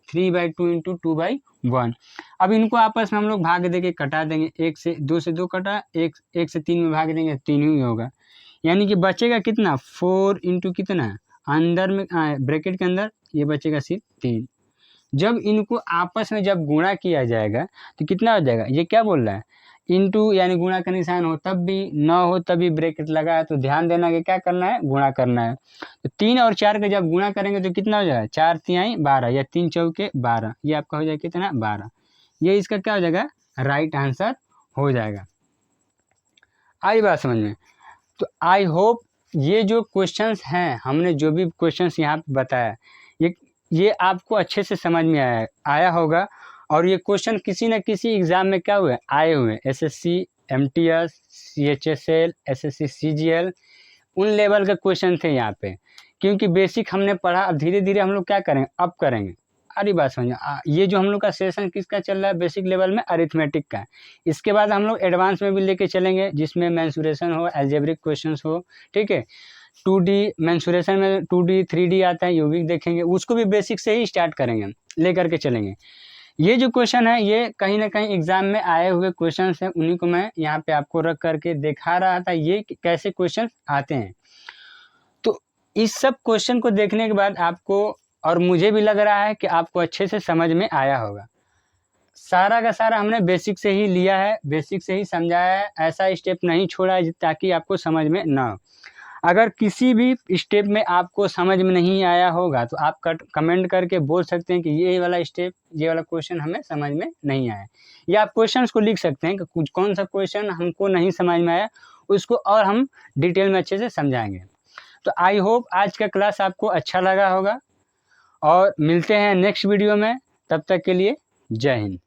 3/2 इंटू 2/1। अब इनको आपस में हम लोग भाग देके कटा देंगे, 1 से 2 से 2 कटा, 1 से 3 में भाग देंगे, 3 ही होगा, यानी कि बचेगा कितना 4 इंटू कितना, अंदर में ब्रैकेट के अंदर ये बचेगा सिर्फ 3। जब इनको आपस में जब गुणा किया जाएगा तो कितना हो जाएगा, ये क्या बोल रहा है, इंटू, यानी गुणा का निशान हो तब भी, न हो तभी ब्रैकेट लगा है, तो ध्यान देना कि क्या करना है, गुणा करना है। तो 3 और 4 का जब गुणा करेंगे तो कितना हो जाएगा, 4 तिहाई 12 या 3 चौके 12, ये आपका हो जाएगा कितना 12, ये इसका क्या हो जाएगा, राइट आंसर हो जाएगा। आई बात समझ में। तो आई होप ये जो क्वेश्चंस हैं, हमने जो भी क्वेश्चंस यहाँ पे बताया, ये आपको अच्छे से समझ में आया होगा। और ये क्वेश्चन किसी न किसी एग्ज़ाम में क्या हुए, आए हुए, SSC MTS CHSL SSC CGL, उन लेवल के क्वेश्चन थे यहाँ पे, क्योंकि बेसिक हमने पढ़ा। अब धीरे धीरे हम लोग क्या करेंगे, अब करेंगे। अरे बात समझ, ये जो हम लोग का सेशन किसका चल रहा है, बेसिक लेवल में अरिथमेटिक का। इसके बाद हम लोग एडवांस में भी लेके चलेंगे, जिसमें मेंसुरेशन हो, अलजेब्रिक क्वेश्चंस हो, ठीक है। 2D मेंसुरेशन में 2D 3D आता है, यू भी देखेंगे, उसको भी बेसिक से ही स्टार्ट करेंगे, ले करके चलेंगे। ये जो क्वेश्चन है ये कहीं ना कहीं एग्जाम में आए हुए क्वेश्चन हैं, उन्हीं को मैं यहाँ पे आपको रख करके दिखा रहा था, ये कैसे क्वेश्चन आते हैं। तो इस सब क्वेश्चन को देखने के बाद आपको, और मुझे भी लग रहा है कि आपको अच्छे से समझ में आया होगा। सारा का सारा हमने बेसिक से ही लिया है, बेसिक से ही समझाया है, ऐसा स्टेप नहीं छोड़ा है ताकि आपको समझ में ना हो। अगर किसी भी स्टेप में आपको समझ में नहीं आया होगा तो आप कमेंट करके बोल सकते हैं कि ये वाला स्टेप, ये वाला क्वेश्चन हमें समझ में नहीं आया, या आप क्वेश्चंस को लिख सकते हैं कि कुछ कौन सा क्वेश्चन हमको नहीं समझ में आया, उसको और हम डिटेल में अच्छे से समझाएंगे। तो आई होप आज का क्लास आपको अच्छा लगा होगा, और मिलते हैं नेक्स्ट वीडियो में। तब तक के लिए जय हिंद।